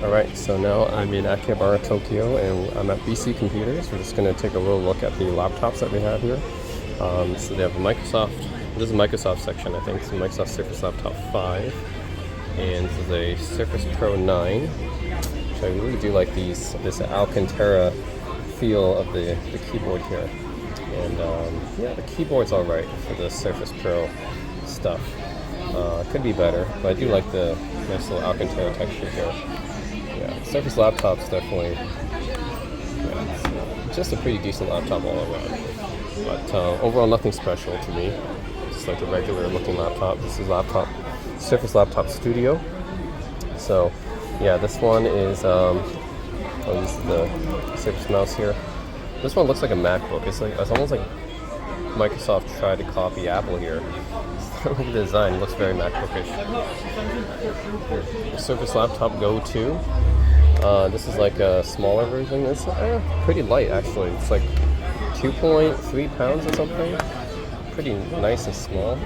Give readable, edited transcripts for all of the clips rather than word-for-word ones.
Alright, so now I'm in Akiba, Tokyo, and I'm at BC Computers. We're just going to take a little look at the laptops that we have here. So they have a Microsoft, this is a Microsoft section, I think. So Microsoft Surface Laptop 5, and this is a Surface Pro 9, which I really do like this Alcantara feel of the keyboard here. And yeah, the keyboard's alright for the Surface Pro stuff. Could be better, but I do like the nice little Alcantara texture here. Yeah, Surface laptop's definitely, it's just a pretty decent laptop all around. But overall, nothing special to me. Just like a regular looking laptop. This is Surface Laptop Studio. So yeah, this one is, I'll use the Surface mouse here. This one looks like a MacBook. It's almost like Microsoft tried to copy Apple here. Look at the design, it looks very MacBookish. Surface Laptop Go 2. This is like a smaller version. It's pretty light actually. It's like 2.3 pounds or something. Pretty nice and small.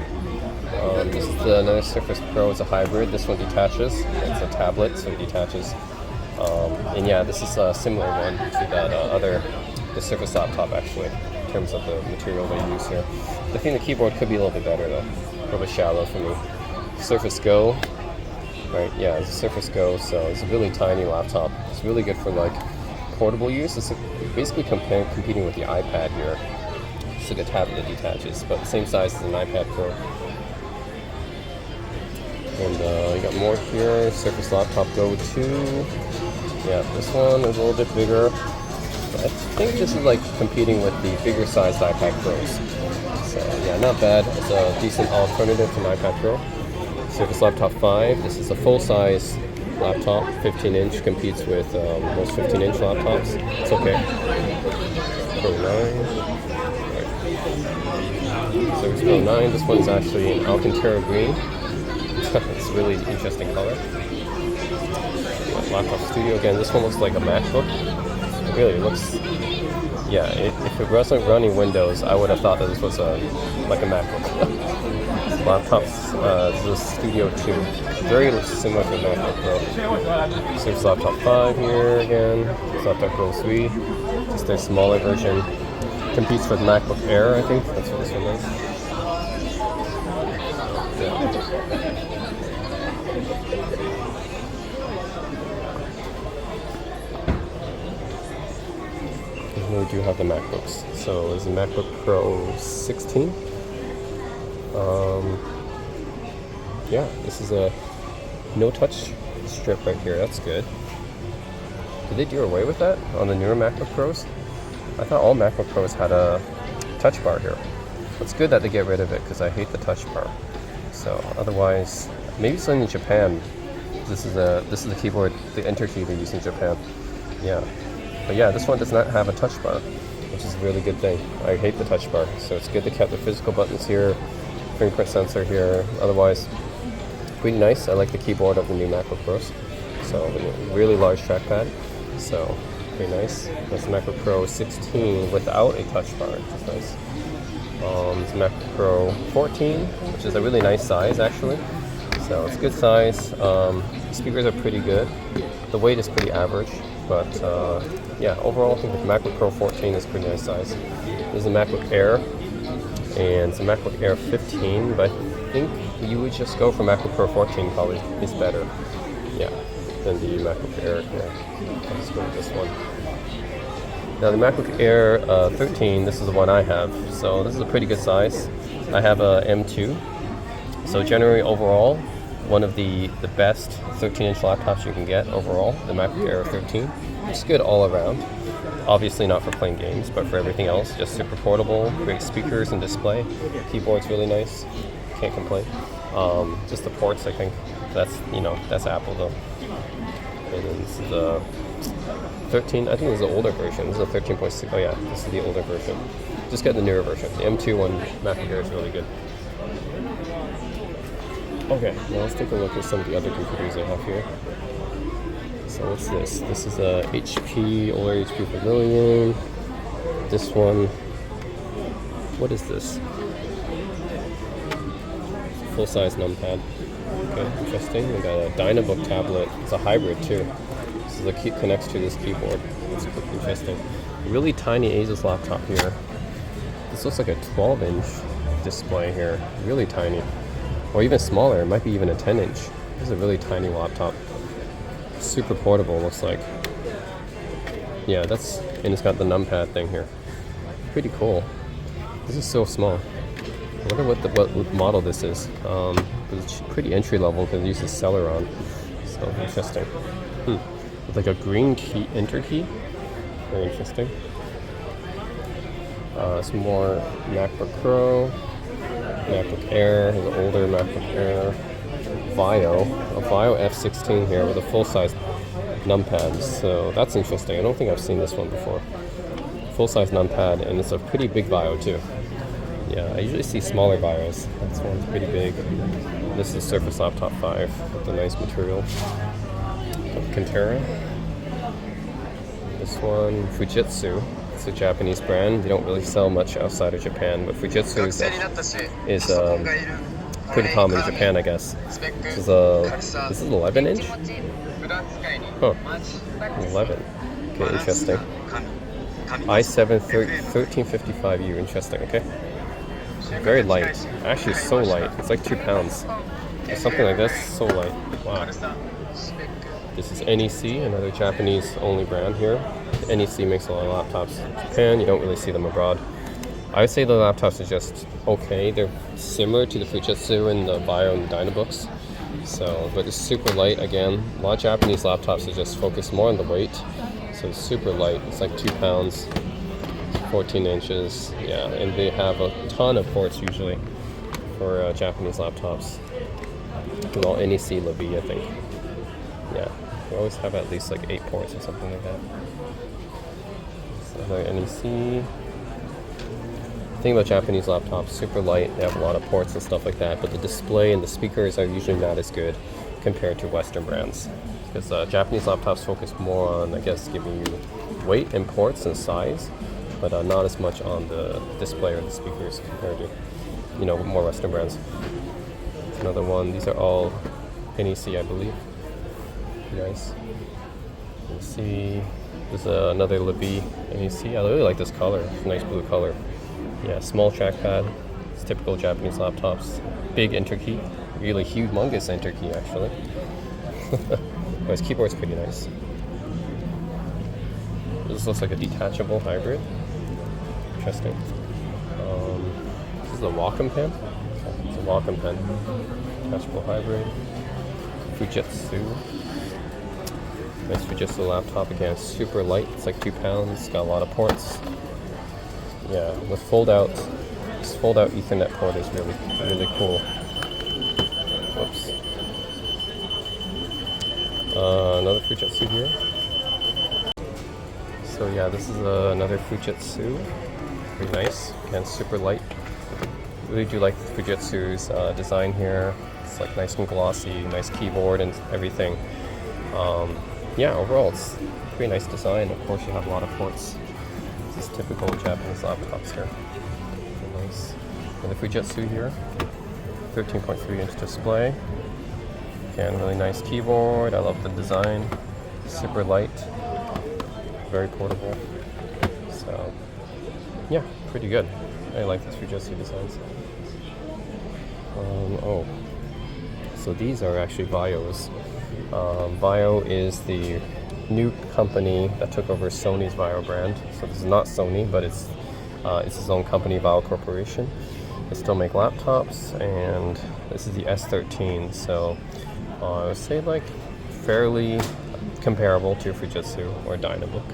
This is another Surface Pro. It's a hybrid. This one detaches. It's a tablet, so it detaches. And yeah, this is a similar one to the Surface Laptop actually, in terms of the material they use here. I think the keyboard could be a little bit better though. A little bit shallow for me. Surface Go. Right, yeah, it's a Surface Go, so it's a really tiny laptop. It's really good for like portable use. It's basically competing with the iPad here. It's like a tablet that detaches, but the same size as an iPad Pro. And you got more here. Surface Laptop Go 2. Yeah, this one is a little bit bigger. I think this is like competing with the bigger sized iPad Pros. So yeah, not bad. It's a decent alternative to an iPad Pro. Surface Laptop 5. This is a full-size laptop, 15-inch, competes with most 15-inch laptops. It's okay. Pro 9. Surface Pro 9. This one's actually an Alcantara green. It's a really interesting color. Laptop Studio again. This one looks like a MacBook. It really looks. Yeah, if it wasn't running Windows, I would have thought that this was like a MacBook. Laptops, this is Studio 2. Very similar to MacBook Pro. Surface Laptop 5 here again. Laptop Pro 3. Just their smaller version. Competes with MacBook Air, I think. That's what this one is. Yeah. We do have the MacBooks. So it's a MacBook Pro 16. Yeah, this is a no-touch strip right here. That's good. Did they do away with that on the newer MacBook Pros? I thought all MacBook Pros had a touch bar here. It's good that they get rid of it because I hate the touch bar. So otherwise, maybe it's in Japan. This is the keyboard, the enter key they use in Japan. Yeah. But yeah, this one does not have a touch bar, which is a really good thing. I hate the touch bar, so it's good they kept the physical buttons here, fingerprint sensor here. Otherwise, pretty nice. I like the keyboard of the new MacBook Pros. So really large trackpad, so pretty nice. That's the MacBook Pro 16 without a touch bar, which is nice. It's MacBook Pro 14, which is a really nice size actually. So it's a good size. Speakers are pretty good. The weight is pretty average. But yeah, overall I think the MacBook Pro 14 is a pretty nice size. This is a MacBook Air, and it's a MacBook Air 15, but I think you would just go for MacBook Pro 14 probably is better, yeah, than the MacBook Air. Yeah, let's go with this one. Now the MacBook Air 13, this is the one I have, so this is a pretty good size. I have a M2, so generally overall, one of the best 13-inch laptops you can get overall, the MacBook Air 13. It's good all around. Obviously not for playing games, but for everything else, just super portable, great speakers and display. Keyboard's really nice, can't complain. Just the ports, I think, that's Apple though. And then this is the 13, I think this is the older version. This is a 13.6, oh yeah, this is the older version. Just get the newer version. The M2 one, MacBook Air is really good. Okay, now let's take a look at some of the other computers I have here. So what's this? This is a HP, older HP Pavilion. This one, what is this? Full-size numpad. Okay, interesting. We got a Dynabook tablet. It's a hybrid too. So the key connects to this keyboard. It's interesting. Really tiny Asus laptop here. This looks like a 12-inch display here. Really tiny. Or even smaller. It might be even a 10-inch. This is a really tiny laptop. Super portable, looks like. Yeah, and it's got the numpad thing here. Pretty cool. This is so small. I wonder what model this is. It's pretty entry level because it uses Celeron. So interesting. With like a green key, enter key. Very interesting. Some more MacBook Pro, MacBook Air, the older MacBook Air, a Vio F16 here with a full-size numpad. So that's interesting. I don't think I've seen this one before. Full-size numpad, and it's a pretty big Vio too. Yeah, I usually see smaller Vios. This one's pretty big. This is Surface Laptop 5 with a nice material. Kantera. This one, Fujitsu. It's a Japanese brand. They don't really sell much outside of Japan, but Fujitsu is pretty common in Japan, I guess. This is 11-inch? Huh. 11. Okay, interesting. i7 1355U. Interesting, okay. Very light. Actually, so light. It's like 2 pounds. Or something like this. So light. Wow. This is NEC, another Japanese-only brand here. NEC makes a lot of laptops in Japan. You don't really see them abroad. I would say the laptops are just okay. They're similar to the Fujitsu and the Vio and the Dynabooks. So, but it's super light again. A lot of Japanese laptops are just focused more on the weight. So it's super light. It's like 2 pounds, 14 inches. Yeah, and they have a ton of ports usually for Japanese laptops. With all NEC Levi, I think. Yeah, they always have at least like 8 ports or something like that. So another NEC. The thing about Japanese laptops, super light, they have a lot of ports and stuff like that, but the display and the speakers are usually not as good compared to Western brands. Because Japanese laptops focus more on, I guess, giving you weight and ports and size, but not as much on the display or the speakers compared to, more Western brands. Another one, these are all NEC, I believe. Nice. Let's see. There's another Levi NEC. I really like this color. It's a nice blue color. Yeah, small trackpad. It's typical Japanese laptops. Big enter key. Really humongous enter key, actually. But his keyboard's pretty nice. This looks like a detachable hybrid. Interesting. This is a Wacom pen. It's a Wacom pen. Detachable hybrid. Fujitsu. Nice Fujitsu laptop again. Super light. It's like 2 pounds. Got a lot of ports. Yeah, the this fold-out Ethernet port is really cool. Whoops. Another Fujitsu here. So yeah, this is another Fujitsu. Pretty nice. Again, super light. Really do like Fujitsu's design here. It's like nice and glossy, nice keyboard and everything. Yeah, overall it's pretty nice design. Of course, you have a lot of ports. This is typical Japanese laptops here. Pretty nice. And the Fujitsu here, 13.3-inch display. Again, really nice keyboard. I love the design. Super light, very portable. So, yeah, pretty good. I like these Fujitsu designs. So these are actually Vios. Vio is the new company that took over Sony's Vio brand. So this is not Sony, but it's its own company, Vio Corporation. They still make laptops, and this is the S13. So I would say like fairly comparable to Fujitsu or Dynabook.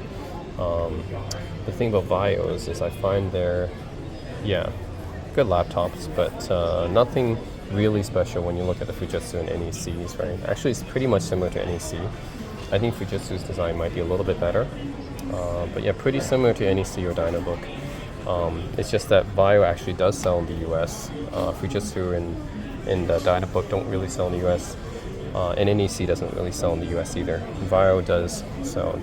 The thing about Vios is I find they're, good laptops, but nothing really special when you look at the Fujitsu and NECs, right? Actually, it's pretty much similar to NEC. I think Fujitsu's design might be a little bit better, but yeah, pretty similar to NEC or Dynabook. It's just that Vio actually does sell in the US. Fujitsu and Dynabook don't really sell in the US, and NEC doesn't really sell in the US either. Vio does, so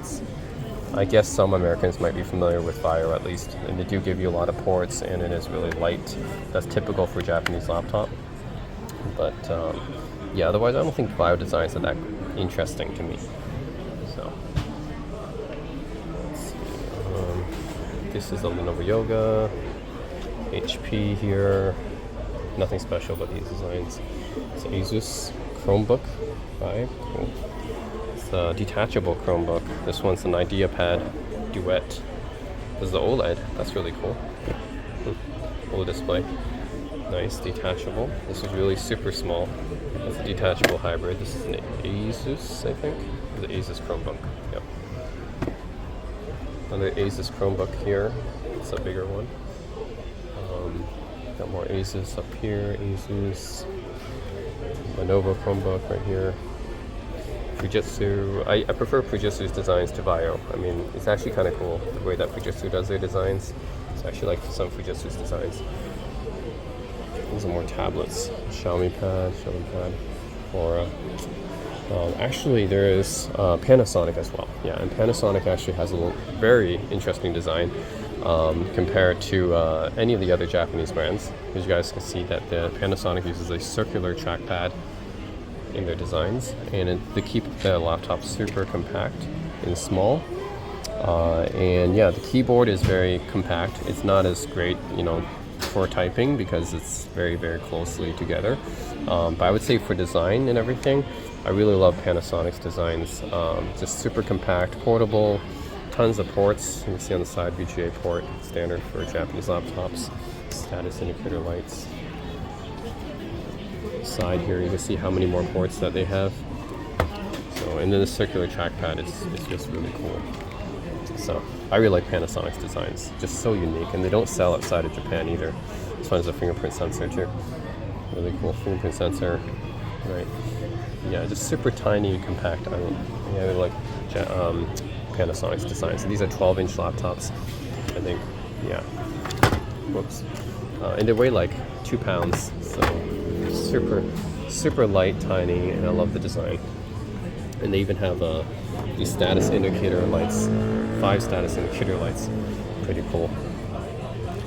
I guess some Americans might be familiar with Vio at least, and they do give you a lot of ports, and it is really light. That's typical for a Japanese laptop. But yeah, otherwise I don't think Vio designs are that interesting to me. So This is the Lenovo Yoga. HP here. Nothing special about these designs. It's an Asus Chromebook 5. Cool. It's a detachable Chromebook. This one's an IdeaPad Duet. This is the OLED. That's really cool. OLED display. Nice, detachable. This is really super small. It's a detachable hybrid. This is an Asus, I think. The Asus Chromebook. Yep. Another Asus Chromebook here. It's a bigger one. Got more Asus up here. Asus. Lenovo Chromebook right here. Fujitsu. I prefer Fujitsu's designs to Vaio. I mean, it's actually kind of cool the way that Fujitsu does their designs. So I actually like some Fujitsu's designs. These are more tablets. Xiaomi pad, Flora. Actually, there is Panasonic as well. Yeah, and Panasonic actually has a very interesting design compared to any of the other Japanese brands. As you guys can see that the Panasonic uses a circular trackpad in their designs, and they keep the laptop super compact and small. And yeah, the keyboard is very compact. It's not as great, for typing because it's very, very closely together. But I would say for design and everything, I really love Panasonic's designs. Just super compact, portable, tons of ports. You can see on the side VGA port, standard for Japanese laptops. Status indicator lights. Side here, you can see how many more ports that they have. So, and then the circular trackpad is just really cool. So I really like Panasonic's designs, just so unique, and they don't sell outside of Japan either. This one has a fingerprint sensor too. Really cool fingerprint sensor, right? Yeah, just super tiny and compact. I really like Panasonic's designs. So these are 12-inch laptops, I think. Yeah. Whoops. And they weigh like 2 pounds, so super light, tiny, and I love the design. And they even have these status indicator lights, 5 status indicator lights. Pretty cool.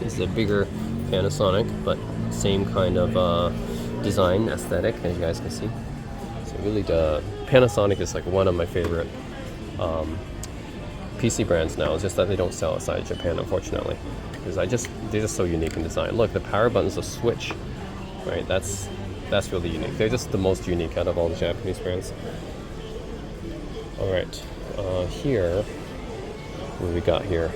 This is a bigger Panasonic, but same kind of design aesthetic, as you guys can see. So really, Panasonic is like one of my favorite PC brands now. It's just that they don't sell outside Japan, unfortunately, because they're just so unique in design. Look, the power button's a switch, right? That's really unique. They're just the most unique out of all the Japanese brands. All right, here, what do we got here?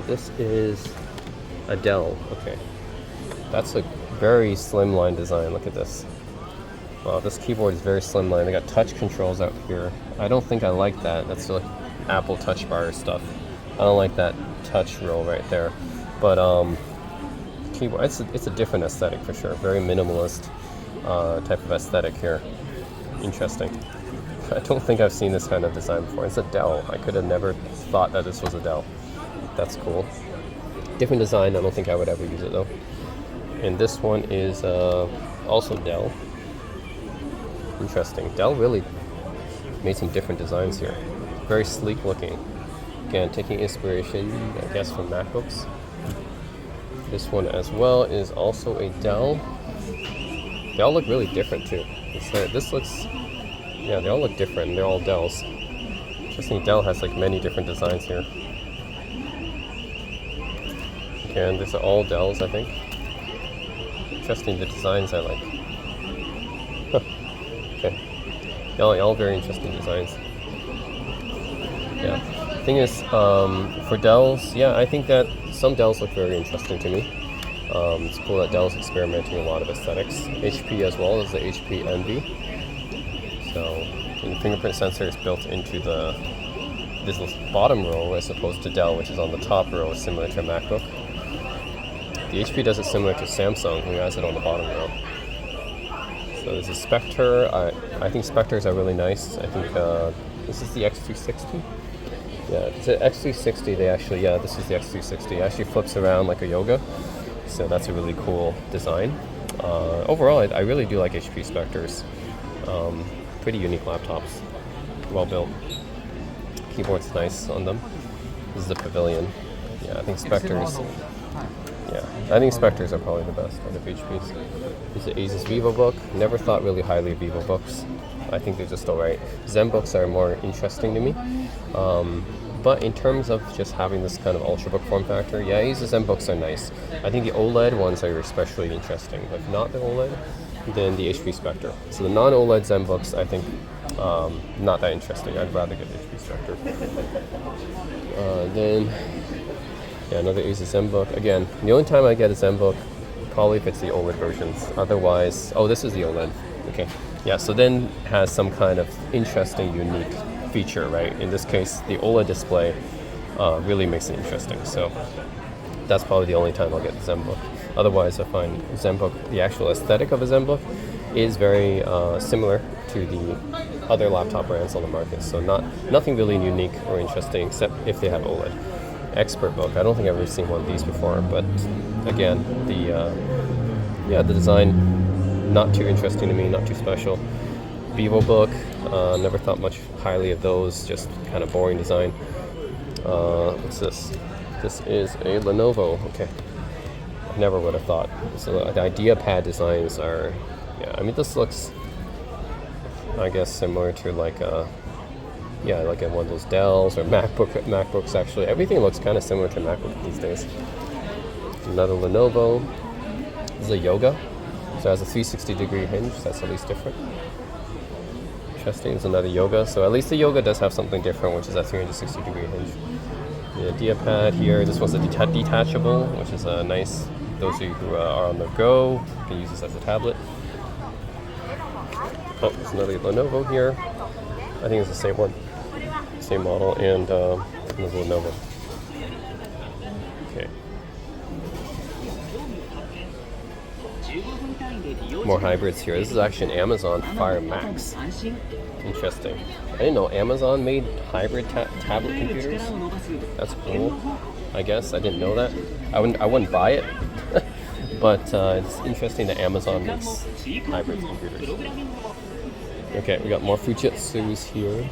This is a Dell. Okay, that's a very slimline design. Look at this. Wow, this keyboard is very slimline. They got touch controls out here. I don't think I like that. That's like Apple Touch Bar stuff. I don't like that touch roll right there. But keyboard, it's a different aesthetic for sure. Very minimalist type of aesthetic here. Interesting. I don't think I've seen this kind of design before. It's a Dell. I could have never thought that this was a Dell. That's cool. Different design. I don't think I would ever use it though. And this one is also Dell. Interesting. Dell really made some different designs here. Very sleek looking. Again, taking inspiration, I guess, from MacBooks. This one as well is also a Dell. They all look really different too. This looks, yeah, they all look different. They're all Dells. Interesting, Dell has like many different designs here. Again, these are all Dells, I think. Interesting, the designs I like. Okay, all very interesting designs. Yeah, thing is, for Dells, yeah, I think that some Dells look very interesting to me. It's cool that Dell's experimenting a lot of aesthetics. HP as well as the HP Envy. So, and the fingerprint sensor is built into this bottom row as opposed to Dell, which is on the top row, similar to a MacBook. The HP does it similar to Samsung, who has it on the bottom row. So there's a Spectre. I think Spectres are really nice. I think this is the X360. Yeah, it's an X360. This is the X360. It actually flips around like a Yoga. So that's a really cool design. Overall, I really do like HP Spectres. Pretty unique laptops. Well built. Keyboard's nice on them. This is the Pavilion. Yeah, I think Spectres. Yeah, I think Spectres are probably the best out of HP's. This is the Asus VivoBook. Never thought really highly of VivoBooks. I think they're just alright. ZenBooks are more interesting to me. But in terms of just having this kind of ultrabook form factor, yeah, these ZenBooks are nice. I think the OLED ones are especially interesting. If not the OLED, then the HP Spectre. So the non-OLED ZenBooks, I think, not that interesting. I'd rather get the HP Spectre. Then, yeah, another Asus ZenBook. Again, the only time I get a ZenBook, probably if it's the OLED versions. Otherwise, oh, this is the OLED. Okay, yeah. So then has some kind of interesting, unique feature, right? In this case, the OLED display really makes it interesting. So that's probably the only time I'll get the ZenBook. Otherwise, I find ZenBook, the actual aesthetic of a ZenBook, is very similar to the other laptop brands on the market. So nothing really unique or interesting, except if they have OLED. ExpertBook, I don't think I've ever seen one of these before, but again, the design, not too interesting to me, not too special. VivoBook, never thought much highly of those, just kind of boring design. What's this? This is a Lenovo. Okay, I never would have thought. So the IdeaPad designs are, yeah, I mean, this looks, I guess, similar to like like in one of those Dells or MacBooks. Actually, everything looks kind of similar to MacBook these days. Another Lenovo. This is a Yoga, so it has a 360-degree hinge. That's at least different. Interesting. It's another Yoga, so at least the Yoga does have something different, which is a 360-degree hinge. The IdeaPad here. This one's a detachable, which is nice. Those of you who are on the go can use this as a tablet. Oh, there's another Lenovo here. I think it's the same one, same model, and another Lenovo. Okay. More hybrids here. This is actually an Amazon Fire Max. Interesting. I didn't know Amazon made hybrid tablet computers. That's cool. I guess I didn't know that. I wouldn't buy it, but it's interesting that Amazon makes hybrid computers. Okay, we got more Fujitsu's here.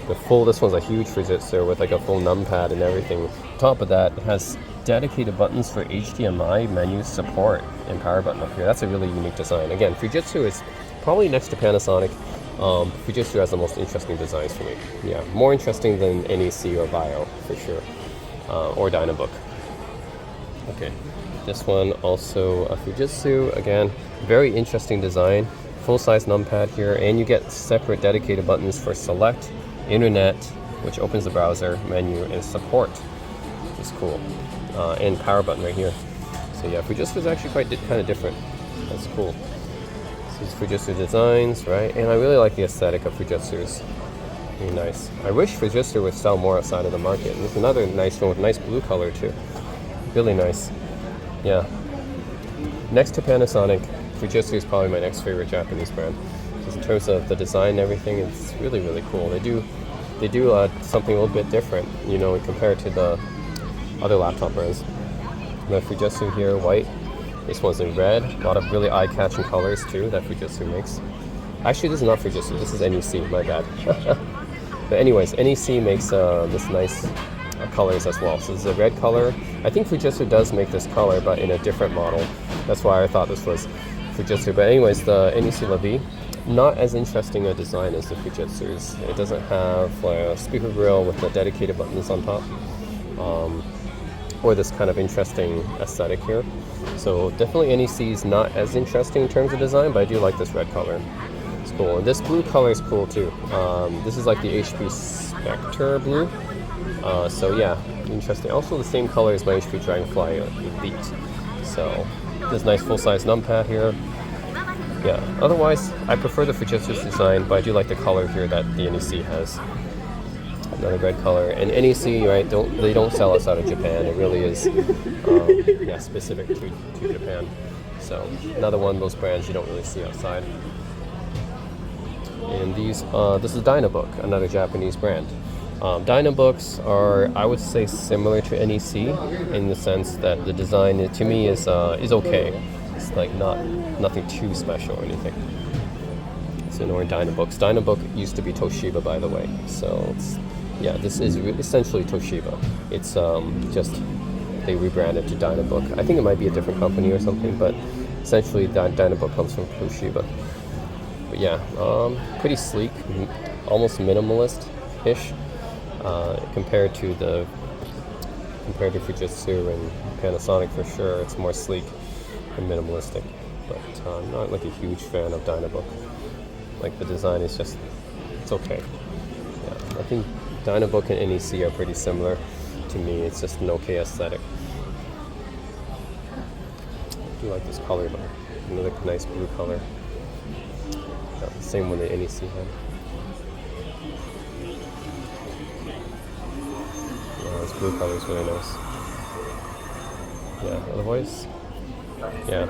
This one's a huge Fujitsu with like a full numpad and everything. On top of that, it has dedicated buttons for HDMI menu support and power button up here. That's a really unique design. Again, Fujitsu is probably next to Panasonic. Fujitsu has the most interesting designs for me. Yeah, more interesting than NEC or Bio for sure, or Dynabook. Okay, this one also a Fujitsu. Again, very interesting design. Full-size numpad here, and you get separate dedicated buttons for select, internet, which opens the browser menu, and support, which is cool, and power button right here. So yeah, Fujitsu is actually quite kind of different. That's cool. This is Fujitsu designs, right? And I really like the aesthetic of Fujitsu's. Really nice. I wish Fujitsu would sell more outside of the market. And there's another nice one with nice blue color too. Really nice. Yeah. Next to Panasonic, Fujitsu is probably my next favorite Japanese brand. Just in terms of the design and everything, it's really, really cool. They do something a little bit different, you know, compared to the other laptop brands. The Fujitsu here, white. This one's in red. A lot of really eye-catching colors too that Fujitsu makes. Actually, this is not Fujitsu. This is NEC. My bad. But anyways, NEC makes this nice colors as well. So this is a red color. I think Fujitsu does make this color, but in a different model. That's why I thought this was Fujitsu. But anyways, the NEC Levi, not as interesting a design as the Fujitsu's. It doesn't have a speaker grill with the dedicated buttons on top, or this kind of interesting aesthetic here. So definitely NEC is not as interesting in terms of design, but I do like this red color. It's cool. And this blue color is cool too. This is like the HP Spectre blue. So yeah, interesting. Also the same color as my HP Dragonfly Elite. So this nice full-size numpad here. Yeah, otherwise I prefer the Fujitsu's design, but I do like the color here that the NEC has. Another red color. And NEC, right, they don't sell outside of Japan. It really is specific to Japan. So another one of those brands you don't really see outside. And this is Dynabook, another Japanese brand. Dynabooks are, I would say, similar to NEC in the sense that the design to me is okay. It's like nothing too special or anything. So no Dynabooks. Dynabook used to be Toshiba, by the way. So this is essentially Toshiba. It's just they rebranded to Dynabook. I think it might be a different company or something, but essentially Dynabook comes from Toshiba. But yeah, pretty sleek, almost minimalist-ish. compared to Fujitsu and Panasonic for sure. It's more sleek and minimalistic. But I'm not like a huge fan of Dynabook. Like the design is just, it's okay. Yeah, I think Dynabook and NEC are pretty similar to me. It's just an okay aesthetic. I do like this color though. Another nice blue color. Yeah, the same one that NEC had. Yeah, this blue color is really nice. Yeah, otherwise, yeah,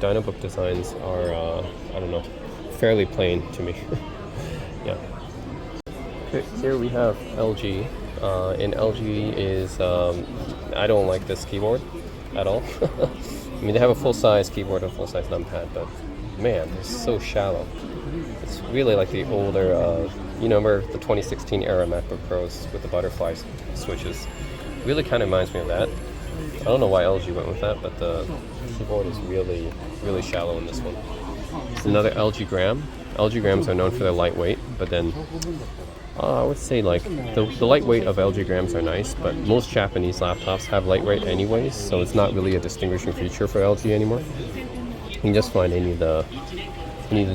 Dynabook designs are, I don't know, fairly plain to me. Yeah. Okay, here we have LG, and LG is, I don't like this keyboard at all. I mean, they have a full-size keyboard and a full-size numpad, but man, it's so shallow. It's really like the older, you know, remember the 2016 era MacBook Pros with the butterfly switches? Really kind of reminds me of that. I don't know why LG went with that, but the keyboard is really, really shallow in this one. It's another LG Gram. LG Grams are known for their lightweight, but then I would say like the lightweight of LG Grams are nice, but most Japanese laptops have lightweight anyways, so it's not really a distinguishing feature for LG anymore. You can just find any of the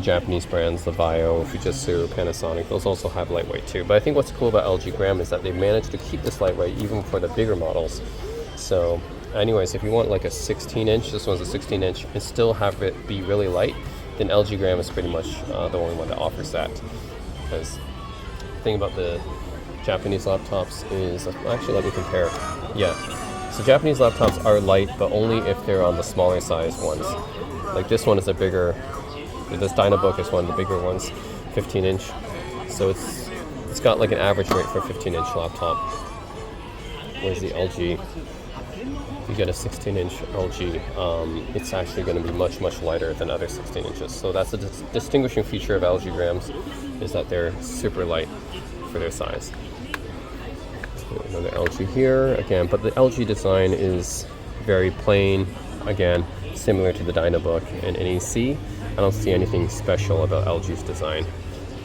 Japanese brands, the Vaio, Fujitsu, Panasonic, those also have lightweight too. But I think what's cool about LG Gram is that they've managed to keep this lightweight even for the bigger models. So anyways, if you want like a 16-inch, this one's a 16-inch, and still have it be really light, then LG Gram is pretty much the only one that offers that. Because the thing about the Japanese laptops is, actually let me compare. Yeah, so Japanese laptops are light, but only if they're on the smaller size ones. Like this one is a bigger, this Dynabook is one of the bigger ones, 15-inch. So it's got like an average weight for a 15-inch laptop. Whereas the LG, if you get a 16-inch LG, it's actually going to be much, much lighter than other 16 inches. So that's a distinguishing feature of LG Grams, is that they're super light for their size. So another LG here, again, but the LG design is very plain, again, similar to the Dynabook and NEC. I don't see anything special about LG's design.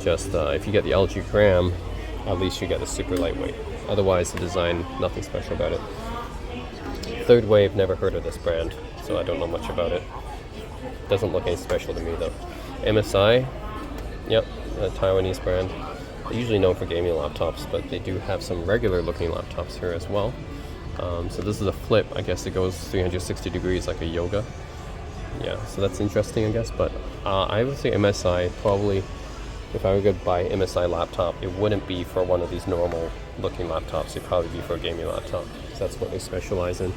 Just if you get the LG Gram, at least you get the super lightweight. Otherwise, the design, nothing special about it. Third Wave, never heard of this brand, so I don't know much about it. Doesn't look any special to me though. MSI, yep, a Taiwanese brand. They're usually known for gaming laptops, but they do have some regular looking laptops here as well. So this is a flip, I guess it goes 360 degrees like a yoga. Yeah, so that's interesting, I guess, but I would say MSI probably, if I were going to buy an MSI laptop, it wouldn't be for one of these normal looking laptops. It'd probably be for a gaming laptop, because that's what they specialize in.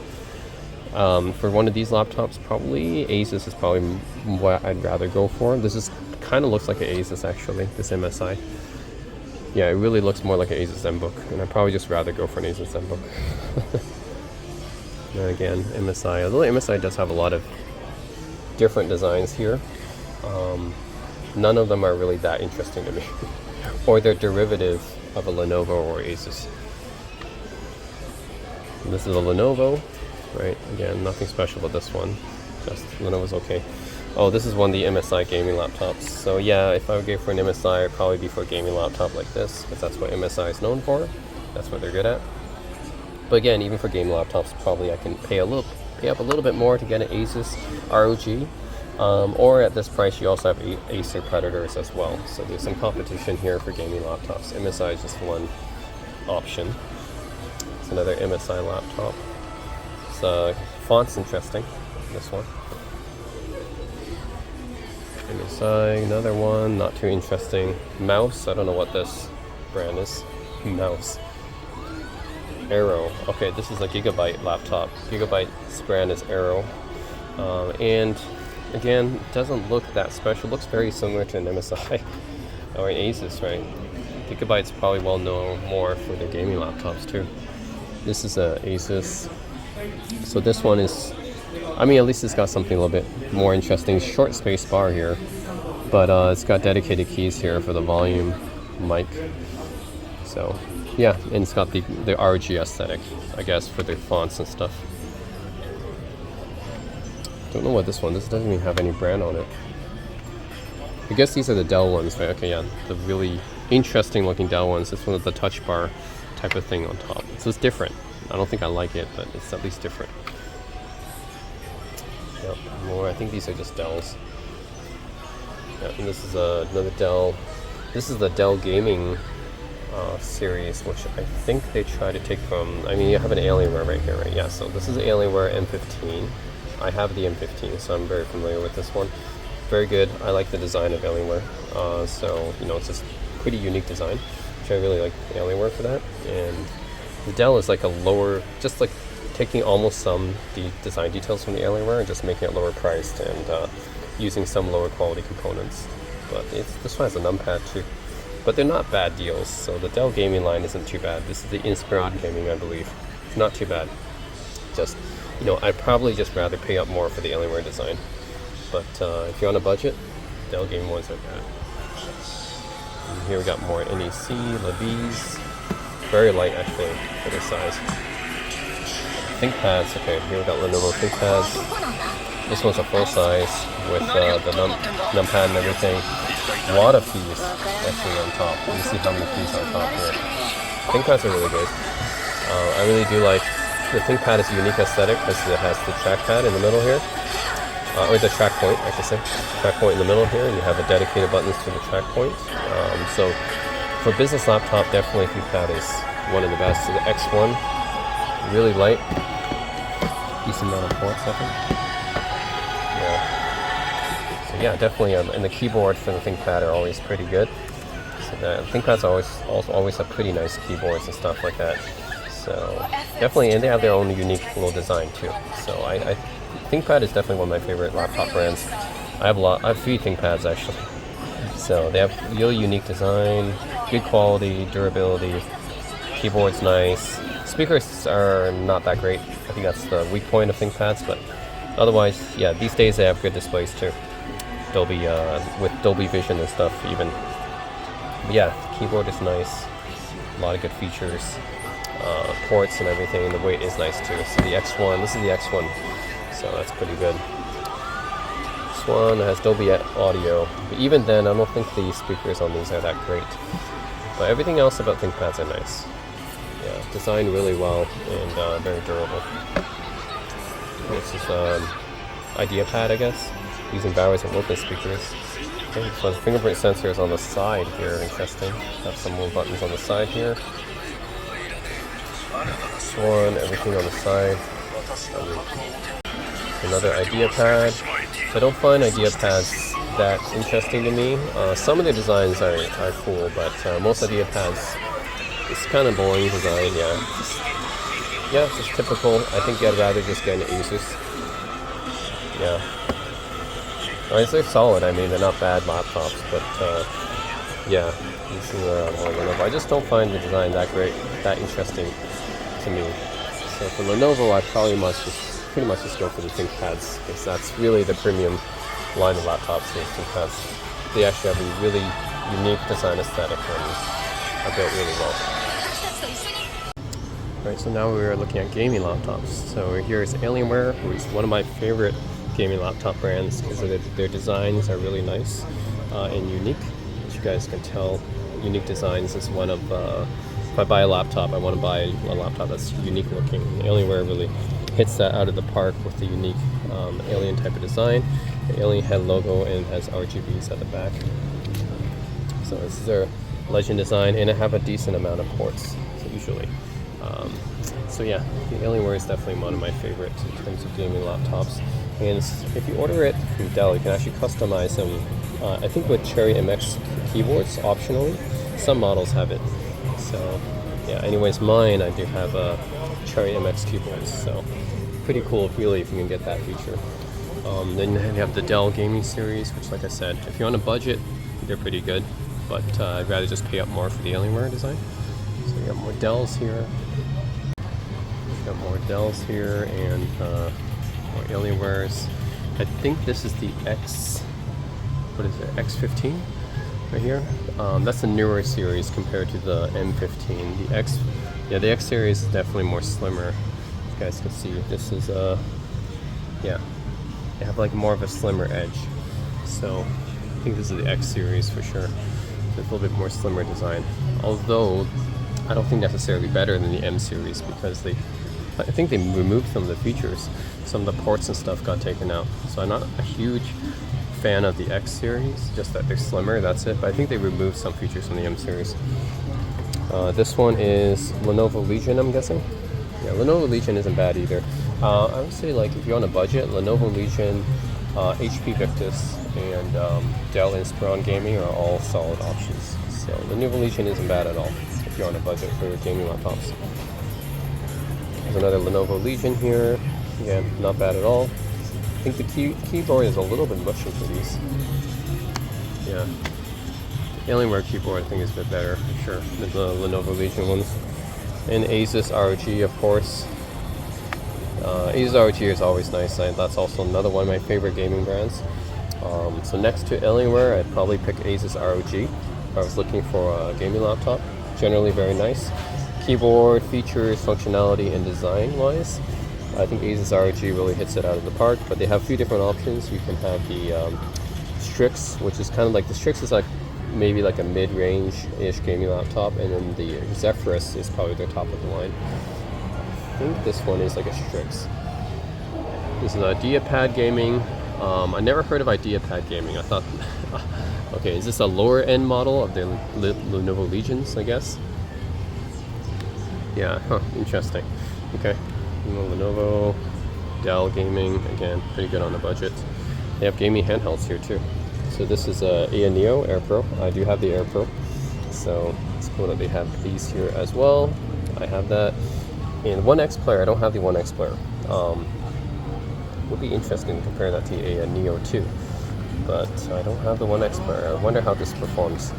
For one of these laptops, probably Asus is probably what I'd rather go for. This is kind of looks like an Asus actually, this MSI. Yeah, it really looks more like an Asus ZenBook, and I'd probably just rather go for an Asus ZenBook. And again, MSI, although MSI does have a lot of different designs here, none of them are really that interesting to me. Or they're derivative of a Lenovo or Asus. And this is a Lenovo, right? Again, nothing special about this one. Just Lenovo's okay. Oh, this is one of the MSI gaming laptops. So yeah, if I would go for an MSI, it'd probably be for a gaming laptop like this, because that's what MSI is known for. That's what they're good at. But again, even for gaming laptops, probably I can pay up a little bit more to get an Asus ROG. Or at this price, you also have Acer Predators as well. So there's some competition here for gaming laptops. MSI is just one option. It's another MSI laptop. So font's interesting, this one. MSI, another one, not too interesting. Mouse, I don't know what this brand is. Mouse. Aero. Okay, this is a Gigabyte laptop. Gigabyte's brand is Aero. And again, it doesn't look that special. It looks very similar to an MSI or an Asus, right? Gigabyte's probably well known more for their gaming laptops too. This is a Asus. So this one is, I mean, at least it's got something a little bit more interesting. Short space bar here, but it's got dedicated keys here for the volume, mic. So yeah, and it's got the ROG aesthetic, I guess, for the fonts and stuff. Don't know what this doesn't even have any brand on it. I guess these are the Dell ones, right? Okay, yeah, the really interesting looking Dell ones. This one with the touch bar type of thing on top. So it's different. I don't think I like it, but it's at least different. Yep, more. I think these are just Dells. Yeah, and this is another Dell. This is the Dell Gaming series, which I think they try to take from. I mean, you have an Alienware right here, right? Yeah. So this is the Alienware M15. I have the M15, so I'm very familiar with this one. Very good. I like the design of Alienware. So you know, it's just pretty unique design, which I really like Alienware for that. And the Dell is like a lower, just like taking almost some design details from the Alienware and just making it lower priced and using some lower quality components. But this one has a numpad too. But they're not bad deals, so the Dell gaming line isn't too bad. This is the Inspiron Gaming, I believe. It's not too bad. Just, you know, I'd probably just rather pay up more for the Alienware design. But if you're on a budget, Dell gaming ones are bad. And here we got more NEC, Levi's. Very light actually for this size. ThinkPads, okay, here we got Lenovo ThinkPads. This one's a full size with the numpad and everything. A lot of keys actually on top. Let me see how many keys on top here. ThinkPads are really good. I really do like the ThinkPad is a unique aesthetic because it has the trackpad in the middle here. Or the track point, I should say. Track point in the middle here, and you have a dedicated buttons to the track point. So for business laptop, definitely ThinkPad is one of the best. So the X1, really light. Decent amount of ports, I think. Yeah, definitely, and the keyboard for the ThinkPad are always pretty good. So the ThinkPads always have pretty nice keyboards and stuff like that. So definitely, and they have their own unique little design too. So I ThinkPad is definitely one of my favorite laptop brands. I have 3 ThinkPads actually. So they have really unique design, good quality, durability. Keyboard's nice. Speakers are not that great. I think that's the weak point of ThinkPads, but otherwise, yeah, these days they have good displays too. Dolby with Dolby Vision and stuff even. But yeah, the keyboard is nice. A lot of good features. Ports and everything, and the weight is nice too. So the X1, this is the X1. So that's pretty good. This one has Dolby Audio. But even then, I don't think the speakers on these are that great. But everything else about ThinkPads are nice. Yeah, designed really well and very durable. This is IdeaPad, I guess. Using batteries and worthless speakers. Okay, so the fingerprint sensor is on the side here, interesting. Have some more buttons on the side here. This one, everything on the side. Another IdeaPad. So I don't find IdeaPads that interesting to me. Some of the designs are cool, but most IdeaPads, it's kind of boring design, yeah. Just typical. I think I'd rather just get an Asus. Yeah. They're solid. I mean, they're not bad laptops, but yeah, these things are more Lenovo. I just don't find the design that great, that interesting to me. So for Lenovo, I pretty much just go for the ThinkPads because that's really the premium line of laptops here. ThinkPads, they actually have a really unique design aesthetic and are built really well. Alright, so now we're looking at gaming laptops. So here is Alienware, who is one of my favorite gaming laptop brands because their designs are really nice and unique. As you guys can tell, unique designs is one of, if I buy a laptop, I want to buy a laptop that's unique looking. Alienware really hits that out of the park with the unique alien type of design. The alien head logo and has RGBs at the back. So this is their legend design, and I have a decent amount of ports, so usually. So yeah, the Alienware is definitely one of my favorites in terms of gaming laptops. And if you order it from Dell, you can actually customize them, I think with Cherry MX keyboards, optionally. Some models have it. So yeah, anyways, mine, I do have a Cherry MX keyboards, so pretty cool really if you can get that feature. Then you have the Dell Gaming Series, which like I said, if you're on a budget, they're pretty good, but I'd rather just pay up more for the Alienware design. So you got more Dells here. Got more Dells here and more Alienwares. I think this is the X15 right here. That's a newer series compared to the M15. The X series is definitely more slimmer. You guys can see this is yeah, they have like more of a slimmer edge. So I think this is the X series for sure. It's a little bit more slimmer design. Although I don't think necessarily better than the M series because I think they removed some of the features. Some of the ports and stuff got taken out. So I'm not a huge fan of the X series, just that they're slimmer, that's it. But I think they removed some features from the M series. This one is Lenovo Legion, I'm guessing. Yeah, Lenovo Legion isn't bad either. I would say, like, if you're on a budget, Lenovo Legion, HP Victus, and Dell Inspiron Gaming are all solid options. So Lenovo Legion isn't bad at all if you're on a budget for gaming laptops. There's another Lenovo Legion here. Again, not bad at all. I think the keyboard is a little bit mushy for these. Yeah. The Alienware keyboard I think is a bit better, for sure, than the Lenovo Legion ones. And Asus ROG, of course. Asus ROG is always nice. That's also another one of my favorite gaming brands. So next to Alienware, I'd probably pick Asus ROG if I was looking for a gaming laptop. Generally very nice. Keyboard, features, functionality, and design-wise, I think Asus ROG really hits it out of the park. But they have a few different options. You can have the Strix, which is kind of like, the Strix is like maybe like a mid-range-ish gaming laptop, and then the Zephyrus is probably their top of the line. I think this one is like a Strix. This is IdeaPad Gaming. I never heard of IdeaPad Gaming. I thought, okay, is this a lower end model of the Lenovo Legions, I guess? Yeah, interesting. Okay, Lenovo, Dell Gaming, again, pretty good on the budget. They have gaming handhelds here too. So this is a Neo Air Pro. I do have the Air Pro, so it's cool that they have these here as well. I have that. And One X player, I don't have the One X player. Would be interesting to compare that to a Neo 2, but I don't have the One X player. I wonder how this performs.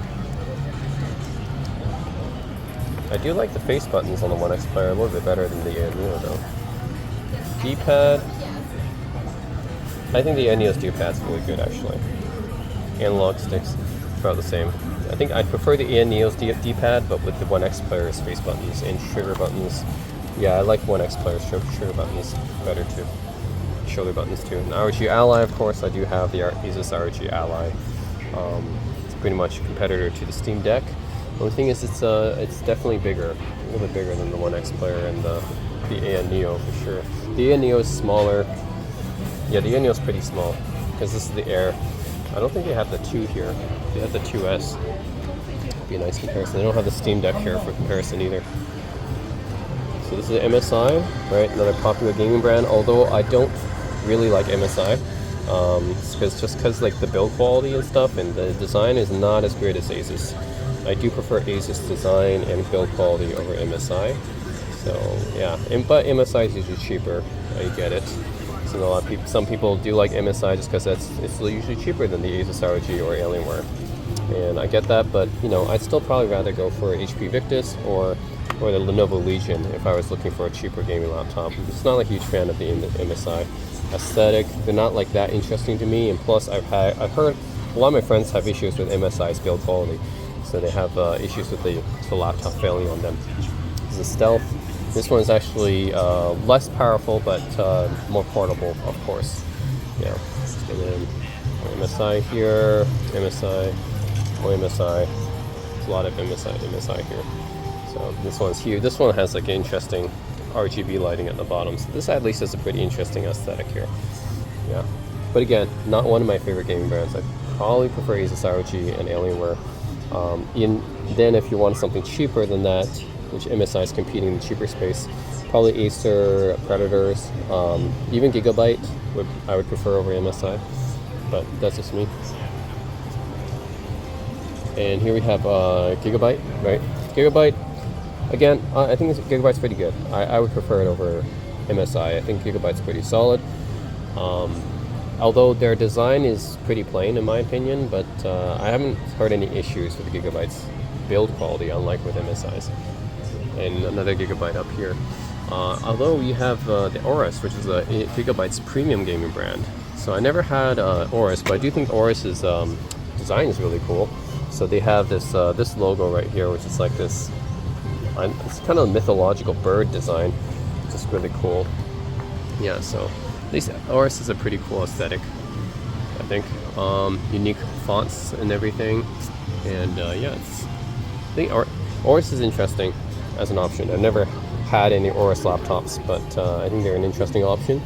I do like the face buttons on the One X player a little bit better than the Neo though. D-pad, I think the Neo's D-pad's really good actually. Analog sticks, about the same. I think I prefer the Neo's D-pad, but with the One X player's face buttons and trigger buttons. Yeah, I like One X player's trigger buttons better too. Shoulder buttons too. And ROG Ally, of course, I do have the Asus ROG Ally. It's pretty much a competitor to the Steam Deck. The only thing is it's definitely bigger, a little bit bigger than the One X player and the Neo for sure. The Neo is smaller. Yeah, the Neo is pretty small because this is the Air. I don't think they have the 2 here. They have the 2S. Be a nice comparison. They don't have the Steam Deck here for comparison either. So this is MSI, right? Another popular gaming brand. Although I don't really like MSI, because like the build quality and stuff and the design is not as great as Asus. I do prefer Asus design and build quality over MSI. So yeah, but MSI is usually cheaper. I get it. So a lot of people, some people do like MSI just because it's usually cheaper than the Asus ROG or Alienware, and I get that. But you know, I'd still probably rather go for HP Victus or the Lenovo Legion if I was looking for a cheaper gaming laptop. I'm just not a huge fan of the MSI aesthetic. They're not like that interesting to me, and plus I've heard a lot of my friends have issues with MSI's build quality, so they have issues with the laptop failing on them. This is a Stealth. This one is actually less powerful, but more portable, of course. Yeah. And then MSI here, MSI, more MSI. There's a lot of MSI here. So this one's huge. This one has like an interesting RGB lighting at the bottom. So this at least has a pretty interesting aesthetic here. Yeah. But again, not one of my favorite gaming brands. I probably prefer Asus ROG and Alienware. Then if you want something cheaper than that, which MSI is competing in the cheaper space, probably Acer, Predators, even Gigabyte I would prefer over MSI, but that's just me. And here we have Gigabyte, right? Gigabyte, again, I think Gigabyte's pretty good. I would prefer it over MSI. I think Gigabyte's pretty solid. Although their design is pretty plain in my opinion, but I haven't heard any issues with Gigabyte's build quality, unlike with MSI's. And another Gigabyte up here. Although we have the Aorus, which is Gigabyte's premium gaming brand. So I never had Aorus, but I do think Aorus's design is really cool. So they have this this logo right here, which is like this. It's kind of a mythological bird design, which is really cool. Yeah, so at least Aorus is a pretty cool aesthetic, I think. Unique fonts and everything, and yeah, I think Aorus is interesting. as an option. I've never had any Aorus laptops, but I think they're an interesting option.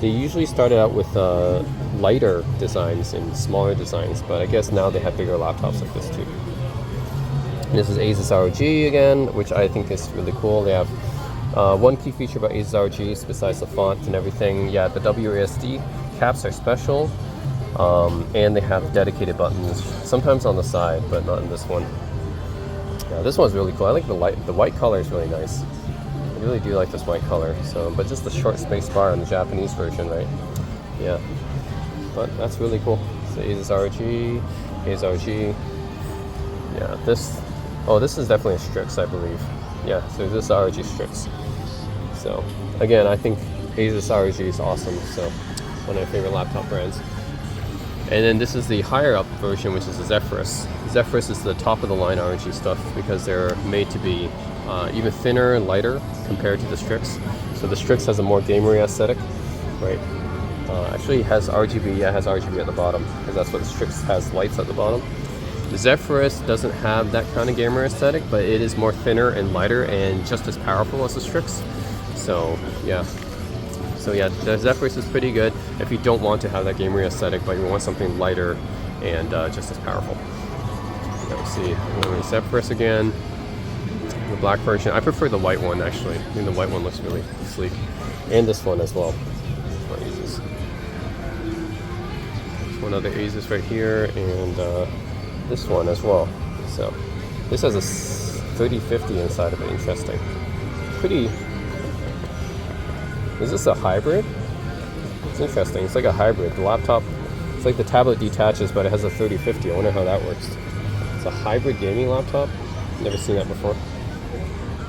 They usually started out with lighter designs and smaller designs, but I guess now they have bigger laptops like this too. This is Asus ROG again, which I think is really cool. They have one key feature about Asus ROGs, besides the font and everything. Yeah, the WASD caps are special, and they have dedicated buttons, sometimes on the side, but not in this one. Yeah, this one's really cool. I like the white color is really nice. I really do like this white color. So, but just the short space bar in the Japanese version, right? Yeah, but that's really cool. So Asus ROG. Yeah, this. Oh, this is definitely a Strix, I believe. Yeah, so this is ROG Strix. So again, I think Asus ROG is awesome. So one of my favorite laptop brands. And then this is the higher up version, which is the Zephyrus. Zephyrus is the top of the line ROG stuff because they're made to be even thinner and lighter compared to the Strix. So the Strix has a more gamery aesthetic, right? Actually it has RGB, yeah, it has RGB at the bottom because that's what the Strix has, lights at the bottom. The Zephyrus doesn't have that kind of gamer aesthetic, but it is more thinner and lighter and just as powerful as the Strix. So yeah. So yeah, the Zephyrus is pretty good if you don't want to have that gamery aesthetic, but you want something lighter and just as powerful. Let's see, the Zephyrus again, the black version. I prefer the white one actually. I think the white one looks really sleek, and this one as well. Asus. There's one other Asus right here, and this one as well. So this has a 3050 inside of it. Interesting. Pretty. Is this a hybrid? It's interesting. It's like a hybrid. The laptop, it's like the tablet detaches, but it has a 3050. I wonder how that works. It's a hybrid gaming laptop. Never seen that before.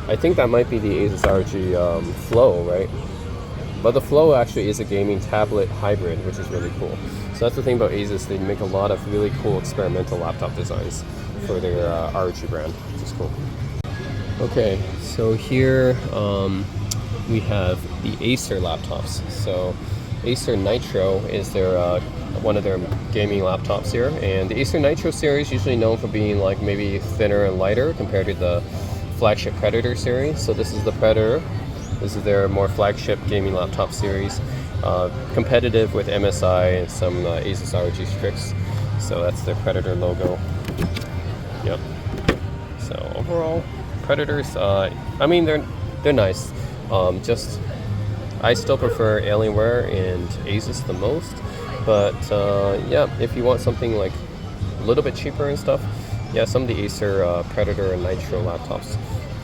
I think that might be the Asus ROG Flow, right? But the Flow actually is a gaming tablet hybrid, which is really cool. So that's the thing about Asus. They make a lot of really cool experimental laptop designs for their ROG brand, which is cool. Okay, so here we have the Acer laptops. So Acer Nitro is their one of their gaming laptops here, and the Acer Nitro series usually known for being like maybe thinner and lighter compared to the flagship Predator series. So this is the Predator. This is their more flagship gaming laptop series, competitive with MSI and some Asus ROG Strix. So that's their Predator logo. Yep. So overall, Predators. I mean they're nice. Just I still prefer Alienware and Asus the most, but yeah, if you want something like a little bit cheaper and stuff, yeah, some of the Acer Predator and Nitro laptops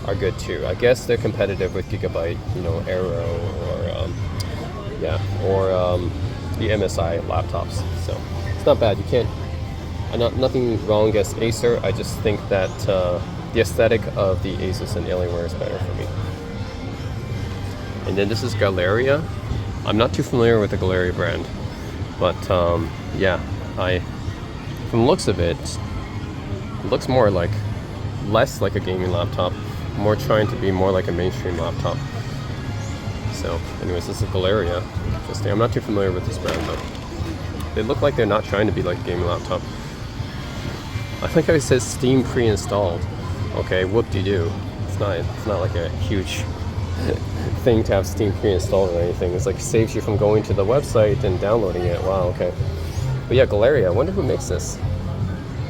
are good too. I guess they're competitive with Gigabyte, you know, Aero, or the MSI laptops. So it's not bad. You can't. Nothing wrong against Acer. I just think that the aesthetic of the Asus and Alienware is better for me. And then this is Galeria. I'm not too familiar with the Galeria brand, but yeah, from the looks of it, it looks more like less like a gaming laptop, more trying to be more like a mainstream laptop. So, anyways, this is Galeria. Interesting. I'm not too familiar with this brand, but they look like they're not trying to be like a gaming laptop. I think it says Steam pre-installed. Okay, whoop-de-doo. It's not like a huge thing to have Steam pre-installed or anything. It's like saves you from going to the website and downloading it. Wow, okay. But yeah, Galeria. I wonder who makes this.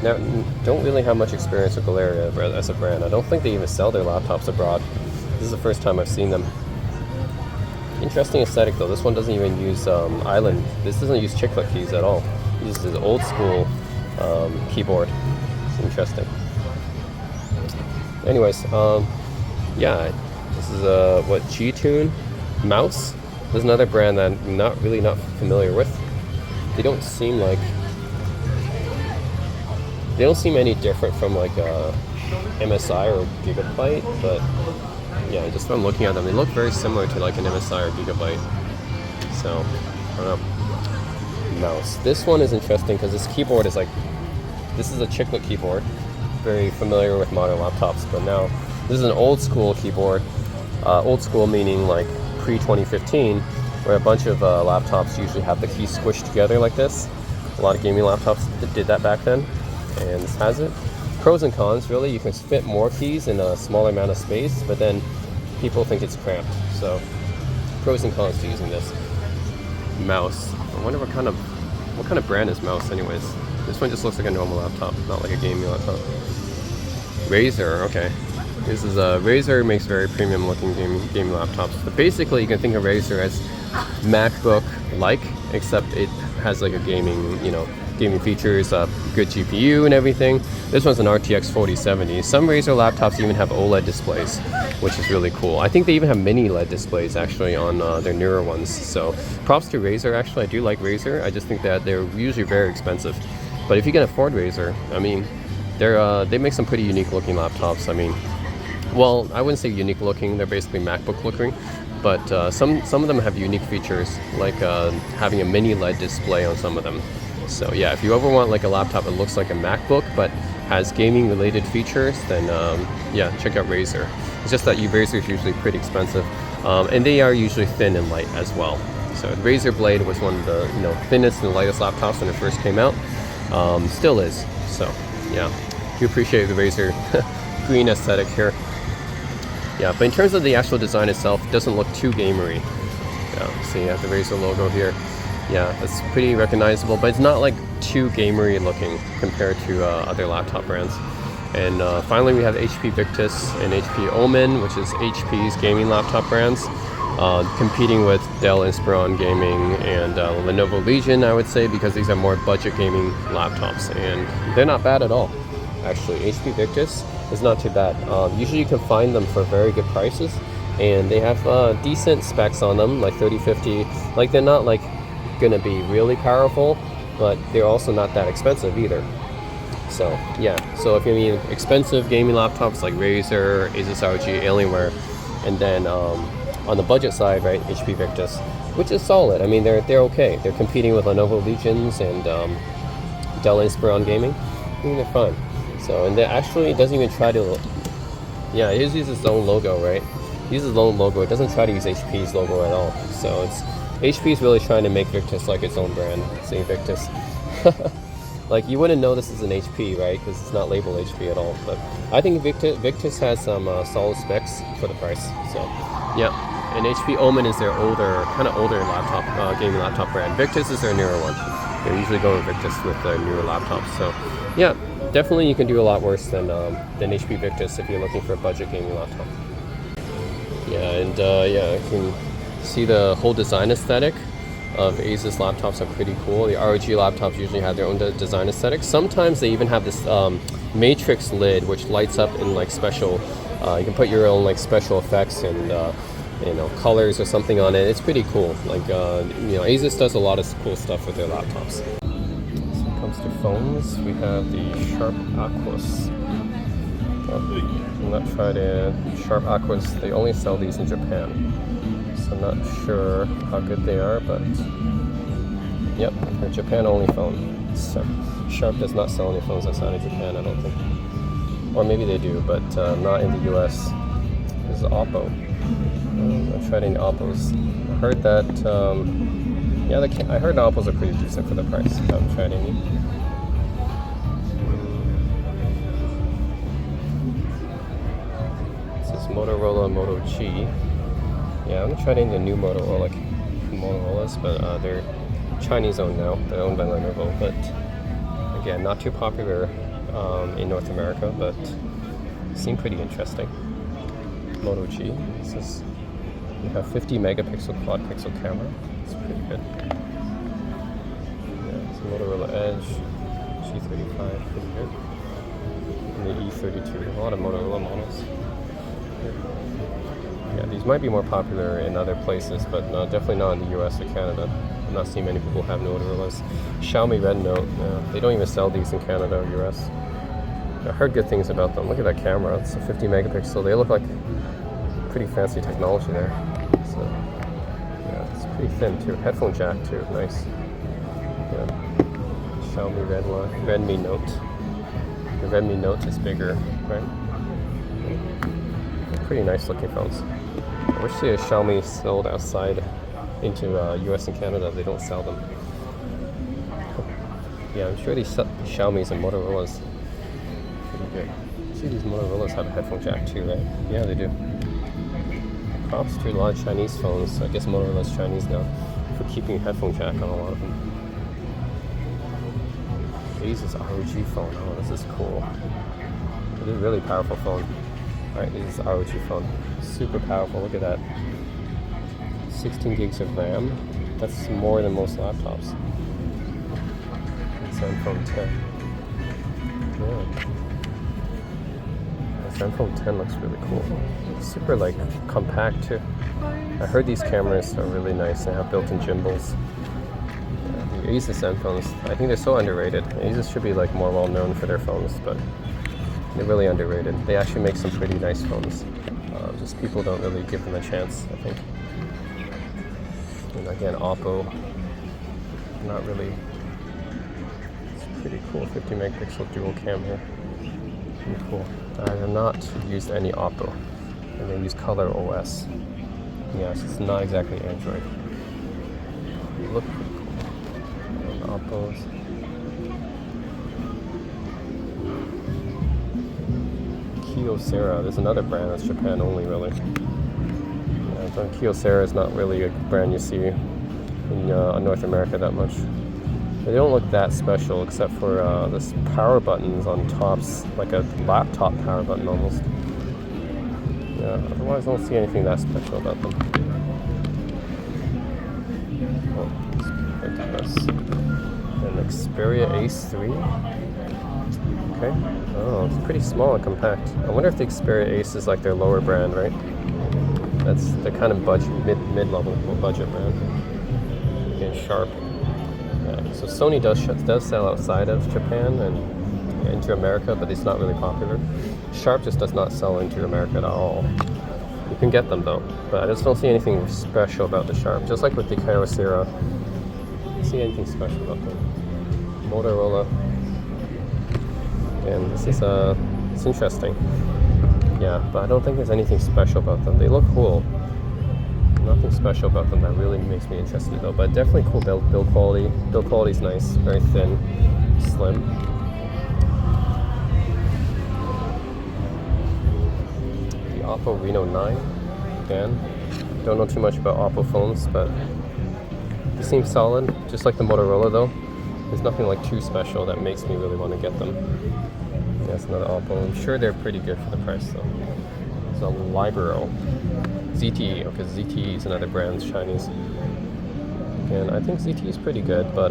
Now, don't really have much experience with Galeria as a brand. I don't think they even sell their laptops abroad. This is the first time I've seen them. Interesting aesthetic though. This one doesn't even use Island. This doesn't use chiclet keys at all. It uses an old school keyboard. It's interesting. Anyways, yeah. This is what, G-Tune mouse. There's another brand that I'm not familiar with. They don't seem any different from like MSI or Gigabyte, but yeah, just from looking at them, they look very similar to like an MSI or Gigabyte. So I don't know. Mouse. This one is interesting because this keyboard is like, this is a chiclet keyboard. Very familiar with modern laptops, but now this is an old school keyboard. Old school meaning like pre-2015, where a bunch of laptops usually have the keys squished together like this. A lot of gaming laptops did that back then, and this has it. pros and cons really. You can fit more keys in a smaller amount of space, but then people think it's cramped. So pros and cons to using this mouse. I wonder what kind of brand is mouse anyways. This one just looks like a normal laptop, not like a gaming laptop. Razer, okay. This is a Razer, makes very premium looking gaming laptops. But basically you can think of Razer as MacBook like, except it has like a gaming, gaming features, good GPU and everything. This one's an RTX 4070. Some Razer laptops even have OLED displays, which is really cool. I think they even have mini LED displays actually on their newer ones. So props to Razer. Actually, I do like Razer. I just think that they're usually very expensive. But if you can afford Razer, I mean, they make some pretty unique looking laptops. I mean, well, I wouldn't say unique looking. They're basically MacBook looking. But some of them have unique features, like having a mini LED display on some of them. So yeah, if you ever want like a laptop that looks like a MacBook but has gaming related features, then yeah, check out Razer. It's just that Razer is usually pretty expensive, and they are usually thin and light as well. So the Razer Blade was one of the thinnest and lightest laptops when it first came out. Still is. So yeah, do appreciate the Razer green aesthetic here. Yeah, but in terms of the actual design itself, it doesn't look too gamery. Yeah, so you have the Razer logo here. Yeah, that's pretty recognizable, but it's not like too gamery looking compared to other laptop brands. And finally we have HP Victus and HP Omen, which is HP's gaming laptop brands, competing with Dell Inspiron Gaming and Lenovo Legion, I would say, because these are more budget gaming laptops, and they're not bad at all. Actually, HP Victus is not too bad. Usually you can find them for very good prices, and they have decent specs on them, like 3050. Like, they're not like gonna be really powerful, but they're also not that expensive either. So yeah, so if you need expensive gaming laptops like Razer, Asus ROG, Alienware, and then on the budget side, right, HP Victus, which is solid. I mean, they're okay. They're competing with Lenovo Legions and Dell Inspiron Gaming. I think they're fine. So, and it doesn't even try to, yeah, it uses its own logo, right? It uses its own logo. It doesn't try to use HP's logo at all. So HP's really trying to make Victus like its own brand. Say Victus. Like, you wouldn't know this is an HP, right? Because it's not labeled HP at all. But I think Victus has some solid specs for the price. So yeah, and HP Omen is their kind of older laptop, gaming laptop brand. Victus is their newer one. They're usually going Victus with their newer laptops. So yeah, definitely you can do a lot worse than HP Victus if you're looking for a budget gaming laptop. Yeah, and yeah, I can see the whole design aesthetic of Asus laptops are pretty cool. The ROG laptops usually have their own design aesthetic. Sometimes they even have this matrix lid which lights up in like special, you can put your own like special effects and colors or something on it. It's pretty cool. Like Asus does a lot of cool stuff with their laptops. So when it comes to phones, we have the Sharp Aquos. I'm not tried it. Sharp Aquos, they only sell these in Japan. I'm not sure how good they are, but yep, they're a Japan only phone. So Sharp does not sell any phones outside of Japan, I don't think. Or maybe they do, but not in the US. This is Oppo. I've tried any Oppos. I heard that, yeah, I heard the Oppos are pretty decent for the price. I haven't tried any. This is Motorola Moto G. Yeah, I'm trying the new Motorola's, but they're Chinese owned now. They're owned by Lenovo, but again, not too popular in North America, but seem pretty interesting. Moto G. You have 50 megapixel quad pixel camera. It's pretty good. Yeah, it's a Motorola Edge G35, pretty good. And the E32, a lot of Motorola models. Yeah, these might be more popular in other places, but definitely not in the US or Canada. I'm not seeing many people have Motorola's. Xiaomi Red Note, they don't even sell these in Canada or US. I heard good things about them. Look at that camera, it's a 50 megapixel. They look like pretty fancy technology there. So yeah, it's pretty thin too. Headphone jack too, nice. Yeah. Xiaomi Redmi Note. The Redmi Note is bigger, right? Pretty nice looking phones. I wish the Xiaomi sold outside into US and Canada. They don't sell them. Yeah, I'm sure these Xiaomis and Motorola's pretty good. See, these Motorola's have a headphone jack too, right? Yeah, they do. Props to a lot of Chinese phones. I guess Motorola's Chinese now for keeping a headphone jack on a lot of them. Jesus, ROG phone. Oh, this is cool. It is a really powerful phone. Alright, this is ROG phone. Super powerful. Look at that. 16 gigs of RAM. That's more than most laptops. Zenfone 10. Yeah. The Zenfone 10 looks really cool. Super like compact too. I heard these cameras are really nice. They have built-in gimbals. The Asus Zenphones, I think they're so underrated. Asus should be like more well known for their phones, but they're really underrated. They actually make some pretty nice phones. Just people don't really give them a chance, I think. And again, Oppo, not really. It's pretty cool. 50 megapixel dual camera. Pretty cool. I have not used any Oppo. I'm gonna use Color OS. Yes, it's not exactly Android. Look pretty cool. And Oppo's. Kyocera. There's another brand that's Japan only, really. Kyocera is not really a brand you see in North America that much. They don't look that special except for this power buttons on tops, like a laptop power button almost. Yeah, otherwise I don't see anything that special about them. Oh, let's look at this. An Xperia Ace 3. Okay. Oh, it's pretty small and compact. I wonder if the Xperia Ace is like their lower brand, right? That's the kind of budget, mid-level budget brand. Again, Sharp. Yeah, so Sony does sell outside of Japan and into America, but it's not really popular. Sharp just does not sell into America at all. You can get them though, but I just don't see anything special about the Sharp. Just like with the Kyocera, I don't see anything special about them. Motorola. And this is it's interesting. Yeah, but I don't think there's anything special about them. They look cool. Nothing special about them that really makes me interested though. But definitely cool build quality. Build quality's nice. Very thin, slim. The Oppo Reno 9. Again, don't know too much about Oppo phones, but they seem solid. Just like the Motorola though. There's nothing like too special that makes me really want to get them. That's another Oppo. I'm sure they're pretty good for the price though. It's a Libero. ZTE. Okay, ZTE is another brand, it's Chinese. And I think ZTE is pretty good, but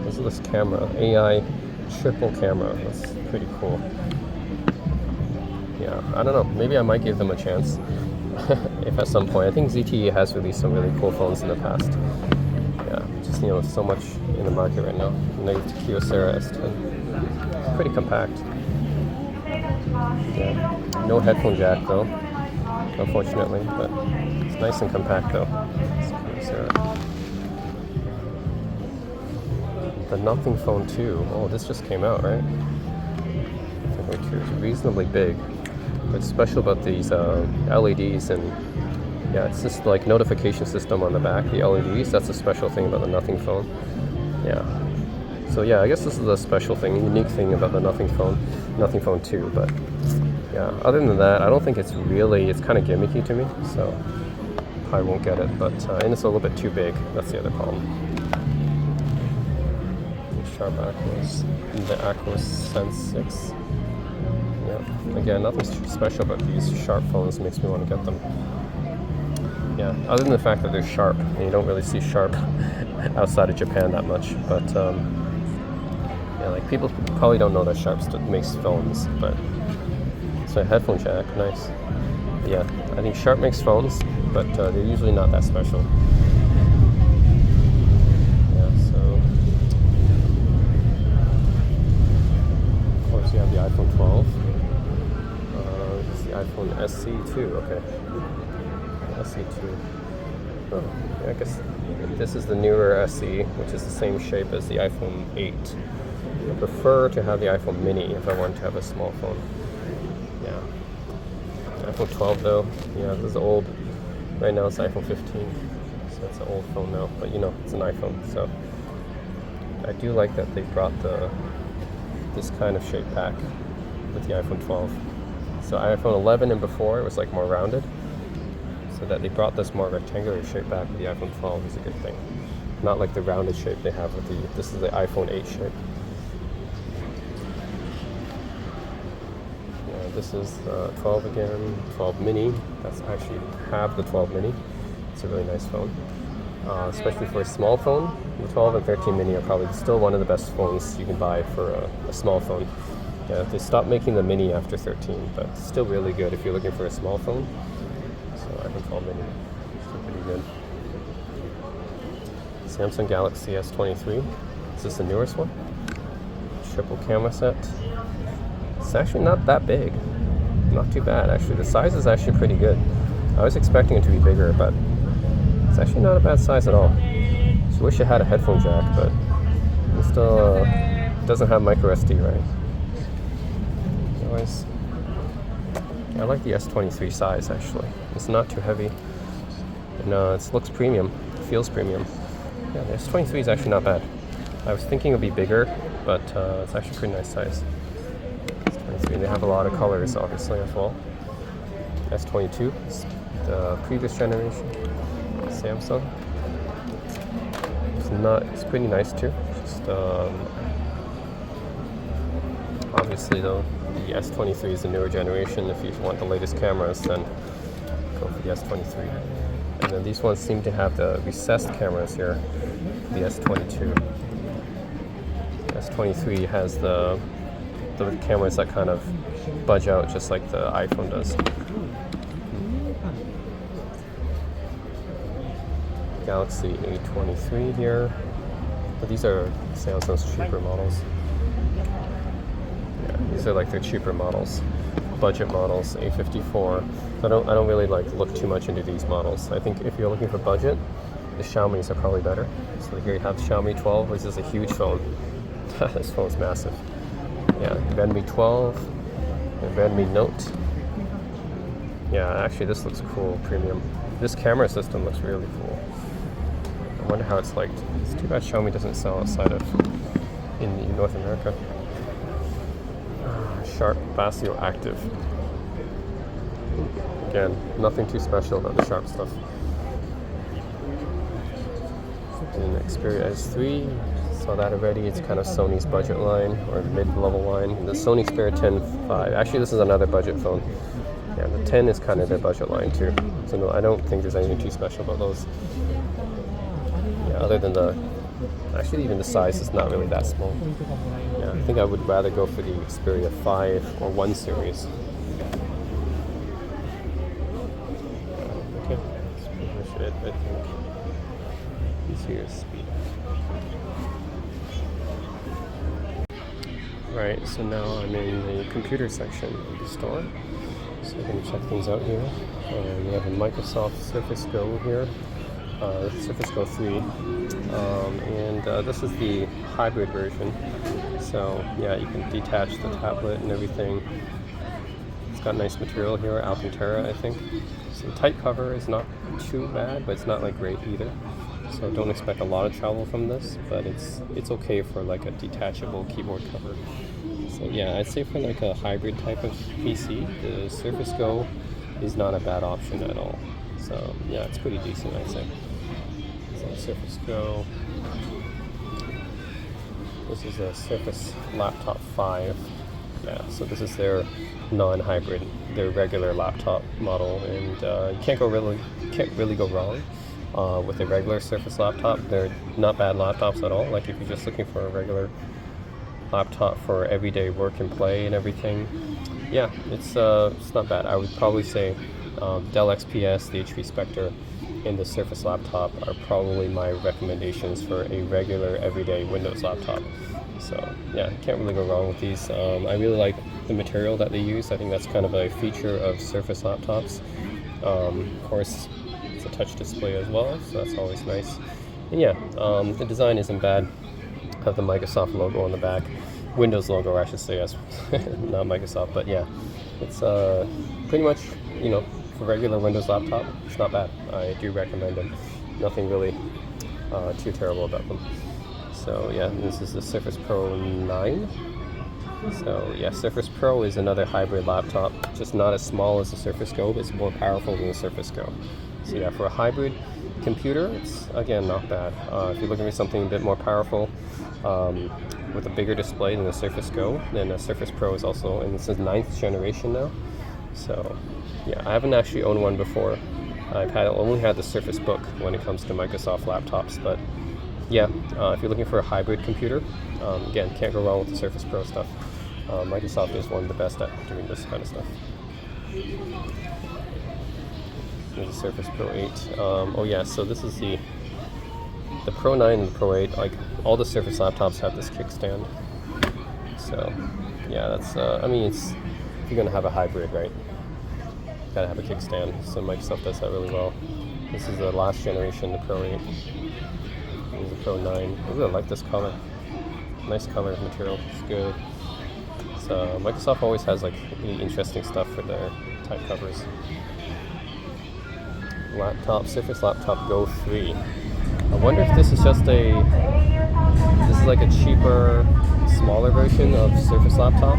this is this camera. AI triple camera. That's pretty cool. Yeah, I don't know. Maybe I might give them a chance. If at some point. I think ZTE has released some really cool phones in the past. Yeah, just so much in the market right now. Negative to Kyocera S10. Pretty compact. Yeah. No headphone jack though, unfortunately, but it's nice and compact though. The Nothing Phone 2. Oh, this just came out, right? Nothing Phone 2 is reasonably big. What's special about these LEDs and yeah, it's just like notification system on the back, the LEDs. That's a special thing about the Nothing Phone. Yeah. So yeah, I guess this is a special thing, a unique thing about the Nothing Phone 2, but yeah, other than that, I don't think it's kind of gimmicky to me, so I won't get it, but, and it's a little bit too big, that's the other problem. Sharp Aquos, the Aquos Sense 6. Yeah, again, nothing special about these Sharp phones makes me want to get them. Yeah, other than the fact that they're Sharp, and you don't really see Sharp outside of Japan that much, but yeah, like people probably don't know that Sharp makes phones, but it's a headphone jack, nice. But yeah, I think Sharp makes phones, but they're usually not that special. Yeah, so of course you have the iPhone 12. This is the iPhone SE 2. Okay, SE 2. Oh, yeah, I guess this is the newer SE, which is the same shape as the iPhone 8. I prefer to have the iPhone mini if I want to have a small phone. Yeah. iPhone 12 though, yeah, this is old. Right now it's iPhone 15, so it's an old phone now, but it's an iPhone, so I do like that they brought this kind of shape back. with the iPhone 12. So iPhone 11 and before, it was like more rounded. So that they brought this more rectangular shape back with the iPhone 12 is a good thing. Not like the rounded shape they have with this is the iPhone 8 shape. Yeah, this is 12 again, 12 mini. That's actually half the 12 mini. It's a really nice phone. Especially for a small phone. The 12 and 13 mini are probably still one of the best phones you can buy for a small phone. Yeah, they stopped making the mini after 13, but still really good if you're looking for a small phone. So iPhone 12 mini, still pretty good. Samsung Galaxy S23. Is this the newest one? Triple camera set. It's actually not that big. Not too bad, actually. The size is actually pretty good. I was expecting it to be bigger, but it's actually not a bad size at all. Just wish it had a headphone jack, but it still doesn't have micro SD, right? Anyways, I like the S23 size, actually. It's not too heavy, and it looks premium. It feels premium. Yeah, the S23 is actually not bad. I was thinking it would be bigger, but it's actually a pretty nice size. S23, they have a lot of colors, obviously, as well. S22 is the previous generation. Samsung. It's pretty nice too. Just obviously though, the S23 is the newer generation. If you want the latest cameras, then go for the S23. And then these ones seem to have the recessed cameras here. The S22. S23 has the cameras that kind of budge out just like the iPhone does. Galaxy A23 here, but these are Samsung's cheaper models. Yeah, these are like their cheaper models, budget models. A54. I don't really like look too much into these models. I think if you're looking for budget, the Xiaomi's are probably better. So here you have Xiaomi 12, which is a huge phone. This phone's massive. Yeah, Redmi 12, and Redmi Note. Yeah, actually this looks cool, premium. This camera system looks really cool. I wonder how it's liked. It's too bad Xiaomi doesn't sell outside of in North America. Sharp Basio Active. Again, nothing too special about the Sharp stuff. And Xperia S3, saw that already. It's kind of Sony's budget line or mid-level line. The Sony Xperia 10 5. Actually, this is another budget phone. Yeah, the 10 is kind of their budget line too. So no, I don't think there's anything too special about those. Yeah, other than actually even the size is not really that small. Yeah, I think I would rather go for the Xperia 5 or 1 series. Okay, that's pretty much it, I think. Let's see your speed. Right, so now I'm in the computer section of the store. So we're going to check things out here. We have a Microsoft Surface Go here. Surface Go 3, and this is the hybrid version. So yeah, you can detach the tablet and everything. It's got nice material here, Alcantara, I think. So the tight cover is not too bad, but it's not like great either. So don't expect a lot of travel from this, but it's okay for like a detachable keyboard cover. So yeah, I'd say for like a hybrid type of PC, the Surface Go is not a bad option at all. So yeah, it's pretty decent, I'd say. So Surface Go. This is a Surface Laptop 5. Yeah, so this is their non-hybrid, their regular laptop model, and you can't really go wrong with a regular Surface laptop. They're not bad laptops at all. Like if you're just looking for a regular laptop for everyday work and play and everything, yeah, it's not bad. I would probably say Dell XPS, the HP Spectre, and the Surface laptop are probably my recommendations for a regular everyday Windows laptop. So yeah, can't really go wrong with these. I really like the material that they use. I think that's kind of a feature of Surface laptops. Of course, it's a touch display as well, so that's always nice. And yeah, the design isn't bad. Have the Microsoft logo on the back, Windows logo, I should say, yes, not Microsoft. But yeah, it's pretty much, you know, for regular Windows laptop, it's not bad. I do recommend them. Nothing really too terrible about them. So yeah, this is the Surface Pro 9. So yeah, Surface Pro is another hybrid laptop, just not as small as the Surface Go, but it's more powerful than the Surface Go. So yeah, for a hybrid computer, it's again not bad. If you're looking for something a bit more powerful, with a bigger display than the Surface Go, then the Surface Pro is also, and this is 9th generation now. So yeah, I haven't actually owned one before. I've only had the Surface Book when it comes to Microsoft laptops, but yeah, if you're looking for a hybrid computer, again, can't go wrong with the Surface Pro stuff. Microsoft is one of the best at doing this kind of stuff. There's a Surface Pro 8. Oh yeah, so this is the Pro 9 and the Pro 8. Like all the Surface laptops have this kickstand. So yeah, that's I mean, it's if you're gonna have a hybrid, right? You gotta have a kickstand. So Microsoft does that really well. This is the last generation, the Pro 8. This is the Pro 9. I really like this color. Nice color material. It's good. So Microsoft always has like really interesting stuff for their type covers. Laptop, Surface Laptop Go 3. I wonder if this is just this is like a cheaper, smaller version of Surface Laptop.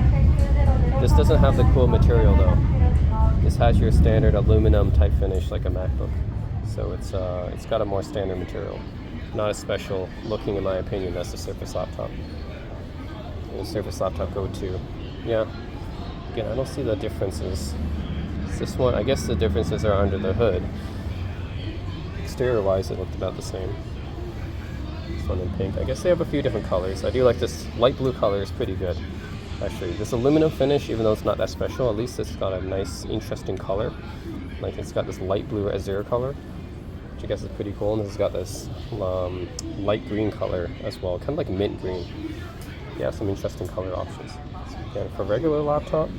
This doesn't have the cool material though. This has your standard aluminum type finish like a MacBook. So it's got a more standard material. Not as special looking in my opinion as the Surface Laptop. And the Surface Laptop Go 2. Yeah. Again, I don't see the differences. This one, I guess the differences are under the hood. Exterior wise, it looked about the same. This one in pink. I guess they have a few different colors. I do like this light blue color, is pretty good. Actually, this aluminum finish, even though it's not that special, at least it's got a nice, interesting color. Like it's got this light blue azure color, which I guess is pretty cool. And this has got this light green color as well, kind of like mint green. Yeah, some interesting color options. So again, for a regular laptop,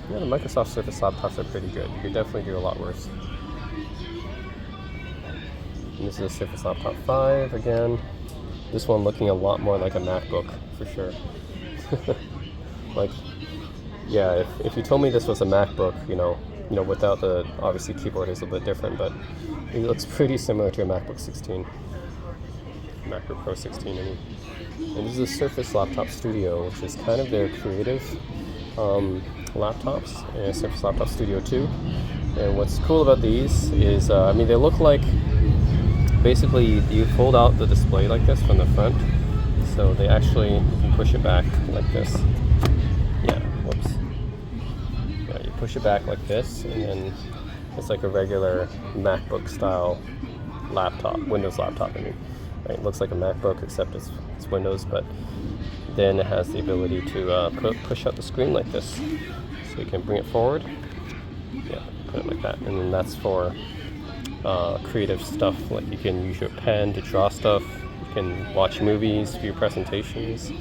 yeah, the Microsoft Surface laptops are pretty good. You could definitely do a lot worse. And this is a Surface Laptop 5 again. This one looking a lot more like a MacBook for sure. Like, yeah, if you told me this was a MacBook, you know, without the obviously keyboard is a bit different, but it looks pretty similar to a MacBook 16, MacBook Pro 16. I mean. And this is a Surface Laptop Studio, which is kind of their creative laptops, and Surface Laptop Studio 2. And what's cool about these is, I mean, they look like, basically you fold out the display like this from the front, so they actually, you can push it back like this. Yeah, whoops. Yeah, you push it back like this, and then it's like a regular MacBook style laptop, Windows laptop, I mean. Right, it looks like a MacBook except it's Windows, but then it has the ability to push out the screen like this. So you can bring it forward, yeah, put it like that, and then that's for creative stuff, like you can use your pen to draw stuff, you can watch movies, view presentations.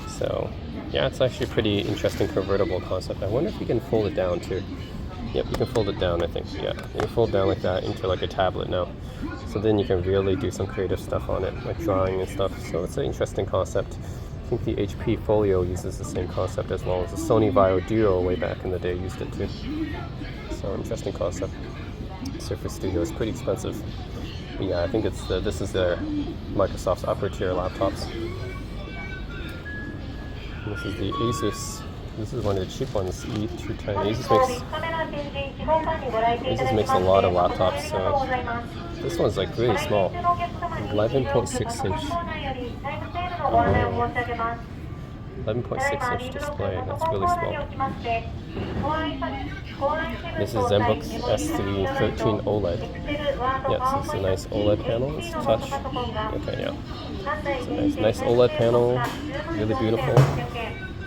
So yeah, it's actually a pretty interesting convertible concept. I wonder if you can fold it down too. Yep, you can fold it down, I think. Yeah, you can fold down like that into like a tablet now. So then you can really do some creative stuff on it, like drawing and stuff. So it's an interesting concept. I think the HP Folio uses the same concept as well as the Sony Vaio Duo way back in the day used it too. So interesting concept. Surface Studio is pretty expensive. But yeah, I think this is their Microsoft's upper tier laptops. And this is the Asus. This is one of the cheap ones, E210. Asus makes a lot of laptops, so this one's like really small. 11.6 inch. 11.6 inch display, that's really small. This is ZenBook S3 13 OLED. Yeah, so it's a nice OLED panel, it's touch. Okay, yeah. It's a nice OLED panel, really beautiful.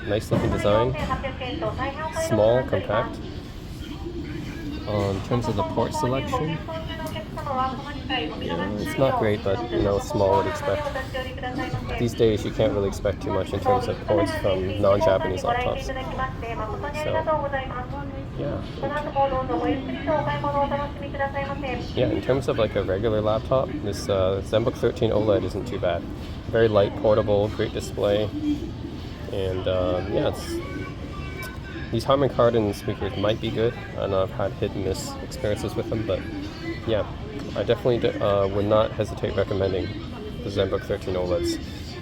Nice looking design, small, compact. In terms of the port selection, yeah, it's not great, but it's small, what you expect. These days you can't really expect too much in terms of ports from non-Japanese laptops. So, yeah, in terms of like a regular laptop, this ZenBook 13 OLED isn't too bad. Very light, portable, great display. And yeah, these Harman Kardon speakers might be good. I know I've had hit and miss experiences with them, but yeah, I definitely would not hesitate recommending the ZenBook 13 OLEDs.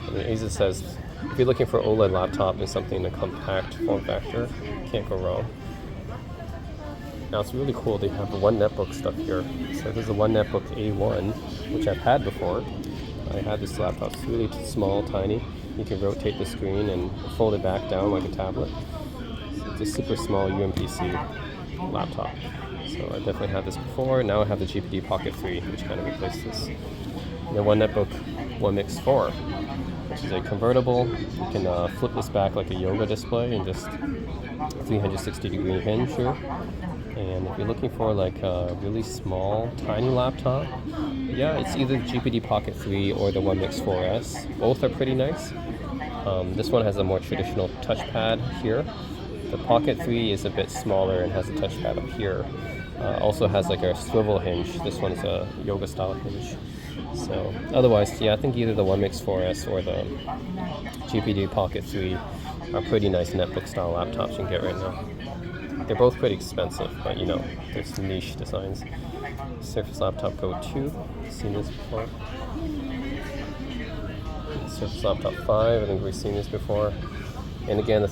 I mean, Asus has if you're looking for OLED laptop and something in a compact form factor, can't go wrong. Now it's really cool, they have the One Netbook stuff here. So this is a One Netbook A1, which I've had before. I had this laptop, it's really small, tiny. You can rotate the screen and fold it back down like a tablet. So it's a super small UMPC laptop. So I definitely had this before. Now I have the GPD Pocket 3, which kind of replaced this. And the One Netbook One Mix 4, which is a convertible. You can flip this back like a yoga display and just 360-degree hinge here. And if you're looking for like a really small, tiny laptop, yeah, it's either the GPD Pocket 3 or the One Mix 4S. Both are pretty nice. This one has a more traditional touchpad here. The Pocket 3 is a bit smaller and has a touchpad up here. Also has like a swivel hinge. This one's a yoga style hinge. So otherwise, yeah, I think either the One Mix 4S or the GPD Pocket 3 are pretty nice netbook style laptops you can get right now. They're both pretty expensive, but you know, there's niche designs. Surface Laptop Go 2, seen this before. Surface Laptop 5, I think we've seen this before. And again, the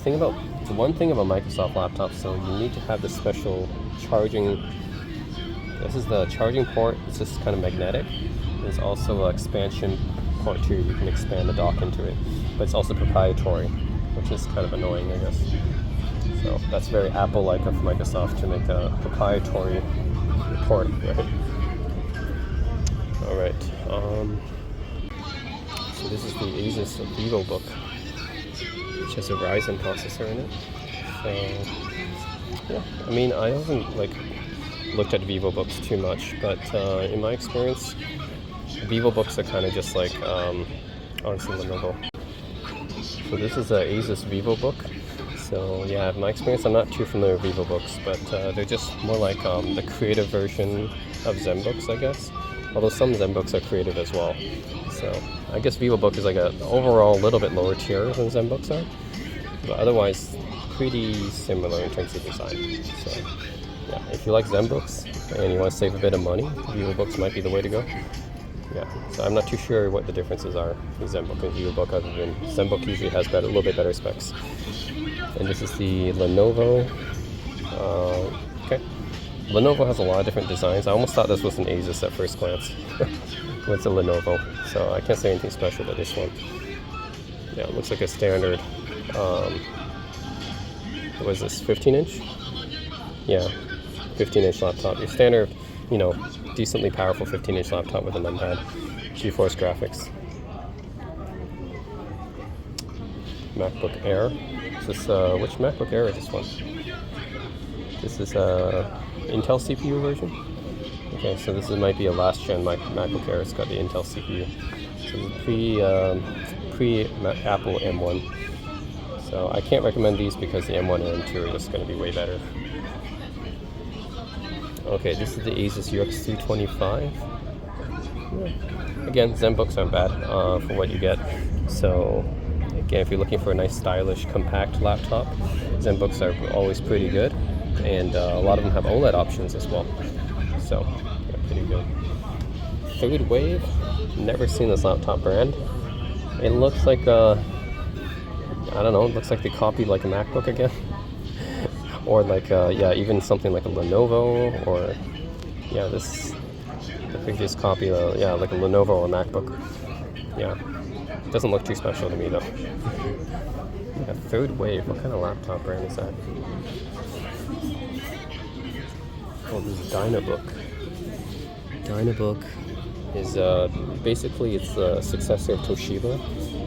one thing about Microsoft laptops, so you need to have this special charging. This is the charging port. It's just kind of magnetic. There's also an expansion port too. You can expand the dock into it, but it's also proprietary, which is kind of annoying, I guess. So that's very Apple-like of Microsoft to make a proprietary port, right? All right. So this is the Asus VivoBook, which has a Ryzen processor in it. So yeah, I mean, I haven't like looked at VivoBooks too much, but in my experience, VivoBooks are kind of just like honestly Lenovo. So this is a Asus VivoBook. So yeah, in my experience, I'm not too familiar with VivoBooks, but they're just more like the creative version of ZenBooks, I guess. Although some ZenBooks are creative as well. So I guess VivoBook is like an overall little bit lower tier than ZenBooks are, but otherwise pretty similar in terms of design. So yeah, if you like ZenBooks and you want to save a bit of money, VivoBooks might be the way to go. Yeah, so I'm not too sure what the differences are with ZenBook and VivoBook, other than ZenBook usually has a little bit better specs. And this is the Lenovo. Okay, Lenovo has a lot of different designs. I almost thought this was an Asus at first glance. It's a Lenovo, so I can't say anything special about this one. Yeah, it looks like a standard. What is this? 15-inch? Yeah, 15-inch laptop. Your standard, you know, decently powerful 15-inch laptop with a numpad, GeForce graphics. MacBook Air. Is this which MacBook Air is this one? This is Intel CPU version. Okay, so this might be a last gen MacBook Air. It's got the Intel CPU. So it's pre Apple M1. So I can't recommend these because the M1 and M2 are just going to be way better. Okay, this is the Asus UX325. Yeah. Again, ZenBooks aren't bad for what you get. So again, if you're looking for a nice, stylish, compact laptop, ZenBooks are always pretty good, and a lot of them have OLED options as well. So yeah, pretty good. Third Wave. Never seen this laptop brand. It looks like I don't know. It looks like they copied like a MacBook again. Or like, yeah, even something like a Lenovo, or, yeah, the previous copy, yeah, like a Lenovo or a MacBook. Yeah, it doesn't look too special to me, though. Yeah, Third Wave, what kind of laptop brand is that? Oh, this is Dynabook. Dynabook is, basically, it's the successor of Toshiba.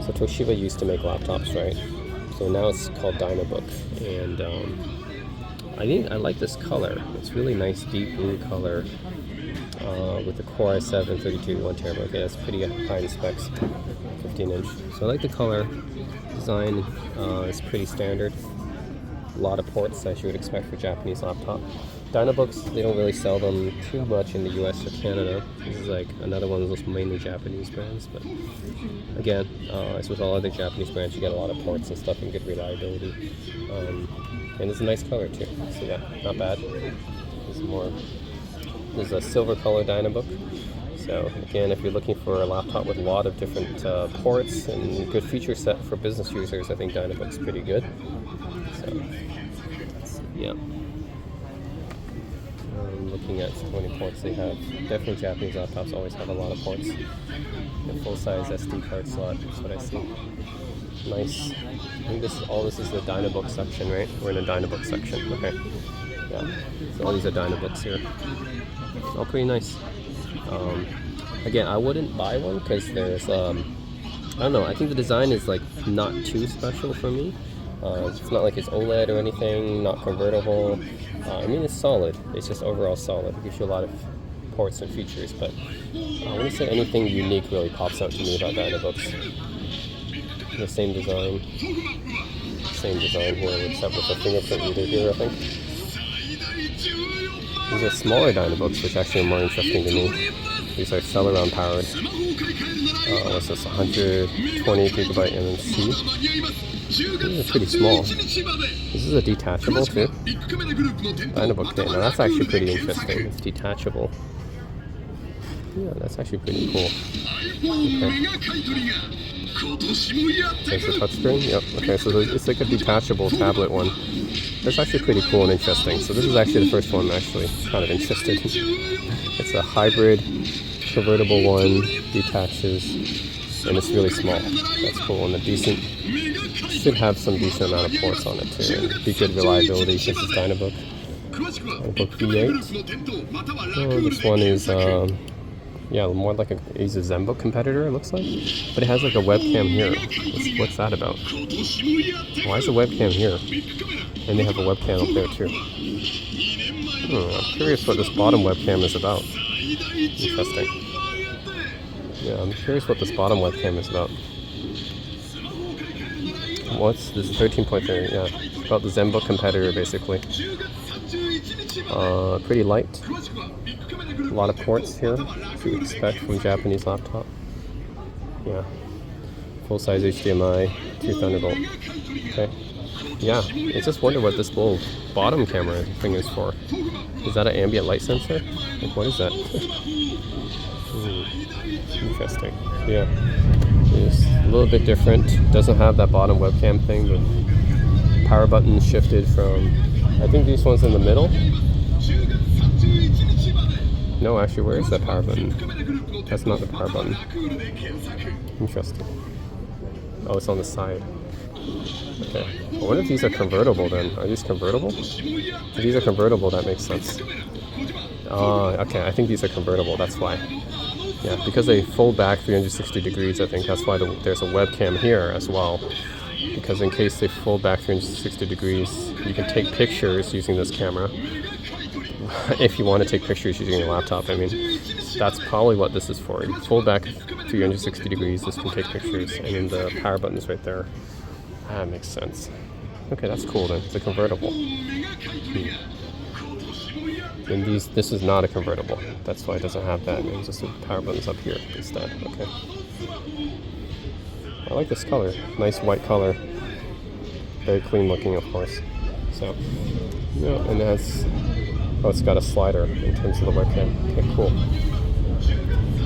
So Toshiba used to make laptops, right? So now it's called Dynabook, and, I like this color. It's really nice deep blue color with the Core i7 32 1TB. Okay, that's pretty high in specs, 15-inch. So I like the color. Design is pretty standard. A lot of ports as you would expect for Japanese laptop. Dynabooks, they don't really sell them too much in the US or Canada. This is like another one of those mainly Japanese brands, but again, as with all other Japanese brands, you get a lot of ports and stuff and good reliability. And it's a nice color too, so yeah, not bad. There's more This is a silver color Dynabook. So again, if you're looking for a laptop with a lot of different ports and good feature set for business users, I think Dynabook's pretty good. So yeah. Looking at how many ports they have. Definitely Japanese laptops always have a lot of ports. A full-size SD card slot, that's what I see. Nice. I think this is the Dynabook section, right? We're in the Dynabook section. Okay. Yeah. So all these are Dynabooks here. All pretty nice. Again, I wouldn't buy one because there's I don't know. I think the design is like not too special for me. It's not like it's OLED or anything. Not convertible. I mean, it's solid. It's just overall solid. It gives you a lot of ports and features, but I wouldn't say anything unique really pops out to me about Dynabooks. The same design here, except with a fingerprint reader here, I think. These are smaller Dynabooks, which actually are more interesting to me. These are Celeron powered. What's this? 120 gigabyte MMC. These are pretty small. This is a detachable too. Dynabook kit. Now that's actually pretty interesting. It's detachable. Yeah, that's actually pretty cool. Okay. There's the touchscreen. Yep. Okay, so it's like a detachable tablet one. That's actually pretty cool and interesting. So this is actually the first one I'm actually kind of interested in. It's a hybrid convertible one, detaches, and it's really small. That's cool, and should have some decent amount of ports on it too, and be good reliability since it's Dynabook. Dynabook V8. Oh, this one is yeah, more like he's a Zenbook competitor, it looks like, but it has like a webcam here. What's that about? Why is the webcam here? And they have a webcam up there too. I'm curious what this bottom webcam is about. Interesting. Yeah, I'm curious what this bottom webcam is about. What's this? 13.3, yeah. It's about the Zenbook competitor, basically. Pretty light. A lot of ports here, as you would expect from a Japanese laptop. Yeah. Full-size HDMI, 2 Thunderbolt. Okay. Yeah, I just wonder what this little bottom camera thing is for. Is that an ambient light sensor? Like, what is that? Interesting. Yeah. It's a little bit different. Doesn't have that bottom webcam thing. The power button shifted from, I think these ones in the middle. No, actually, where is that power button? That's not the power button. Interesting. Oh, it's on the side. Okay. I wonder if these are convertible then. Are these convertible? If these are convertible, that makes sense. Okay, I think these are convertible, that's why. Yeah, because they fold back 360 degrees, I think that's why there's a webcam here as well. Because in case they fold back 360 degrees, you can take pictures using this camera. If you want to take pictures using your laptop, I mean, that's probably what this is for. You fold back 360 degrees, this can take pictures, and then the power button is right there. That makes sense. Okay, that's cool then. It's a convertible. And this is not a convertible. That's why it doesn't have that. It's just the power button's up here instead. Okay. I like this color. Nice white color. Very clean looking, of course. So, yeah, and it has, it's got a slider in terms of the webcam. Okay, cool.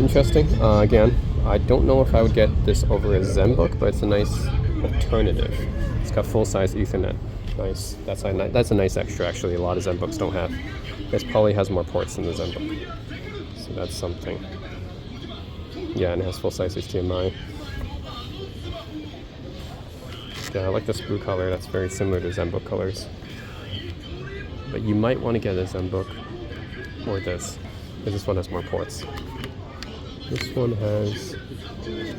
Interesting. Again, I don't know if I would get this over a Zenbook, but it's a nice alternative. It's got full-size Ethernet. Nice. That's a nice extra, actually. A lot of Zenbooks don't have. This probably has more ports than the Zenbook. So that's something. Yeah, and it has full-size HDMI. Yeah, I like this blue color. That's very similar to Zenbook colors. But you might want to get a Zenbook or this, because this one has more ports. This one has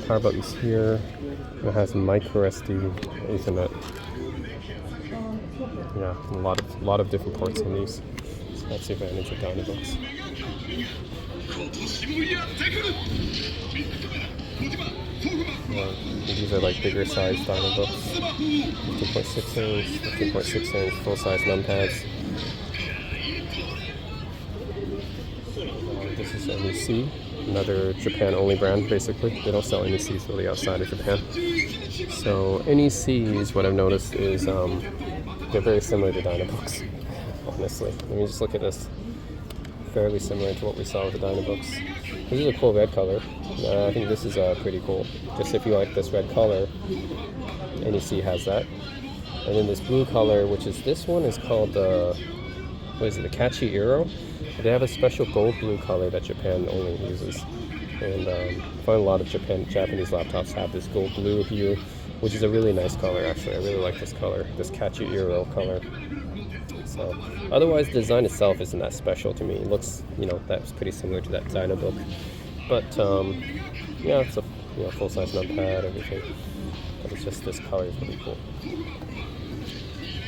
power buttons here. It has micro SD Ethernet. Yeah, a lot of different ports on these. So that's the advantage of Dynabooks. These are like bigger size Dynabooks. 15.6 inch, 15.6 inch full size numpads. This is NEC, another Japan-only brand, basically. They don't sell NECs really outside of Japan. So NECs, what I've noticed is they're very similar to Dynabooks, honestly. Let me just look at this. fairly similar to what we saw with the Dynabooks. This is a cool red color. I think this is pretty cool. Just if you like this red color, NEC has that. And then this blue color, which is this one, is called the what is it? The Kachi Iro. They have a special gold blue color that Japan only uses. And I find a lot of Japanese laptops have this gold blue hue, which is a really nice color actually. I really like this color, this Kachi Iro color. So otherwise the design itself isn't that special to me. It looks, that's pretty similar to that Dynabook. But yeah, it's a full-size numpad, everything. But it's just this color is really cool.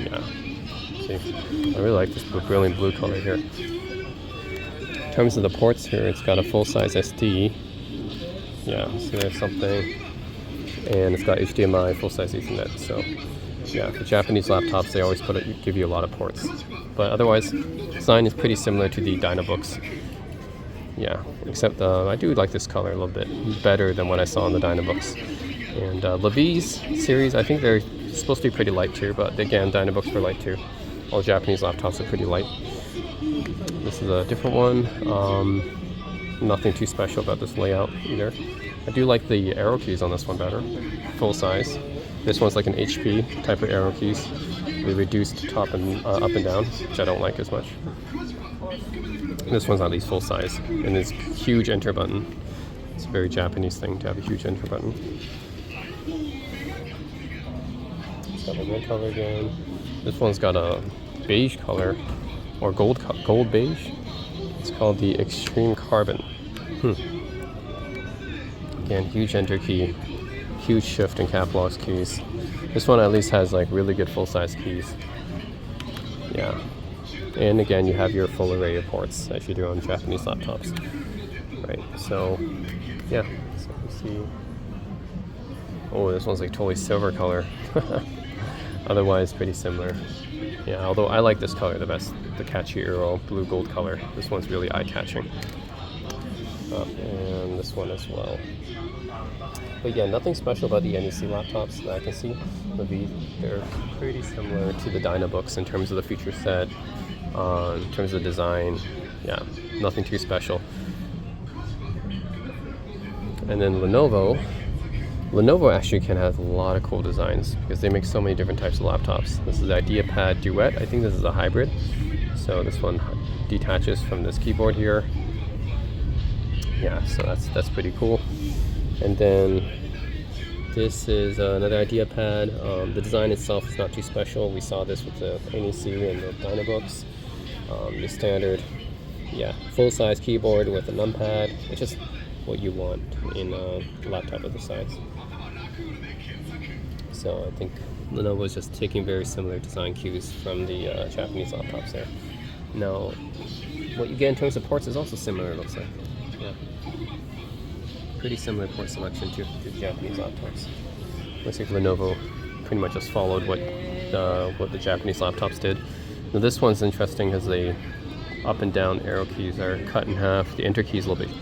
Yeah. See, I really like this brilliant blue color here. In terms of the ports here, it's got a full-size SD. Yeah, so there's something. And it's got HDMI, full-size Ethernet. So yeah, the Japanese laptops, they always give you a lot of ports. But otherwise, design is pretty similar to the Dynabooks. Yeah, except I do like this color a little bit better than what I saw in the Dynabooks. And Levy's series, I think they're supposed to be pretty light too, but again, Dynabooks were light too. All Japanese laptops are pretty light. This is a different one. Nothing too special about this layout either. I do like the arrow keys on this one better. Full size. This one's like an HP type of arrow keys. They reduced top and up and down, which I don't like as much. This one's at least full size, and this huge enter button. It's a very Japanese thing to have a huge enter button. It's got a red color again. This one's got a beige color, or gold beige. It's called the Extreme Carbon. Again, huge enter key, huge shift and cap lock keys. This one at least has like really good full-size keys. Yeah. And again, you have your full array of ports as you do on Japanese laptops. Right, so yeah, so you see. Oh, this one's like totally silver color. Otherwise, pretty similar. Yeah, although I like this color the best, the Kachi Iro blue gold color. This one's really eye-catching. And this one as well. But yeah, nothing special about the NEC laptops that I can see. They're pretty similar to the Dynabooks in terms of the feature set, in terms of design. Yeah, nothing too special. And then Lenovo actually can have a lot of cool designs because they make so many different types of laptops. This is the IdeaPad Duet. I think this is a hybrid. So this one detaches from this keyboard here. Yeah, so that's pretty cool. And then this is another IdeaPad. The design itself is not too special. We saw this with the NEC and the Dynabooks. The standard, yeah, full-size keyboard with a numpad. It's just what you want in a laptop of this size. So I think Lenovo is just taking very similar design cues from the Japanese laptops there. Now, what you get in terms of ports is also similar, it looks like. Yeah. Pretty similar port selection to the Japanese laptops. Looks like Lenovo pretty much just followed what the Japanese laptops did. Now this one's interesting because the up and down arrow keys are cut in half. The enter key is a little bit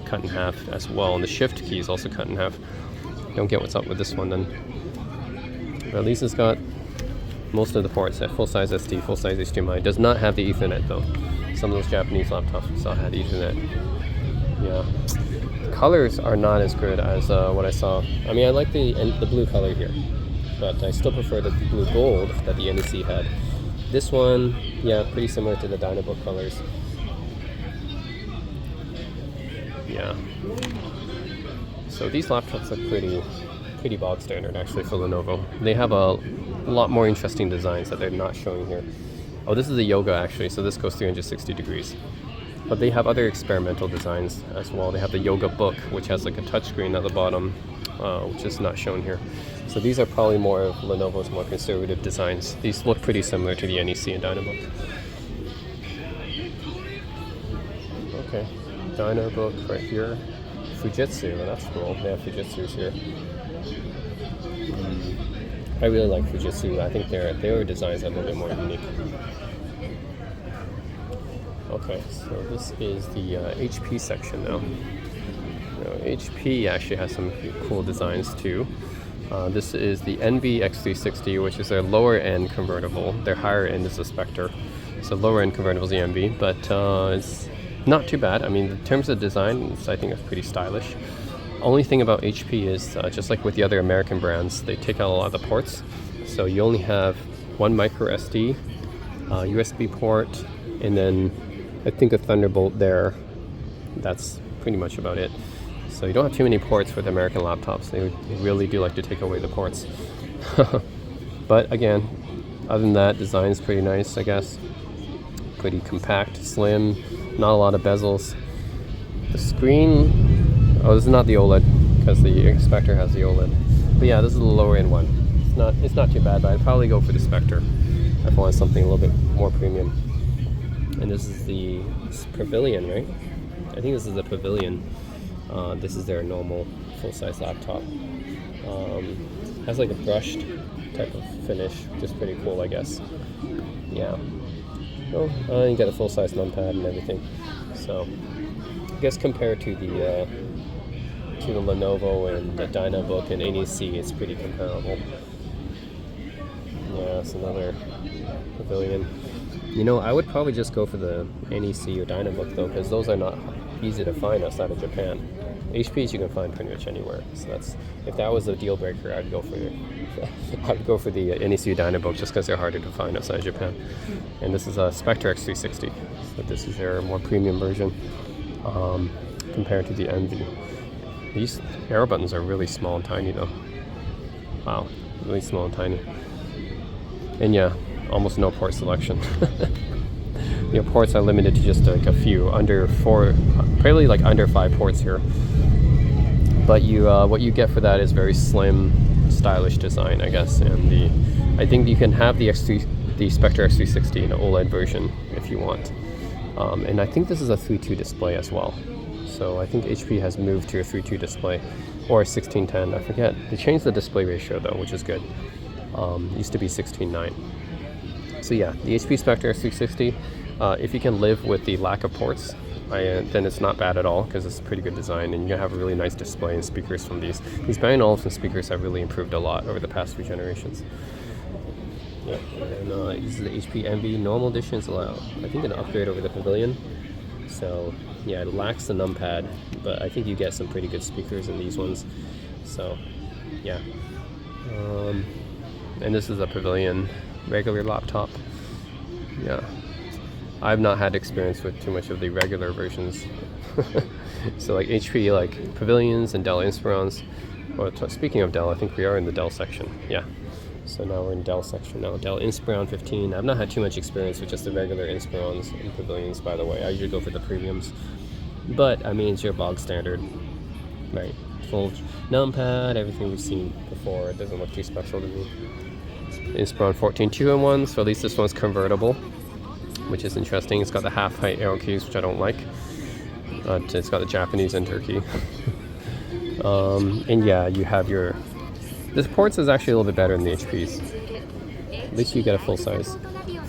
cut in half as well, and the shift key is also cut in half. Don't get what's up with this one then. But at least it's got most of the ports at full-size SD, full-size HDMI. It does not have the Ethernet though. Some of those Japanese laptops we saw had Ethernet. Yeah. The colors are not as good as what I saw. I mean, I like the blue color here, but I still prefer the blue gold that the NEC had. This one, yeah, pretty similar to the Dynabook colors. Yeah. So these laptops look pretty bog standard actually for Lenovo. They have a lot more interesting designs that they're not showing here. Oh, this is the Yoga actually, so this goes 360 degrees. But they have other experimental designs as well. They have the Yoga Book, which has like a touchscreen at the bottom, which is not shown here. So these are probably more of Lenovo's more conservative designs. These look pretty similar to the NEC and Dynabook. Okay, Dynabook right here. Fujitsu, that's cool. They have Fujitsus here. I really like Fujitsu. I think their designs are a little bit more unique. Okay, so this is the HP section now. HP actually has some cool designs too. This is the NV X360, which is their lower end convertible. Their higher end is the Spectre. So lower end convertible is the NV, but it's not too bad. I mean, in terms of design, I think it's pretty stylish. Only thing about HP is, just like with the other American brands, they take out a lot of the ports. So you only have one micro SD, USB port, and then I think a Thunderbolt there. That's pretty much about it. So you don't have too many ports with American laptops. They really do like to take away the ports. But again, other than that, design is pretty nice, I guess. Pretty compact, slim, not a lot of bezels. The screen, oh, this is not the OLED because the Spectre has the OLED. But yeah, this is the lower end one. It's not too bad, but I'd probably go for the Spectre if I want something a little bit more premium. And this is the Pavilion, right? I think this is the Pavilion. This is their normal full-size laptop. Has like a brushed type of finish, which is pretty cool, I guess. Yeah. Well, you got a full-size numpad and everything. So, I guess compared to the Lenovo and the Dynabook and NEC, it's pretty comparable. Yeah, it's another Pavilion. You know, I would probably just go for the NEC or Dynabook though, because those are not easy to find outside of Japan. HPs you can find pretty much anywhere. So if that was a deal breaker, I'd go for the NEC Dynabook just because they're harder to find outside Japan. And this is a Spectre X360. So this is their more premium version compared to the Envy. These arrow buttons are really small and tiny though. Wow, really small and tiny. And yeah, almost no port selection. Your ports are limited to just like a few, under 4, probably like under 5 ports here. But what you get for that is very slim, stylish design, I guess. And I think you can have the Spectre X360 in an OLED version if you want. And I think this is a 3.2 display as well. So I think HP has moved to a 3.2 display or a 16:10. I forget. They changed the display ratio though, which is good. Used to be 16:9. So yeah, the HP Spectre X360. If you can live with the lack of ports, then it's not bad at all because it's a pretty good design and you have a really nice display and speakers from these. These Bang & Olufsen speakers have really improved a lot over the past few generations. Yeah, and this is the HP Envy normal edition. It's I think an upgrade over the Pavilion. So yeah, it lacks the numpad, but I think you get some pretty good speakers in these ones. So yeah, and this is a Pavilion regular laptop. Yeah. I've not had experience with too much of the regular versions. So like HP, like Pavilions and Dell Inspirons. Well, speaking of Dell, I think we are in the Dell section. Yeah. So now we're in Dell section now. Dell Inspiron 15. I've not had too much experience with just the regular Inspirons and Pavilions, by the way. I usually go for the premiums. But, I mean, it's your bog standard, right? Full numpad, everything we've seen before. It doesn't look too special to me. Inspiron 14 2-in-1, so at least this one's convertible, which is interesting. It's got the half-height arrow keys, which I don't like. It's got the Japanese and Turkey. And yeah, you have your... This ports is actually a little bit better than the HP's. At least you get a full-size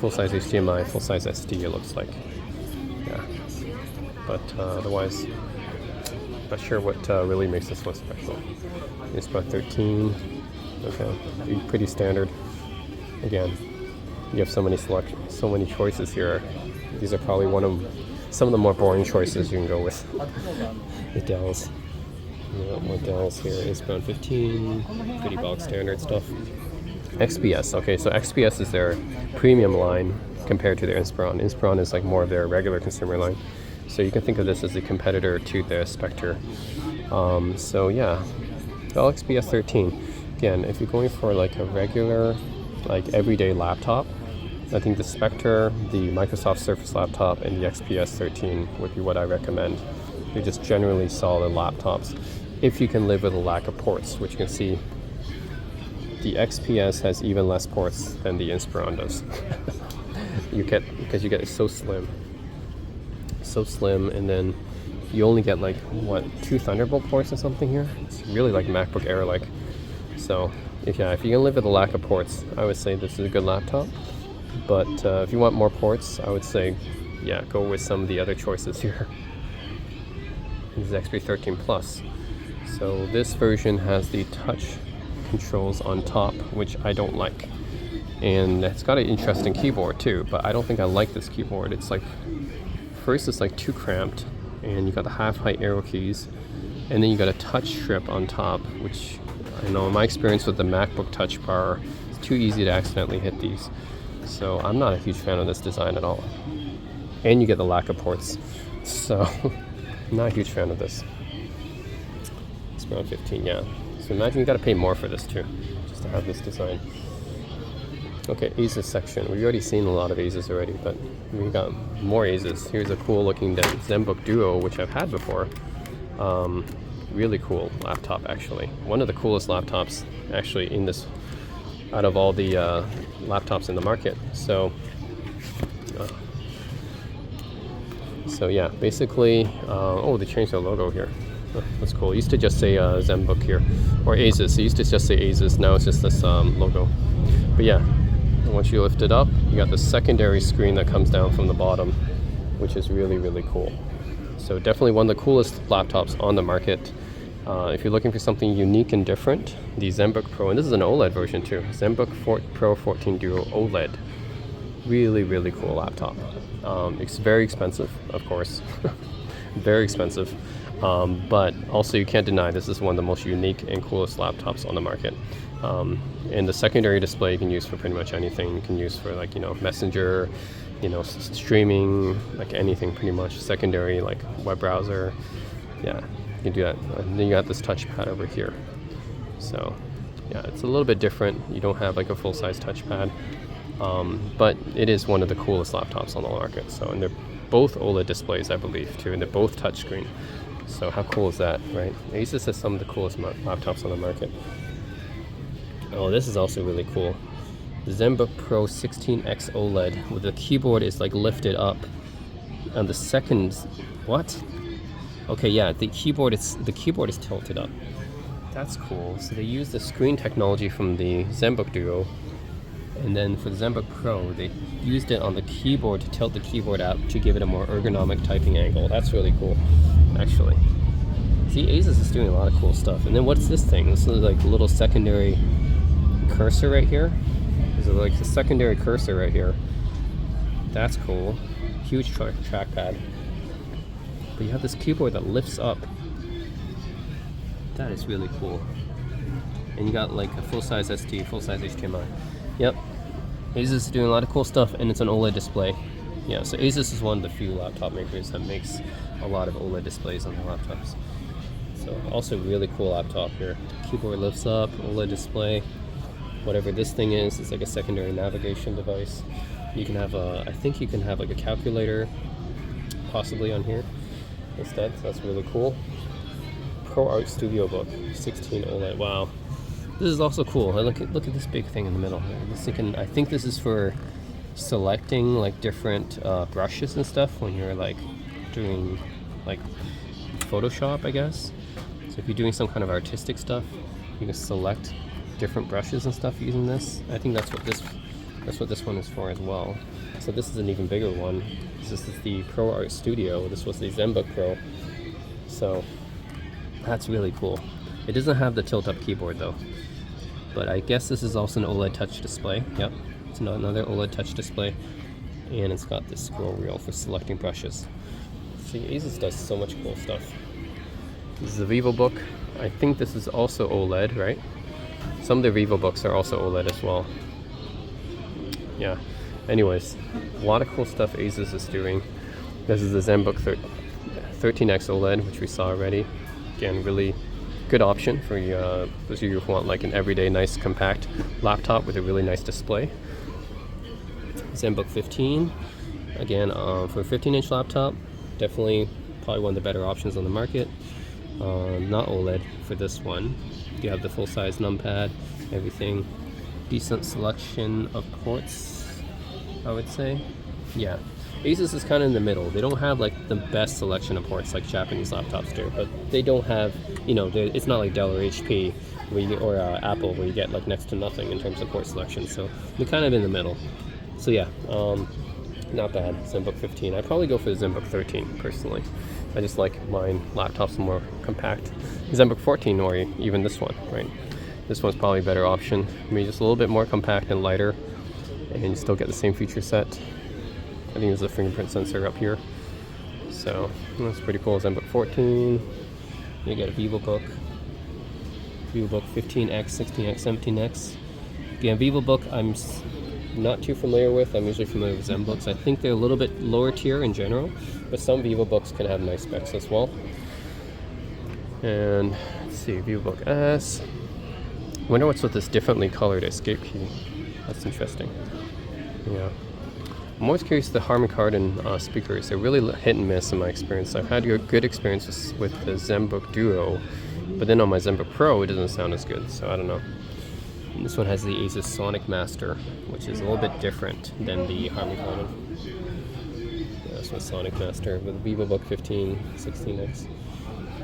HDMI, full-size SD, it looks like. Yeah. But otherwise, not sure what really makes this one special. It's about 13. Okay, pretty standard. Again, you have so many choices here. These are probably some of the more boring choices you can go with. The Dells. Yeah, more Dells here. Inspiron 15, pretty bog standard stuff. XPS. Okay, so XPS is their premium line compared to their Inspiron. Inspiron is like more of their regular consumer line. So you can think of this as a competitor to the Spectre. So yeah, Dell XPS 13. Again, if you're going for like a regular, like everyday laptop, I think the Spectre, the Microsoft Surface laptop, and the XPS 13 would be what I recommend. They're just generally solid laptops. If you can live with a lack of ports, which you can see, the XPS has even less ports than the Inspiron does. Because you get so slim, and then you only get like 2 Thunderbolt ports or something here. It's really like MacBook Air like. So if you can live with a lack of ports, I would say this is a good laptop. But if you want more ports, I would say, yeah, go with some of the other choices here. This is XP 13 Plus. So this version has the touch controls on top, which I don't like. And it's got an interesting keyboard too, but I don't think I like this keyboard. It's like first it's like too cramped, and you got the half height arrow keys, and then you got a touch strip on top, which I know in my experience with the MacBook Touch Bar, it's too easy to accidentally hit these. So I'm not a huge fan of this design at all. And you get the lack of ports. So I'm not a huge fan of this. It's around 15, yeah. So imagine you got to pay more for this too, just to have this design. Okay, Asus section. We've already seen a lot of Asus already, but we got more Asus. Here's a cool looking ZenBook Duo, which I've had before. Really cool laptop, actually. One of the coolest laptops actually in this, out of all the laptops in the market. So yeah, basically, oh, they changed their logo here. Oh, that's cool. It used to just say ZenBook here, or Asus. It used to just say Asus. Now it's just this logo. But yeah, once you lift it up, you got the secondary screen that comes down from the bottom, which is really, really cool. So definitely one of the coolest laptops on the market. If you're looking for something unique and different, the ZenBook Pro, and this is an OLED version too, ZenBook Pro 14 Duo OLED. Really, really cool laptop. It's very expensive, of course. Very expensive. But also you can't deny this is one of the most unique and coolest laptops on the market. And the secondary display you can use for pretty much anything. You can use for, like, you know, Messenger, you know, streaming, like anything pretty much. Secondary, like web browser. Yeah, you can do that. And then you got this touchpad over here. So yeah, it's a little bit different. You don't have like a full-size touchpad. But it is one of the coolest laptops on the market. So, and they're both OLED displays, I believe, too, and they're both touchscreen. So how cool is that, right? Asus has some of the coolest laptops on the market. Oh, this is also really cool. The ZenBook Pro 16X OLED with the keyboard is like lifted up. And the second, what? Okay, yeah, the keyboard is tilted up. That's cool. So they use the screen technology from the ZenBook Duo. And then for the ZenBook Pro, they used it on the keyboard to tilt the keyboard out to give it a more ergonomic typing angle. That's really cool, actually. See, Asus is doing a lot of cool stuff. And then what's this thing? This is like a little secondary cursor right here. There's like a secondary cursor right here. That's cool. Huge trackpad. But you have this keyboard that lifts up. That is really cool. And you got like a full-size SD, full-size HDMI. Yep, Asus is doing a lot of cool stuff, and it's an OLED display. Yeah, so Asus is one of the few laptop makers that makes a lot of OLED displays on their laptops. So also really cool laptop here. Keyboard lifts up, OLED display. Whatever this thing is, it's like a secondary navigation device. You can have I think you can have like a calculator possibly on here instead, so that's really cool. ProArt Studio Book, 16 OLED, wow. This is also cool. Look at this big thing in the middle. I think this is for selecting like different brushes and stuff when you're like doing like Photoshop, I guess. So if you're doing some kind of artistic stuff, you can select different brushes and stuff using this. I think that's what this one is for as well. So this is an even bigger one. This is the ProArt Studio. This was the ZenBook Pro. So that's really cool. It doesn't have the tilt-up keyboard though. But I guess this is also an OLED touch display. Yep, it's another OLED touch display. And it's got this scroll wheel for selecting brushes. See, Asus does so much cool stuff. This is a VivoBook. I think this is also OLED, right? Some of the VivoBooks are also OLED as well. Yeah, anyways, a lot of cool stuff Asus is doing. This is the ZenBook 13X OLED, which we saw already. Again, really good option for those of you who want like an everyday nice compact laptop with a really nice display. ZenBook 15, again, for a 15-inch laptop, definitely probably one of the better options on the market. Not OLED for this one. You have the full-size numpad, everything. Decent selection of ports, I would say. Yeah, Asus is kind of in the middle. They don't have like the best selection of ports like Japanese laptops do, but they don't have, you know, it's not like Dell or HP or Apple where you get like next to nothing in terms of port selection. So they're kind of in the middle. So yeah, not bad. ZenBook 15. I'd probably go for the ZenBook 13 personally. I just like mine laptops more compact. ZenBook 14 or even this one, right? This one's probably a better option. I mean, just a little bit more compact and lighter, and you still get the same feature set. I think there's a fingerprint sensor up here. So that's pretty cool. ZenBook 14. You get a VivoBook 15X, 16X, 17X. Again, VivoBook I'm not too familiar with. I'm usually familiar with ZenBooks. I think they're a little bit lower tier in general, but some VivoBooks can have nice specs as well. And let's see, VivoBook S. Wonder what's with this differently colored escape key. That's interesting. Yeah. I'm always curious the Harman Kardon speakers. They're really hit and miss in my experience. I've had good experiences with the ZenBook Duo, but then on my ZenBook Pro, it doesn't sound as good. So I don't know. And this one has the Asus Sonic Master, which is a little bit different than the Harman Kardon. Yeah, this one's Sonic Master with VivoBook 15, 16X.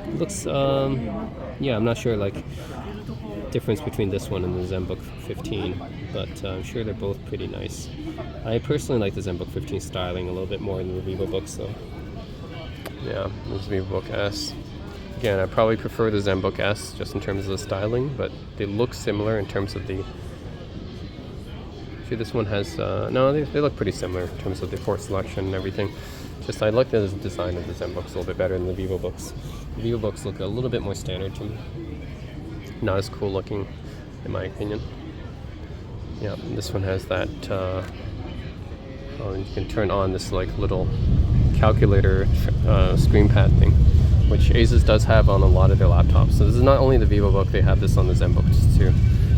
It looks, yeah, I'm not sure like difference between this one and the ZenBook 15, but I'm sure they're both pretty nice. I personally like the ZenBook 15 styling a little bit more than the VivoBook, so yeah, this is VivoBook S. Again, I probably prefer the ZenBook S just in terms of the styling, but they look similar in terms of the... See, this one has... no, they look pretty similar in terms of the port selection and everything. Just I like the design of the ZenBooks a little bit better than the VivoBooks. The VivoBooks look a little bit more standard to me. Not as cool looking, in my opinion. Yeah, this one has that... oh, you can turn on this like little calculator screen pad thing, which Asus does have on a lot of their laptops. So this is not only the VivoBook, they have this on the ZenBooks too.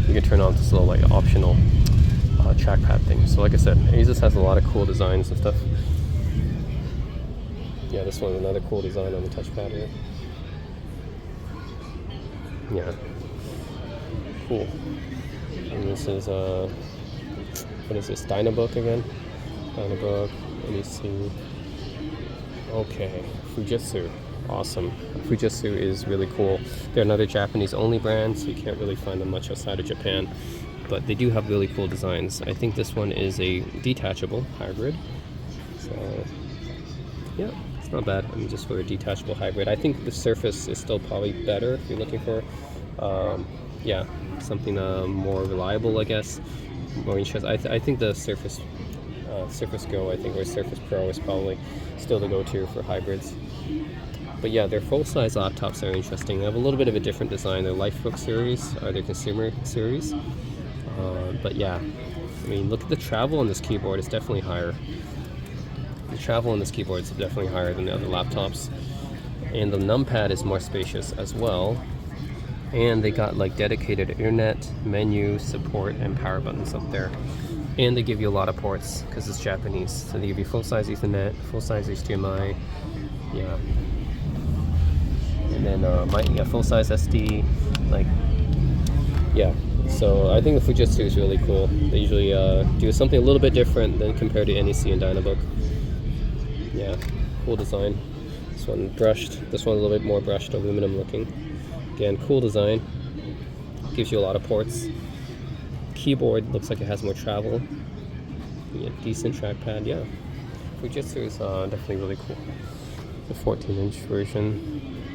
You can turn on this little like optional trackpad thing. So like I said, Asus has a lot of cool designs and stuff. Yeah, this one's another cool design on the touchpad here. Yeah, cool. And this is what is this? Dynabook again? Dynabook. Let me see. Okay, Fujitsu. Awesome. Fujitsu is really cool. They're another Japanese only brand, so you can't really find them much outside of Japan. But they do have really cool designs. I think this one is a detachable hybrid. So, yeah, it's not bad. I mean, just for a detachable hybrid. I think the Surface is still probably better if you're looking for, yeah, something more reliable, I guess. More interesting. I think the Surface Go, I think, or Surface Pro is probably still the go-to for hybrids. But yeah, their full-size laptops are interesting. They have a little bit of a different design. Their Lifebook series or their consumer series. But yeah, I mean, look at the travel on this keyboard. It's definitely higher. The travel on this keyboard is definitely higher than the other laptops. And the numpad is more spacious as well. And they got like dedicated internet, menu, support, and power buttons up there. And they give you a lot of ports because it's Japanese. So they give you full-size Ethernet, full-size HDMI, yeah. And then full-size SD, like, yeah. So I think the Fujitsu is really cool. They usually do something a little bit different than compared to NEC and Dynabook. Yeah, cool design. This one brushed. This one a little bit more brushed, aluminum looking. Again, cool design. Gives you a lot of ports. Keyboard looks like it has more travel. Yeah, decent trackpad. Yeah, Fujitsu is definitely really cool. The 14-inch version.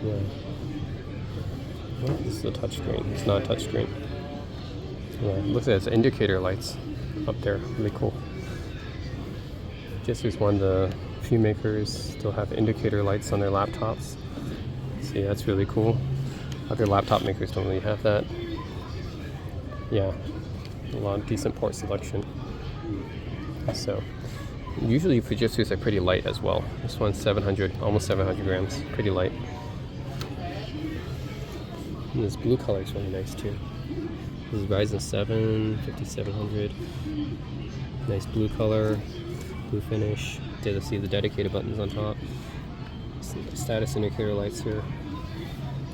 Yeah. Oh, this is a touchscreen. It's not a touchscreen. Yeah, it looks like it's indicator lights up there. Really cool. Fujitsu's one of the few makers still have indicator lights on their laptops. See, that's really cool. Other laptop makers don't really have that. Yeah, a lot of decent port selection. So, usually Fujitsu's are pretty light as well. This one's 700, almost 700 grams. Pretty light. And this blue color is really nice too. This is Ryzen 7 5700. Nice blue color, blue finish. Did see the dedicated buttons on top. See the status indicator lights here.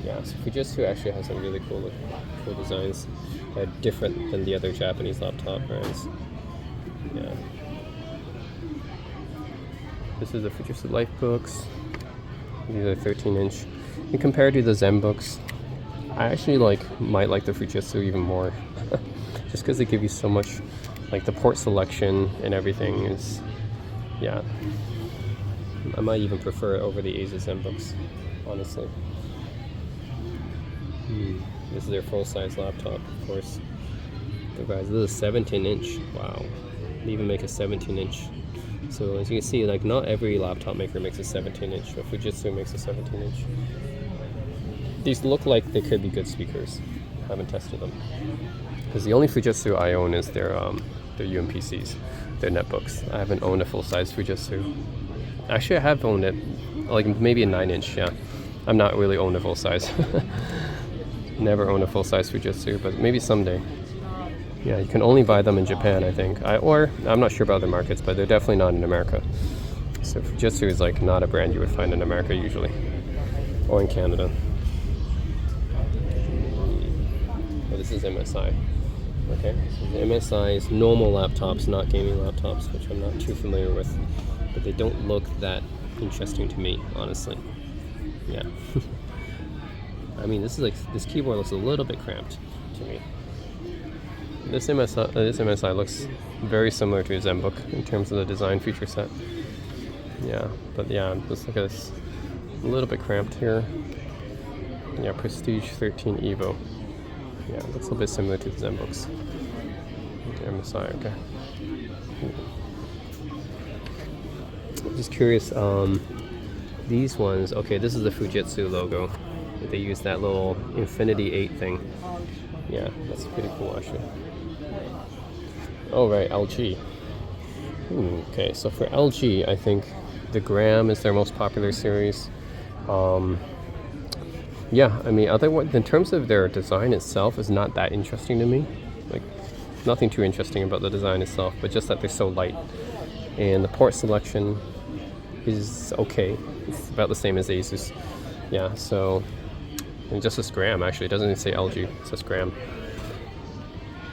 Yeah, so Fujitsu actually has some really cool designs that are different than the other Japanese laptop brands. Yeah. This is the Fujitsu Lifebooks. These are 13-inch. And compared to the ZenBooks, I actually might like the Fujitsu even more. Just because they give you so much, like the port selection and everything is, yeah. I might even prefer it over the Asus ZenBooks, honestly. This is their full-size laptop, of course. But guys, this is a 17-inch. Wow. They even make a 17-inch So as you can see, like not every laptop maker makes a 17-inch. So Fujitsu makes a 17-inch. These look like they could be good speakers. I haven't tested them because the only Fujitsu I own is their UMPCs, their netbooks. I haven't owned a full-size Fujitsu. Actually, I have owned it, like maybe a 9-inch. Yeah, I'm not really owned a full size. Never owned a full size Fujitsu, but maybe someday. Yeah, you can only buy them in Japan, I think. Or I'm not sure about other markets, but they're definitely not in America. So Fujitsu is like not a brand you would find in America usually, or in Canada. Oh, this is MSI. Okay, so the MSI is normal laptops, not gaming laptops, which I'm not too familiar with. But they don't look that interesting to me, honestly. Yeah. I mean, this keyboard looks a little bit cramped to me. This MSI looks very similar to a ZenBook in terms of the design feature set. Yeah, but yeah, let's look at this. A little bit cramped here. Yeah, Prestige 13 Evo. Yeah, looks a little bit similar to the ZenBooks. Okay, MSI, okay. Just curious, these ones, okay, this is the Fujitsu logo. They use that little Infinity 8 thing. Yeah, that's pretty cool actually. Oh right, LG. Okay, so for LG, I think the Gram is their most popular series. Yeah, I mean, otherwise, in terms of their design itself, is not that interesting to me. Like, nothing too interesting about the design itself, but just that they're so light. And the port selection is okay. It's about the same as Asus. Yeah, so, and just this Gram actually, it doesn't even say LG, it says Gram.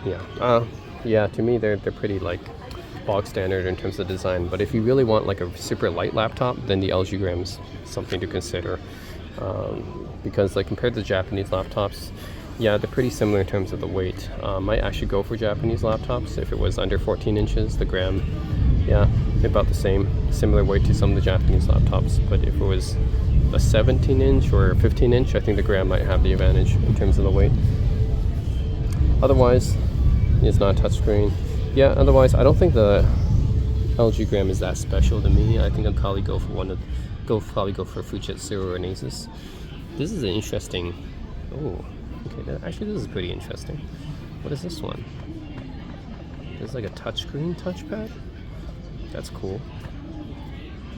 Yeah, yeah, to me they're pretty like bog standard in terms of design, but if you really want like a super light laptop, then the LG Gram's something to consider. Because like compared to Japanese laptops, yeah, they're pretty similar in terms of the weight. Might actually go for Japanese laptops if it was under 14 inches. The Gram, yeah, about the same, similar weight to some of the Japanese laptops. But if it was a 17-inch or 15-inch, I think the Gram might have the advantage in terms of the weight. Otherwise, it's not a touchscreen. Yeah, otherwise, I don't think the LG Gram is that special to me. I think I'd probably go for probably go for Fujitsu or an Asus. This is an interesting. Oh, okay. Actually, this is pretty interesting. What is this one? There's like a touchscreen touchpad. That's cool.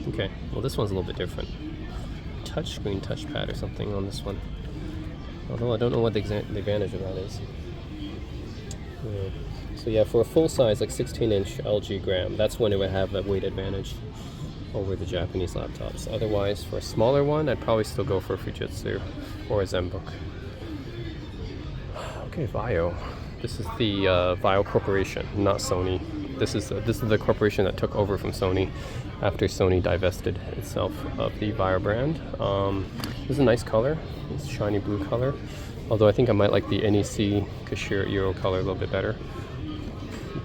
Okay, well this one's a little bit different. Touchscreen touchpad or something on this one. Although I don't know what the advantage of that is. Yeah. So yeah, for a full size, like 16-inch LG Gram, that's when it would have a weight advantage over the Japanese laptops. Otherwise, for a smaller one, I'd probably still go for a Fujitsu or a ZenBook. Okay, Vio. This is the Vio Corporation, not Sony. This is the corporation that took over from Sony after Sony divested itself of the Vio brand. This is a nice color. It's shiny blue color. Although I think I might like the NEC Cashier Euro color a little bit better.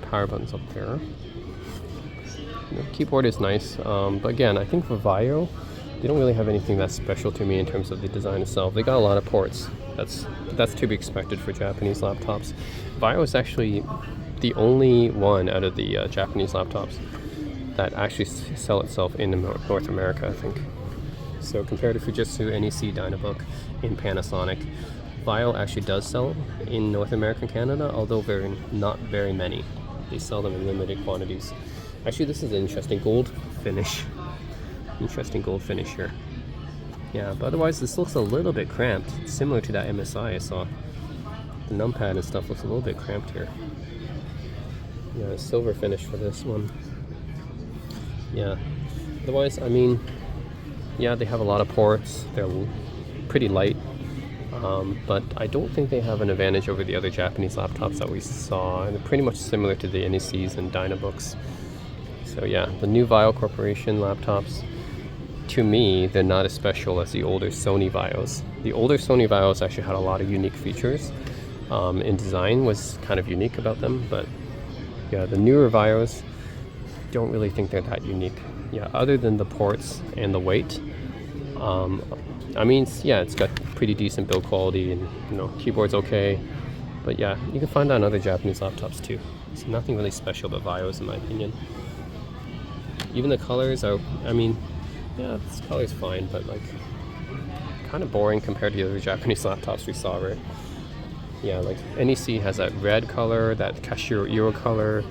Power buttons up there. The keyboard is nice, but again, I think for Vio, they don't really have anything that's special to me in terms of the design itself. They got a lot of ports. That's to be expected for Japanese laptops. Vio is actually the only one out of the Japanese laptops that actually sell itself in North America, I think. So compared to Fujitsu, NEC, Dynabook, and Panasonic, Vio actually does sell in North America and Canada, although not very many. They sell them in limited quantities. Actually, this is an interesting gold finish. Interesting gold finish here. Yeah, but otherwise this looks a little bit cramped, similar to that MSI I saw. The numpad and stuff looks a little bit cramped here. Yeah, silver finish for this one. Yeah, otherwise, I mean, yeah, they have a lot of ports. They're pretty light. But I don't think they have an advantage over the other Japanese laptops that we saw, and they're pretty much similar to the NECs and Dynabooks. So yeah, the new Vio Corporation laptops, to me, they're not as special as the older Sony Vios. The older Sony Vios actually had a lot of unique features, and design was kind of unique about them, but yeah, the newer Vios, don't really think they're that unique. Yeah, other than the ports and the weight. I mean, yeah, it's got pretty decent build quality, and keyboard's okay. But yeah, you can find that on other Japanese laptops too. It's nothing really special about Vios in my opinion. Even the colors are, I mean, yeah, this color's fine, but like kind of boring compared to the other Japanese laptops we saw, right? Yeah, like NEC has that red color, that Kashiro color,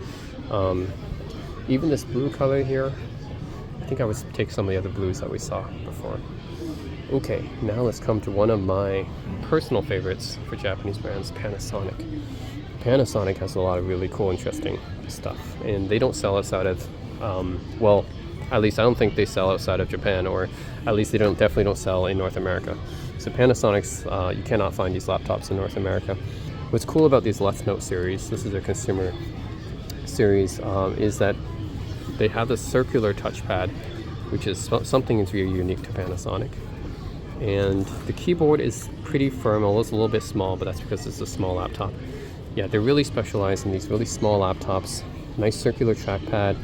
even this blue color here. I think I would take some of the other blues that we saw before. Okay, now let's come to one of my personal favorites for Japanese brands, Panasonic. Panasonic has a lot of really cool, interesting stuff, and they don't sell outside of, well, at least I don't think they sell outside of Japan, or at least they definitely don't sell in North America. So Panasonic's, you cannot find these laptops in North America. What's cool about these Let's Note series, this is their consumer series, is that they have the circular touchpad, which is something that's really unique to Panasonic. And the keyboard is pretty firm, although it's a little bit small, but that's because it's a small laptop. Yeah, they're really specialized in these really small laptops. Nice circular trackpad.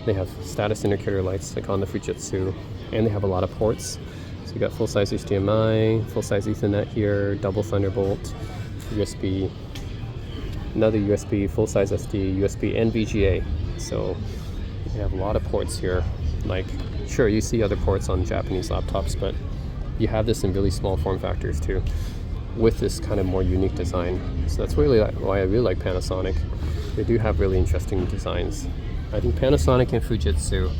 They have status indicator lights like on the Fujitsu, and they have a lot of ports. So you got full-size HDMI, full-size Ethernet here, double Thunderbolt, USB, another USB, full-size SD, USB, and VGA. So they have a lot of ports here. Like, sure, you see other ports on Japanese laptops, but you have this in really small form factors too, with this kind of more unique design. So that's really why I really like Panasonic. They do have really interesting designs. I think Panasonic and Fujitsu,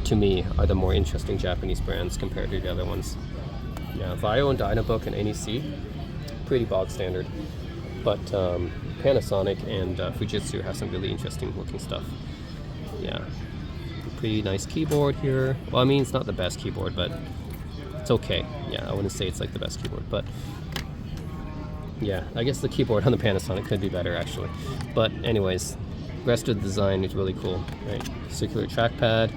to me, are the more interesting Japanese brands compared to the other ones. Yeah, Vaio and Dynabook and NEC, pretty bog standard. But Panasonic and Fujitsu have some really interesting looking stuff. Yeah, pretty nice keyboard here. Well, I mean, it's not the best keyboard, but it's okay. Yeah, I wouldn't say it's like the best keyboard, but yeah, I guess the keyboard on the Panasonic could be better actually. But anyways, rest of the design is really cool, right? Circular trackpad,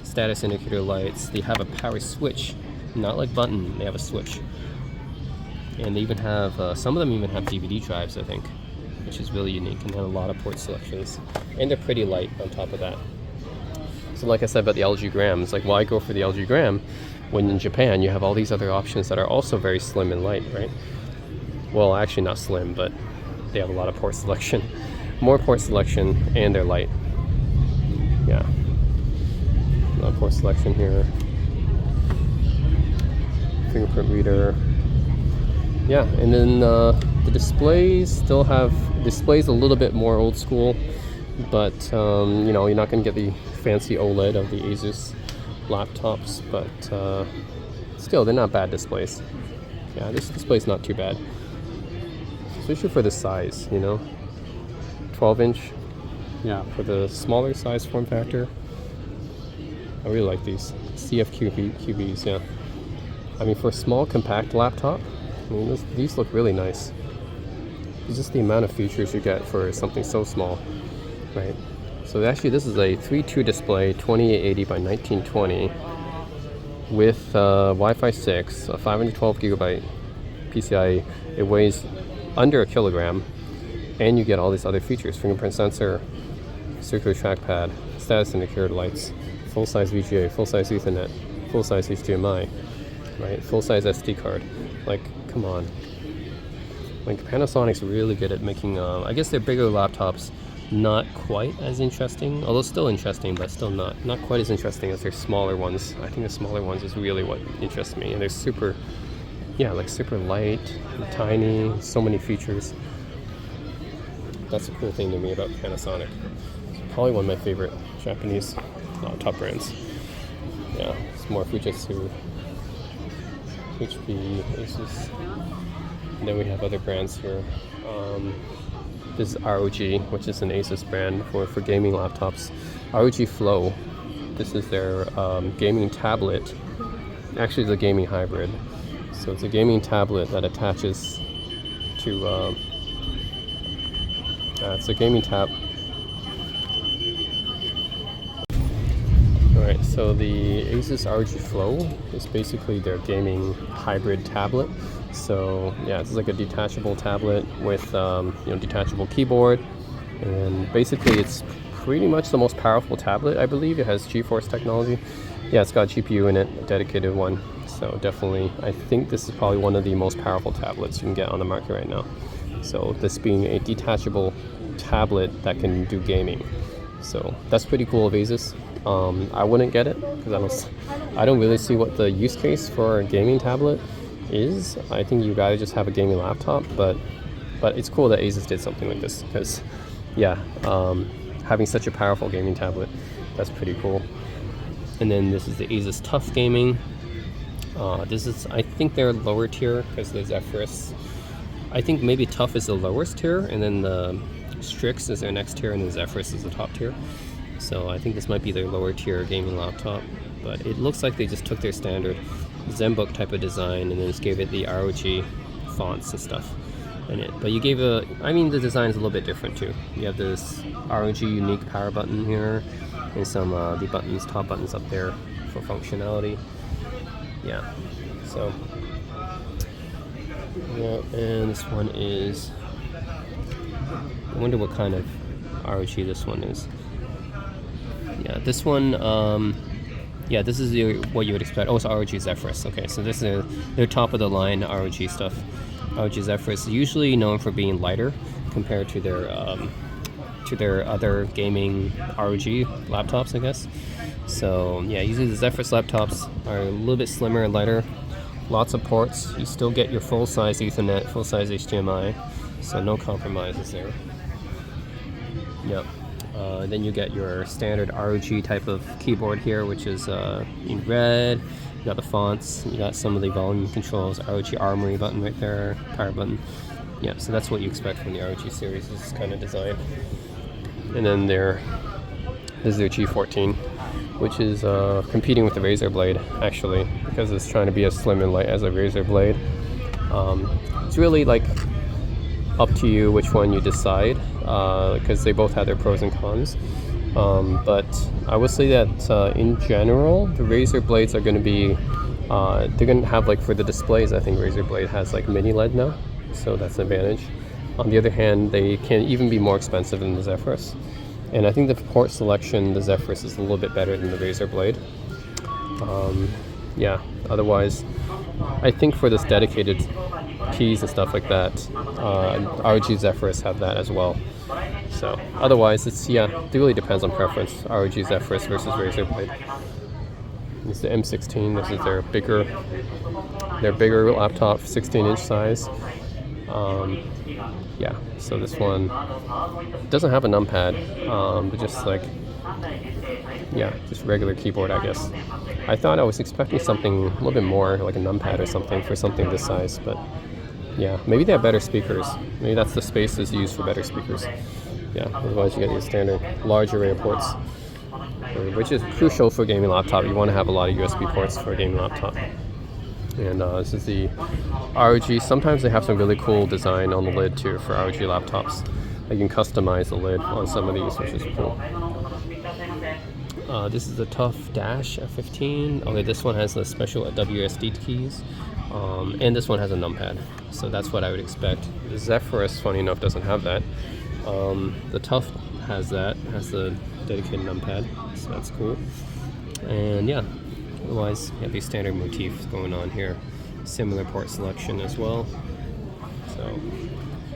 status indicator lights. They have a power switch, not like button, they have a switch. And they even have, some of them even have DVD drives, I think, which is really unique, and have a lot of port selections. And they're pretty light on top of that. So like I said about the LG Gram, it's like, why go for the LG Gram when in Japan you have all these other options that are also very slim and light, right? Well, actually not slim, but they have a lot of port selection. More port selection, and they're light. Yeah. A lot of port selection here. Fingerprint reader. Yeah, and then the displays still have, displays a little bit more old school, but you know, you're not going to get the fancy OLED of the Asus laptops, but still, they're not bad displays. Yeah, this display's not too bad, especially for the size, you know, 12-inch. Yeah, for the smaller size form factor, I really like these CFQBs. Yeah, I mean, for a small compact laptop, I mean, these look really nice. It's just the amount of features you get for something so small, right? So actually, this is a 3.2 display, 2880 by 1920, with Wi-Fi 6, a 512 gigabyte PCIe. It weighs under a kilogram, and you get all these other features: fingerprint sensor, circular trackpad, status indicator lights, full-size VGA, full-size Ethernet, full-size HDMI, right? Full-size SD card. Like, come on. Like, Panasonic's really good at making, I guess their bigger laptops not quite as interesting, although still interesting, but still not quite as interesting as their smaller ones. I think the smaller ones is really what interests me, and they're super, yeah, like super light, and tiny, so many features. That's a cool thing to me about Panasonic. It's probably one of my favorite Japanese top brands. Yeah, it's more Fujitsu, HP, Asus, and then we have other brands here. This is ROG, which is an Asus brand for gaming laptops. ROG Flow. This is their gaming tablet. Actually, it's a gaming hybrid. So it's a gaming tablet that attaches to. It's a gaming tab. Alright, so the Asus ROG Flow is basically their gaming hybrid tablet. So yeah, it's like a detachable tablet with you know, detachable keyboard, and basically it's pretty much the most powerful tablet, I believe. It has GeForce technology. Yeah, it's got a GPU in it, a dedicated one. So definitely, I think this is probably one of the most powerful tablets you can get on the market right now. So this being a detachable tablet that can do gaming. So that's pretty cool of Asus. I wouldn't get it because I don't really see what the use case for a gaming tablet is. I think you gotta just have a gaming laptop, but it's cool that Asus did something like this because, yeah, having such a powerful gaming tablet, that's pretty cool. And then this is the Asus Tough Gaming. This is, I think they're lower tier because the Zephyrus. I think maybe Tough is the lowest tier, and then the Strix is their next tier, and the Zephyrus is the top tier. So I think this might be their lower tier gaming laptop. But it looks like they just took their standard ZenBook type of design and then just gave it the ROG fonts and stuff in it. But you gave the design is a little bit different too. You have this ROG unique power button here, and some the top buttons up there for functionality. Yeah, so yeah, and this one is, I wonder what kind of ROG this one is. Yeah, this one, yeah, this is what you would expect. Oh, it's ROG Zephyrus. Okay, so this is their top of the line ROG stuff. ROG Zephyrus is usually known for being lighter compared to their other gaming ROG laptops, I guess. So yeah, usually the Zephyrus laptops are a little bit slimmer and lighter. Lots of ports. You still get your full-size Ethernet, full-size HDMI, so no compromises there. Yep. Then you get your standard ROG type of keyboard here, which is in red. You got the fonts. You got some of the volume controls. ROG Armory button right there, power button. Yeah, so that's what you expect from the ROG series, this kind of design. And then this is their G14, which is competing with the Razer Blade, actually, because it's trying to be as slim and light as a Razer Blade. It's really like up to you which one you decide, because they both have their pros and cons. But I would say that in general, the Razer Blades are going to be, they're going to have, like, for the displays, I think Razer Blade has like mini LED now, so that's an advantage. On the other hand, they can even be more expensive than the Zephyrus. And I think the port selection, the Zephyrus is a little bit better than the Razer Blade. Yeah, otherwise, I think for this dedicated keys and stuff like that, ROG Zephyrus have that as well. So otherwise, it really depends on preference. ROG Zephyrus versus Razer Blade. This is the M16. This is their bigger laptop, 16-inch size. Yeah, so this one doesn't have a numpad, but just like, yeah, just regular keyboard, I guess. I thought I was expecting something a little bit more, like a numpad or something, for something this size, but yeah, maybe they have better speakers. Maybe that's the space is used for better speakers. Yeah, otherwise you get your standard large array of ports, which is crucial for a gaming laptop. You want to have a lot of USB ports for a gaming laptop. And this is the ROG. Sometimes they have some really cool design on the lid too for ROG laptops. You can customize the lid on some of these, which is cool. This is the Tough Dash F15. Okay, this one has the special WSD keys, and this one has a numpad. So that's what I would expect. The Zephyrus, funny enough, doesn't have that. The Tough has that, has the dedicated numpad, so that's cool. And yeah. Otherwise, you have these standard motifs going on here. Similar port selection as well. So,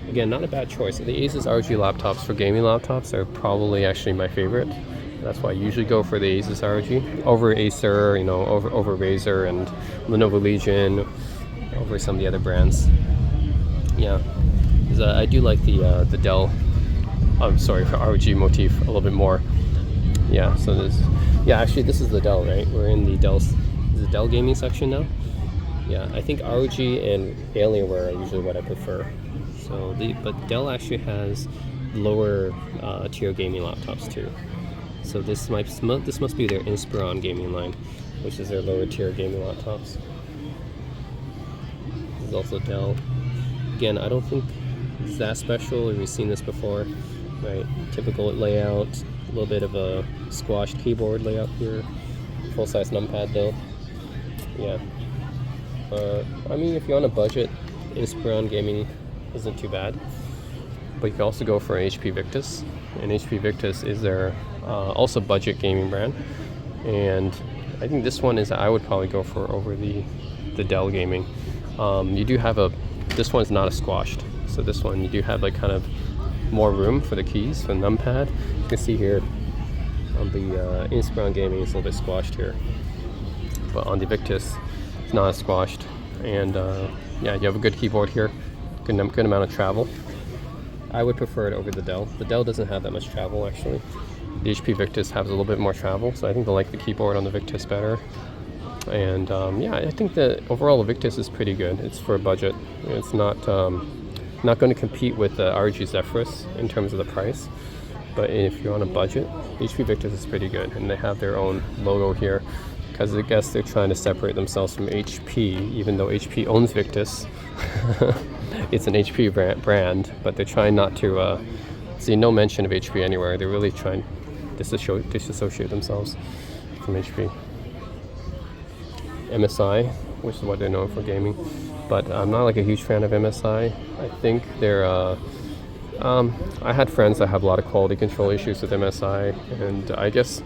again, not a bad choice. The Asus ROG laptops for gaming laptops are probably actually my favorite. That's why I usually go for the Asus ROG over Acer, over Razer and Lenovo Legion, over some of the other brands. Yeah, because I do like the Dell. I'm sorry, for ROG motif a little bit more. Yeah, so actually this is the Dell, right? We're in the Dell gaming section now. Yeah, I think ROG and Alienware are usually what I prefer. So but Dell actually has lower tier gaming laptops too. So this must be their Inspiron gaming line, which is their lower tier gaming laptops. This is also Dell. Again, I don't think it's that special. We've seen this before, right? Typical layout. A little bit of a squashed keyboard layout here. Full-size numpad though. Yeah. I mean, if you're on a budget, Inspiron gaming isn't too bad. But you can also go for an HP Victus. And HP Victus is their also budget gaming brand. And I think this one is I would probably go for over the Dell gaming. You do have this one's not a squashed. So this one you do have like kind of more room for the keys, for the numpad. You can see here, On the Inspiron Gaming, it's a little bit squashed here, but on the Victus, it's not as squashed. And yeah, you have a good keyboard here, good amount of travel. I would prefer it over the Dell. The Dell doesn't have that much travel actually. The HP Victus has a little bit more travel, so I think I like the keyboard on the Victus better. And yeah, I think that overall the Victus is pretty good. It's for a budget. It's not going to compete with the ROG Zephyrus in terms of the price. But if you're on a budget, HP Victus is pretty good, and they have their own logo here because I guess they're trying to separate themselves from HP, even though HP owns Victus. It's an HP brand, but they're trying not to see no mention of HP anywhere. They're really trying to disassociate themselves from HP. MSI, which is what they're known for gaming, but I'm not like a huge fan of MSI. I think they're I had friends that have a lot of quality control issues with MSI, and I guess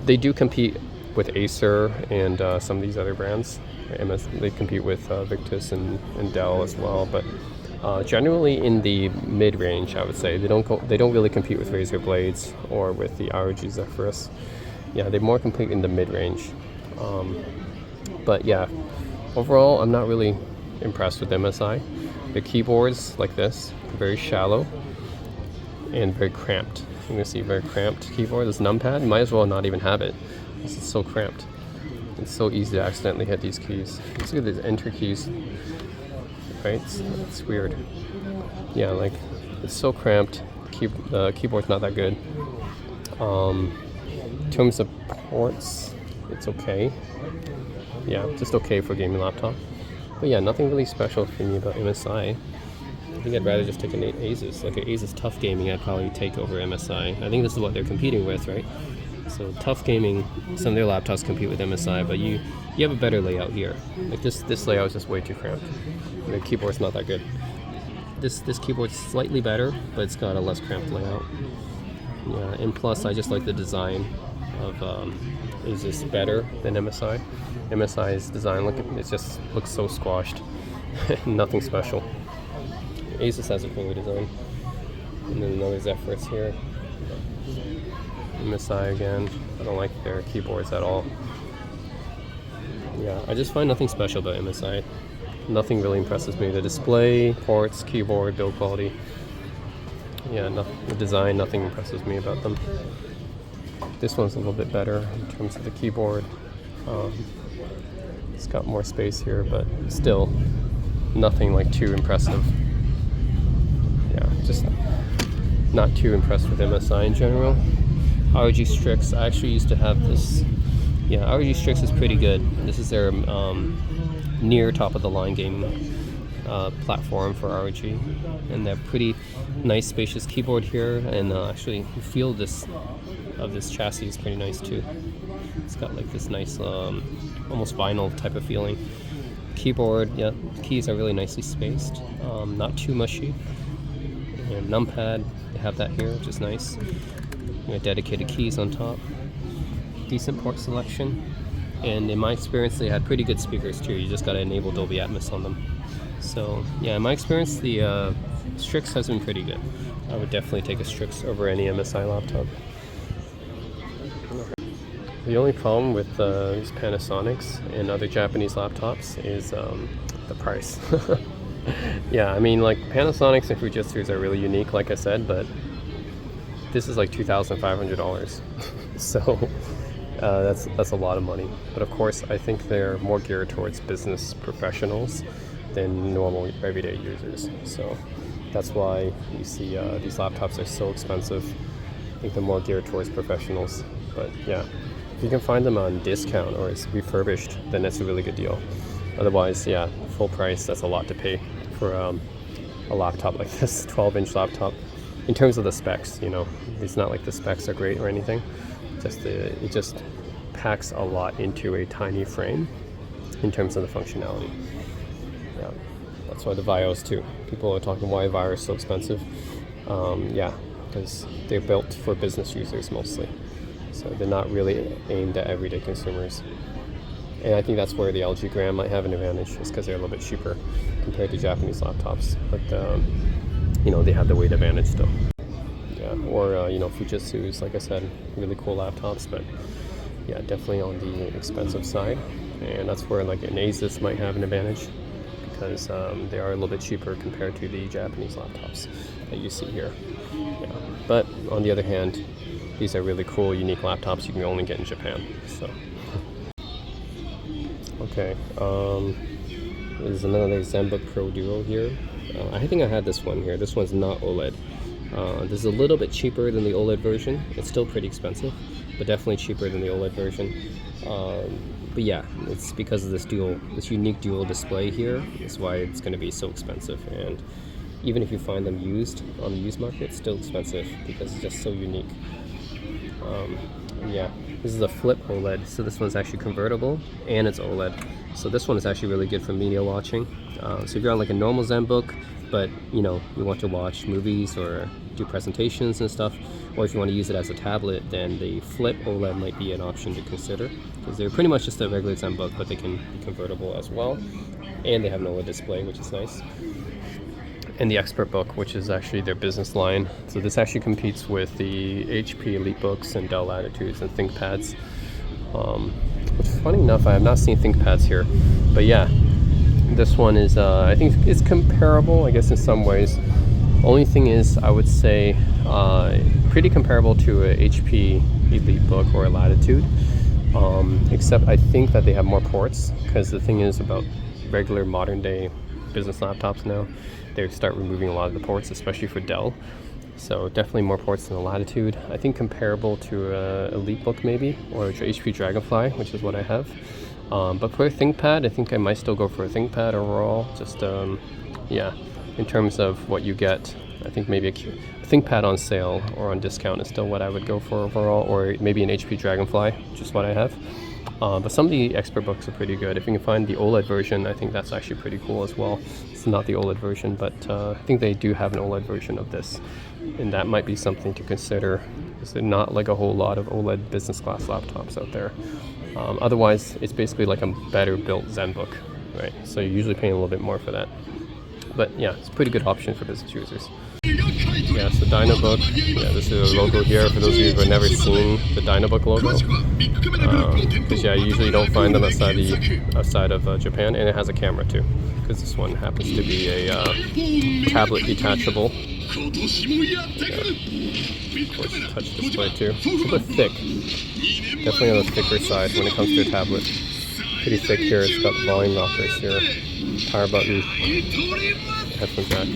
they do compete with Acer and some of these other brands. They compete with Victus and Dell as well, but generally in the mid-range, I would say they don't really compete with Razer Blades or with the ROG Zephyrus. Yeah, they more compete in the mid-range. But yeah, overall, I'm not really impressed with MSI. The keyboards like this, very shallow and very cramped. You can see very cramped keyboard. This numpad, you might as well not even have it. This is so cramped. It's so easy to accidentally hit these keys. Let's look at these enter keys. Right? It's weird. Yeah, like it's so cramped. The keyboard's not that good. In terms of ports, it's okay. Yeah, just okay for a gaming laptop. But yeah, nothing really special for me about MSI. I think I'd rather just take an Asus. Like an Asus Tough Gaming, I'd probably take over MSI. I think this is what they're competing with, right? So Tough Gaming, some of their laptops compete with MSI, but you have a better layout here. Like this layout is just way too cramped. The keyboard's not that good. This keyboard's slightly better, but it's got a less cramped layout. Yeah, and plus I just like the design of Asus better than MSI. MSI's design it just looks so squashed. Nothing special. Asus has a cooler design. And then another Zephyrus here. MSI again. I don't like their keyboards at all. Yeah, I just find nothing special about MSI. Nothing really impresses me. The display, ports, keyboard, build quality. Yeah, the design, nothing impresses me about them. This one's a little bit better in terms of the keyboard. It's got more space here, but still nothing like too impressive. Yeah, just not too impressed with MSI in general. ROG Strix, I actually used to have this. Yeah, ROG Strix is pretty good. This is their near top of the line gaming platform for ROG, and they're pretty nice spacious keyboard here, and actually the feel of this chassis is pretty nice too. It's got like this nice almost vinyl type of feeling. Keyboard, yeah, the keys are really nicely spaced, not too mushy. And numpad, they have that here, which is nice. You know, dedicated keys on top. Decent port selection, and in my experience, they had pretty good speakers too. You just got to enable Dolby Atmos on them. So yeah, in my experience, the Strix has been pretty good. I would definitely take a Strix over any MSI laptop. The only problem with these Panasonics and other Japanese laptops is the price. Yeah, I mean, like Panasonics and Fujitsu's are really unique, like I said, but this is like $2,500. So that's a lot of money. But of course, I think they're more geared towards business professionals than normal everyday users. So that's why you see these laptops are so expensive. I think they're more geared towards professionals. But yeah, if you can find them on discount or it's refurbished, then it's a really good deal. Otherwise, yeah, full price, that's a lot to pay for a laptop like this, 12-inch laptop. In terms of the specs, you know, it's not like the specs are great or anything. It just packs a lot into a tiny frame in terms of the functionality. Yeah, that's why the Vios too. People are talking why Vios is so expensive. Yeah, because they're built for business users mostly. So they're not really aimed at everyday consumers. And I think that's where the LG Gram might have an advantage, is because they're a little bit cheaper compared to Japanese laptops. But you know, they have the weight advantage still. Yeah, or you know, Fujitsu's, like I said, really cool laptops, but yeah, definitely on the expensive side. And that's where like an Asus might have an advantage, because they are a little bit cheaper compared to the Japanese laptops that you see here. Yeah. But on the other hand, these are really cool, unique laptops you can only get in Japan. So, okay, there's another ZenBook Pro Duo here. I think I had this one here. This one's not OLED. This is a little bit cheaper than the OLED version. It's still pretty expensive, but definitely cheaper than the OLED version. But yeah, it's because of this unique dual display here. That's why it's going to be so expensive. And even if you find them used on the used market, it's still expensive because it's just so unique. Yeah, this is a flip OLED, so this one's actually convertible and it's OLED. So this one is actually really good for media watching. So if you're on like a normal ZenBook, but you know, you want to watch movies or do presentations and stuff, or if you want to use it as a tablet, then the flip OLED might be an option to consider, because they're pretty much just a regular ZenBook, but they can be convertible as well, and they have an OLED display, which is nice. And the ExpertBook, which is actually their business line. So this actually competes with the HP EliteBooks and Dell Latitudes and ThinkPads. Which, funny enough, I have not seen ThinkPads here, but yeah, this one is, I think it's comparable, I guess, in some ways. Only thing is, I would say, pretty comparable to a HP EliteBook or a Latitude, except I think that they have more ports, because the thing is about regular modern day business laptops now, they start removing a lot of the ports, especially for Dell. So definitely more ports than the Latitude. I think comparable to a EliteBook maybe, or HP Dragonfly, which is what I have. But for a ThinkPad, I think I might still go for a ThinkPad overall. Just yeah, in terms of what you get, I think maybe a ThinkPad on sale or on discount is still what I would go for overall, or maybe an HP Dragonfly, which is what I have. But some of the ExpertBooks are pretty good. If you can find the OLED version, I think that's actually pretty cool as well. It's not the OLED version, but I think they do have an OLED version of this, and that might be something to consider. There's not like a whole lot of OLED business class laptops out there. Otherwise, it's basically like a better built ZenBook, right? So you're usually paying a little bit more for that. But yeah, it's a pretty good option for business users. Yeah, so Dynabook. Yeah, this is a logo here for those of you who have never seen the Dynabook logo. Because yeah, you usually don't find them outside of Japan, and it has a camera too. Because this one happens to be a tablet detachable. Yeah. Of course, touch display too. It's a bit thick. Definitely on the thicker side when it comes to a tablet. Pretty thick here. It's got volume rockers here, power button, headphone jack.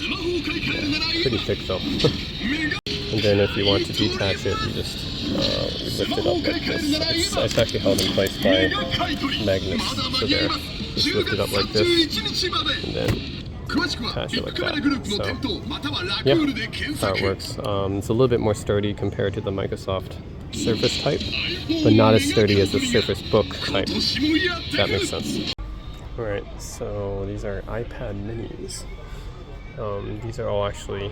Yeah, pretty thick though. And then if you want to detach it, you just lift it up like this. It's actually held in place by magnets. So there, just lift it up like this, and then attach it like that. So yeah, that's how it works. It's a little bit more sturdy compared to the Microsoft Surface type, but not as sturdy as the Surface Book type. If that makes sense. Alright, so these are iPad minis. These are all actually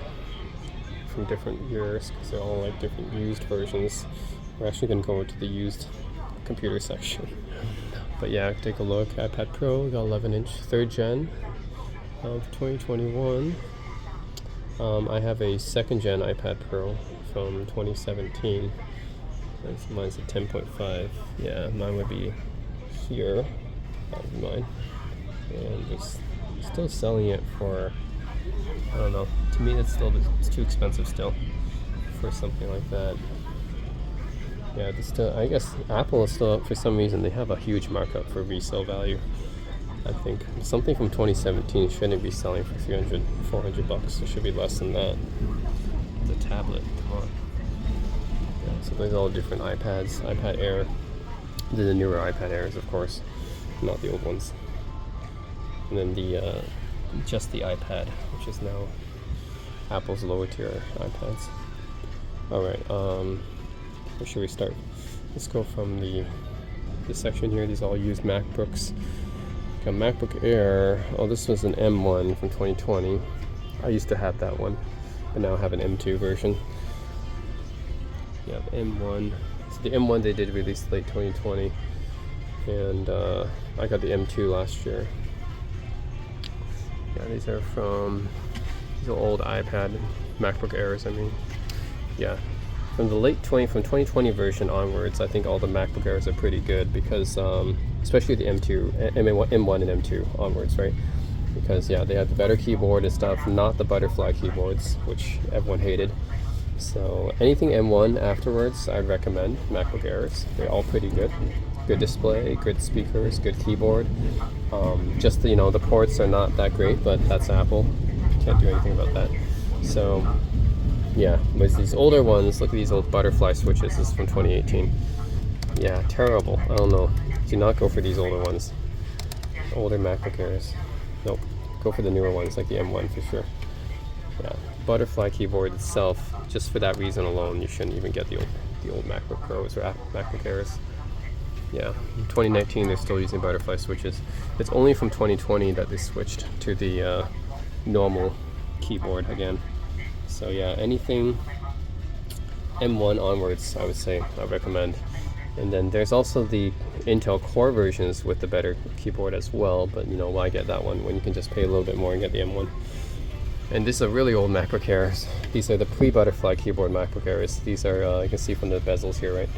from different years, because they're all like different used versions. We're actually going to go to the used computer section. But yeah, take a look. iPad Pro, we got 11-inch, 3rd gen of 2021. I have a 2nd gen iPad Pro from 2017. Mine's a 10.5. Yeah, mine would be here. That would be mine. And they're still selling it for, I don't know. To me, it's too expensive still for something like that. Yeah, I guess Apple is still, for some reason, they have a huge markup for resale value. I think something from 2017 shouldn't be selling for $300, $400. It should be less than that. The tablet, come on. Yeah, so there's all different iPads, iPad Air, the newer iPad Airs, of course, not the old ones. And then the just the iPad, which is now Apple's lower tier iPads. All right, where should we start? Let's go from this section here. These are all used MacBooks. Got MacBook Air. Oh, this was an M1 from 2020. I used to have that one, but now I have an M2 version. Yeah, the M1. So the M1 they did release late 2020, and I got the M2 last year. Yeah, these are old iPad MacBook Airs. I mean, yeah. From the from 2020 version onwards, I think all the MacBook Airs are pretty good because, especially the M2, M1 and M2 onwards, right? Because yeah, they have the better keyboard and stuff, not the butterfly keyboards, which everyone hated. So anything M1 afterwards, I'd recommend MacBook Airs. They're all pretty good. Good display, good speakers, good keyboard. Just the, the ports are not that great, but that's Apple. Can't do anything about that. So yeah, with these older ones, look at these old butterfly switches. This is from 2018. Yeah, terrible. I don't know. Do not go for these older ones. Older MacBook Airs. Nope. Go for the newer ones like the M1 for sure. Yeah, butterfly keyboard itself, just for that reason alone, you shouldn't even get the old MacBook Pros or MacBook Airs. Yeah, in 2019 they're still using butterfly switches. It's only from 2020 that they switched to the normal keyboard again. So yeah, anything M1 onwards, I would say I recommend. And then there's also the Intel Core versions with the better keyboard as well, but why get that one when you can just pay a little bit more and get the M1? And these are really old MacBook Airs. These are the pre-butterfly keyboard MacBook Airs. These are, you can see from the bezels here, right?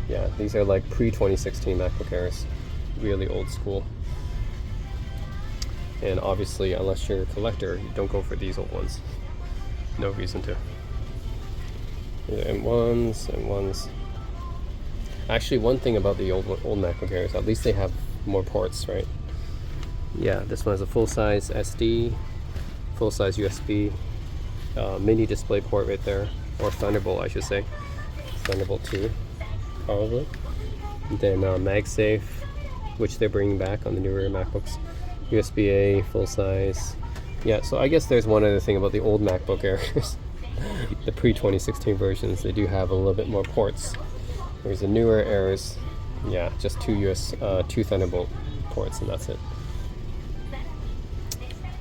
Yeah, these are like pre-2016 MacBook Airs. Really old school. And obviously, unless you're a collector, you don't go for these old ones. No reason to. M1s. Actually, one thing about the old MacBook Airs, at least they have more ports, right? Yeah, this one has a full-size SD, full-size USB, mini display port right there, or Thunderbolt, I should say. Thunderbolt 2, probably. And then MagSafe, which they're bringing back on the newer MacBooks. USB-A, full-size. Yeah, so I guess there's one other thing about the old MacBook Airs. The pre-2016 versions, they do have a little bit more ports. Whereas the newer Airs, yeah, just two Thunderbolt ports, and that's it.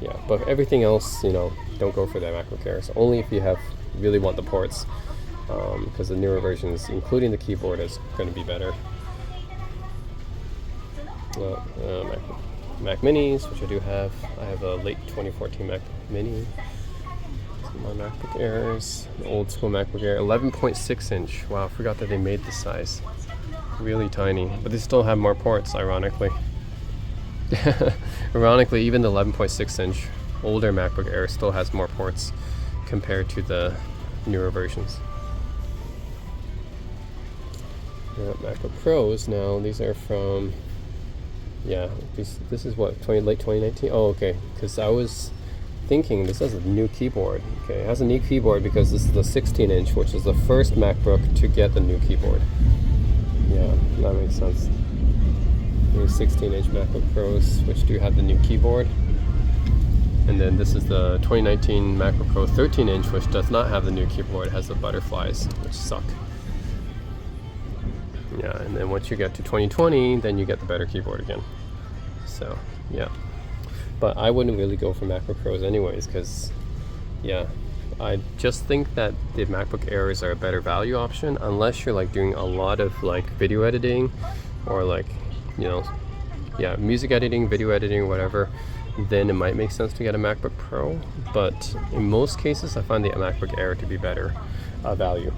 Yeah, but everything else, don't go for the MacBook Airs. Only if you really want the ports, because the newer versions, including the keyboard, is going to be better. Mac Minis, which I do have. I have a late 2014 Mac Mini. My MacBook Airs, an old school MacBook Air, 11.6 inch. Wow, I forgot that they made this size. Really tiny, but they still have more ports, ironically. Ironically, even the 11.6 inch older MacBook Air still has more ports compared to the newer versions. MacBook Pros now, these are from, yeah, this is what, late 2019? Oh, okay, because I was thinking this has a new keyboard. Okay, it has a new keyboard because this is the 16 inch, which is the first MacBook to get the new keyboard. Yeah, that makes sense. New 16 inch MacBook Pros, which do have the new keyboard. And then this is the 2019 MacBook Pro 13 inch, which does not have the new keyboard. It has the butterflies, which suck. Yeah, and then once you get to 2020, then you get the better keyboard again. So, yeah. But I wouldn't really go for MacBook Pros anyways, because, yeah, I just think that the MacBook Airs are a better value option, unless you're like doing a lot of like video editing, or like, yeah, music editing, video editing, whatever. Then it might make sense to get a MacBook Pro. But in most cases, I find the MacBook Air to be better value.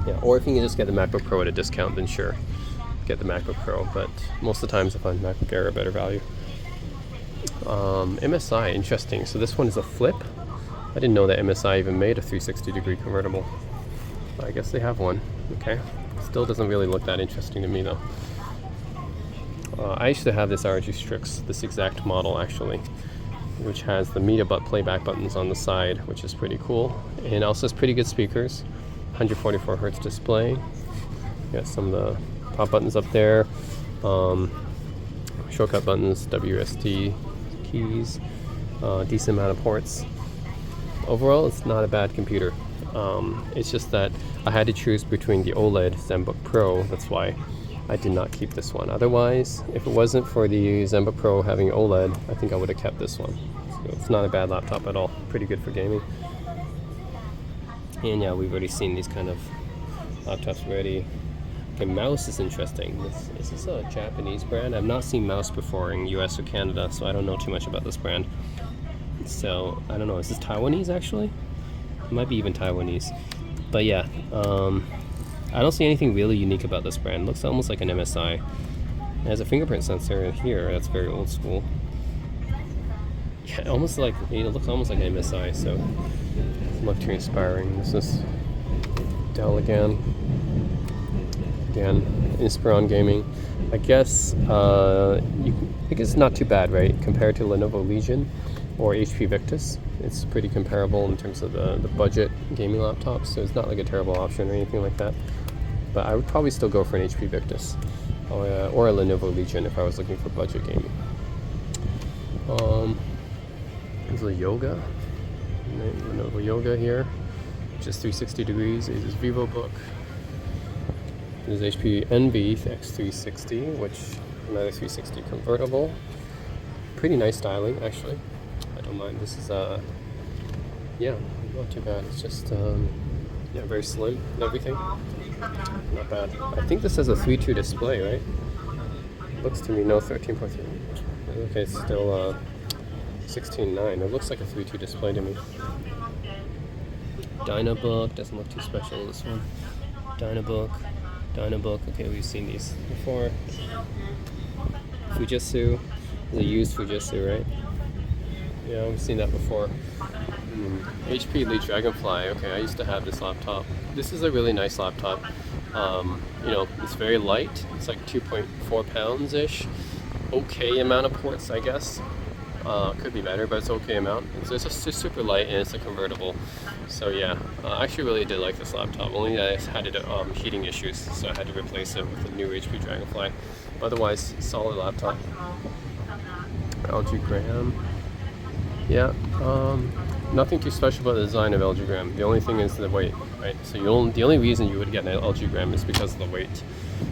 Yeah, or if you can just get the MacBook Pro at a discount, then sure, get the MacBook Pro. But most of the times, I find MacBook Air a better value. MSI, interesting. So this one is a flip. I didn't know that MSI even made a 360-degree convertible. I guess they have one. Okay. Still doesn't really look that interesting to me though. I used to have this RG Strix, this exact model actually, which has the media playback buttons on the side, which is pretty cool. And also has pretty good speakers. 144 hertz display. Got some of the pop buttons up there. Shortcut buttons, WSD keys, decent amount of ports. Overall, it's not a bad computer. It's just that I had to choose between the OLED ZenBook Pro. That's why I did not keep this one. Otherwise, if it wasn't for the ZenBook Pro having OLED, I think I would have kept this one. So it's not a bad laptop at all. Pretty good for gaming. And yeah, we've already seen these kind of laptops already. Okay, mouse is interesting. Is this a Japanese brand? I've not seen mouse before in US or Canada, so I don't know too much about this brand. So, I don't know, is this Taiwanese actually? It might be even Taiwanese. But yeah, I don't see anything really unique about this brand. It looks almost like an MSI. It has a fingerprint sensor here. That's very old school. Yeah, almost like, it looks almost like an MSI. So luxury inspiring. This is Dell again. Again, Inspiron Gaming. I guess it's not too bad, right? Compared to Lenovo Legion or HP Victus, it's pretty comparable in terms of the budget gaming laptops. So it's not like a terrible option or anything like that. But I would probably still go for an HP Victus or a Lenovo Legion if I was looking for budget gaming. There's a Yoga, Lenovo Yoga here, just 360 degrees. This is VivoBook. There's HP Envy X360, which another 360 convertible. Pretty nice styling, actually. I don't mind. This is yeah, not too bad. It's just yeah, very slim and everything. Not bad. I think this has a 3.2 display, right? Looks to me, no, 13.3. Okay, it's still 16.9. It looks like a 3.2 display to me. Dynabook doesn't look too special. This one, Dynabook. Okay, we've seen these before. Fujitsu, the used Fujitsu, right? Yeah, we've seen that before. HP Elite Dragonfly. Okay, I used to have this laptop. This is a really nice laptop. You know, it's very light. It's like 2.4 pounds ish. Okay amount of ports, I guess. Could be better, but it's okay amount. It's just super light and it's a convertible. So yeah, I actually really did like this laptop. Only I had heating issues, so I had to replace it with a new HP Dragonfly. Otherwise, solid laptop. LG Gram. Yeah, nothing too special about the design of LG Gram. The only thing is the weight, right? So the only reason you would get an LG Gram is because of the weight.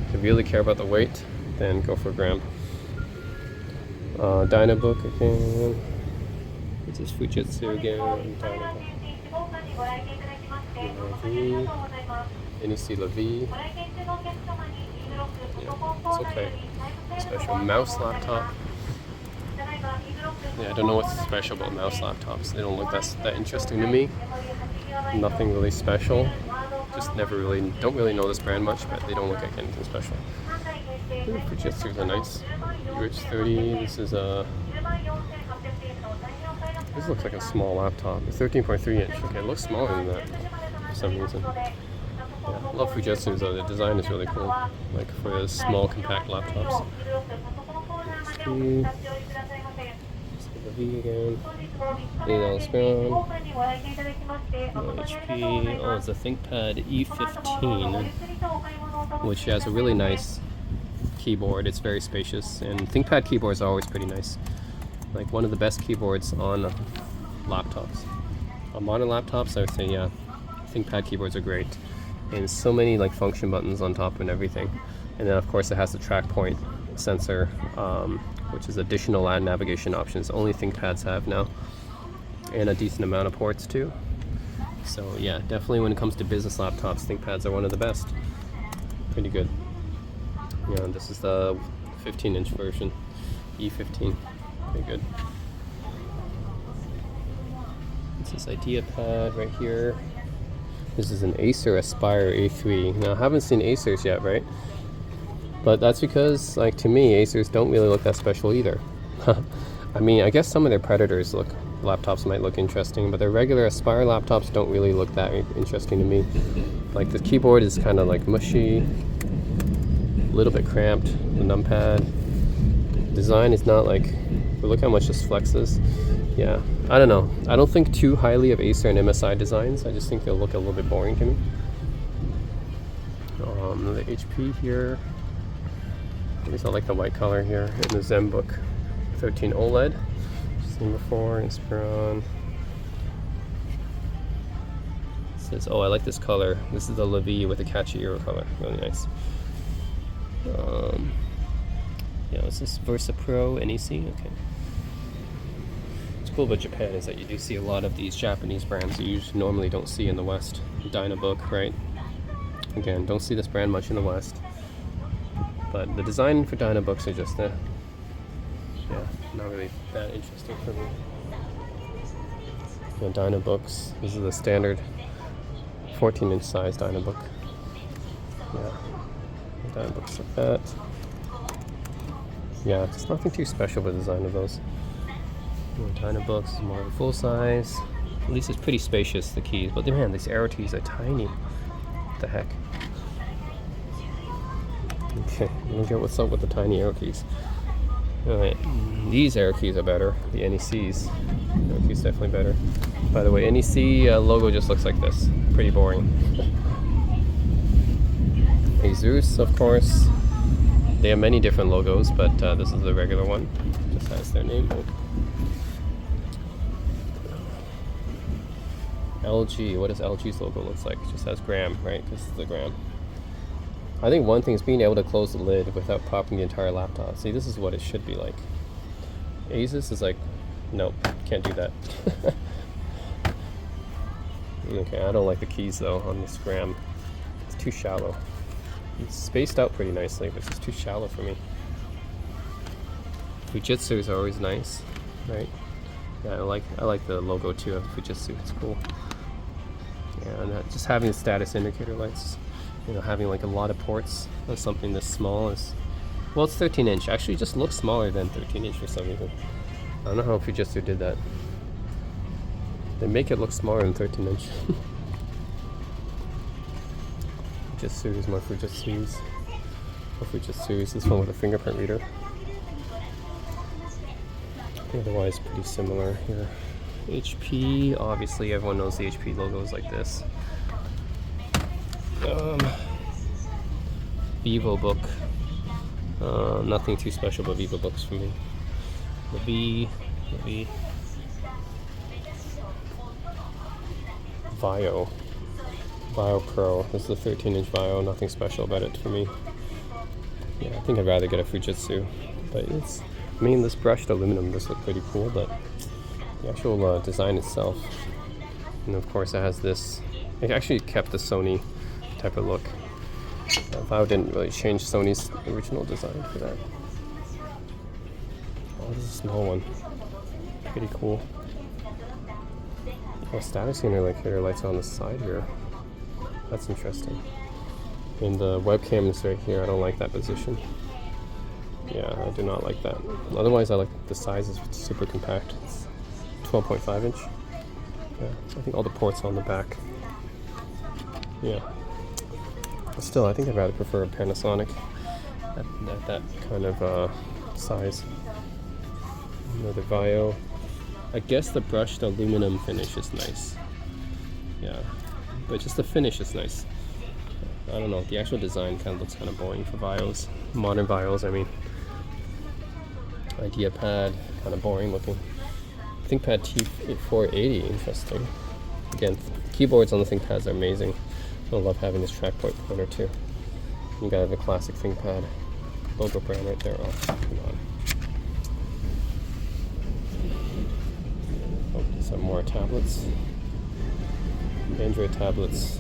If you really care about the weight, then go for Gram. Dynabook again. This is Fujitsu again. Dynabook. NEC Lavi. Yeah, it's okay. Special mouse laptop. Yeah, I don't know what's special about mouse laptops. They don't look that interesting to me. Nothing really special. Just don't really know this brand much, but they don't look like anything special. Fujitsu's are nice. Rich 30. This is this looks like a small laptop. It's 13.3 inch. Okay, it looks smaller than that for some reason. Yeah, I love Fujitsu's though. The design is really cool. Like for the small compact laptops. The V again. $8 HP. Oh, it's a ThinkPad E15, which has a really nice keyboard. It's very spacious, and ThinkPad keyboards are always pretty nice. Like one of the best keyboards on laptops. On modern laptops, I would say, yeah, ThinkPad keyboards are great. And so many like function buttons on top and everything. And then of course it has the track point sensor, which is additional navigation options only ThinkPads have now, and a decent amount of ports too. So yeah, definitely when it comes to business laptops, ThinkPads are one of the best. Pretty good. Yeah, this is the 15-inch version, E15. Pretty good. This is IdeaPad right here. This is an Acer Aspire A3. Now I haven't seen Acers yet, right? But that's because, like, to me, Acers don't really look that special either. I mean, I guess some of their Predators laptops might look interesting, but their regular Aspire laptops don't really look that interesting to me. Like, the keyboard is kind of like mushy, a little bit cramped. The numpad design is not like, but look how much this flexes. Yeah, I don't know. I don't think too highly of Acer and MSI designs. I just think they'll look a little bit boring to me. The HP here. At least I like the white color here. And the ZenBook 13 OLED. Seen before. Inspiron. It says, oh, I like this color. This is the Lavi with a catchy euro color. Really nice. Yeah, this is Versa Pro NEC. Okay. What's cool about Japan is that you do see a lot of these Japanese brands that you normally don't see in the West. Dynabook, right? Again, don't see this brand much in the West. But the design for Dynabooks are just, yeah, not really that interesting for me. The Dynabooks, this is the standard 14-inch size Dynabook. Yeah, Dynabooks like that. Yeah, there's nothing too special with the design of those. Dynabooks is more of a full size. At least it's pretty spacious, the keys. But man, these arrow keys are tiny. What the heck? Okay, let me get what's up with the tiny arrow keys. Alright, these arrow keys are better. The NEC's arrow keys definitely better. By the way, NEC logo just looks like this. Pretty boring. Asus, of course. They have many different logos, but this is the regular one. Just has their name. LG, what does LG's logo look like? It just has gram, right? This is the gram. I think one thing is being able to close the lid without popping the entire laptop. See, this is what it should be like. Asus is like, nope, can't do that. Okay, I don't like the keys though on this gram. It's too shallow. It's spaced out pretty nicely, but it's just too shallow for me. Fujitsu is always nice, right? Yeah, I like the logo too of Fujitsu. It's cool. Yeah, and just having the status indicator lights, you know, having like a lot of ports on something this small is, well, it's 13-inch. Actually, it just looks smaller than 13-inch for some reason. I don't know how Fujitsu did that. They make it look smaller than 13-inch. Fujitsu is more Fujitsu's. Fujitsu's. This one with a fingerprint reader. Otherwise, pretty similar here. HP, obviously, everyone knows the HP logo is like this. VivoBook. Nothing too special about VivoBooks for me. The V. Vio Pro. This is a 13-inch Vio. Nothing special about it for me. Yeah, I think I'd rather get a Fujitsu, but it's. I mean, this brushed aluminum does look pretty cool, but the actual design itself, and of course it has this, it actually kept the Sony type of look. Vio didn't really change Sony's original design for that. Oh, this is a small one. Pretty cool. Oh, status indicator lights on the side here. That's interesting. And the webcam is right here. I don't like that position. Yeah, I do not like that. Otherwise, I like the size is super compact. It's 12.5 inch. Yeah, I think all the ports on the back. Yeah. But still, I think I'd rather prefer a Panasonic at that kind of size. Another Vio. I guess the brushed aluminum finish is nice. Yeah, but just the finish is nice. I don't know, the actual design kind of looks kind of boring for Vios. Modern Vios, I mean. IdeaPad, kind of boring looking. ThinkPad T480, interesting. Again, keyboards on the ThinkPads are amazing. I love having this track pointer too. You gotta have a classic ThinkPad logo brand right there. Oh, come on. Oh, some more tablets. Android tablets.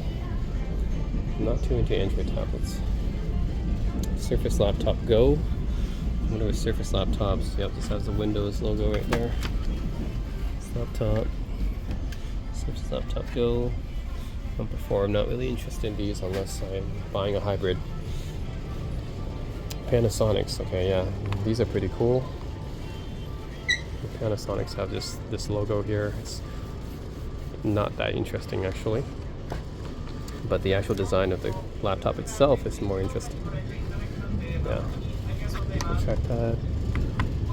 I'm not too into Android tablets. Surface Laptop Go. What are Surface laptops? Yep, this has the Windows logo right there. This laptop. Surface Laptop Go. Before, I'm not really interested in these unless I'm buying a hybrid. Panasonics, okay, yeah, these are pretty cool. The Panasonics have this logo here. It's not that interesting actually, but the actual design of the laptop itself is more interesting. Yeah, trackpad.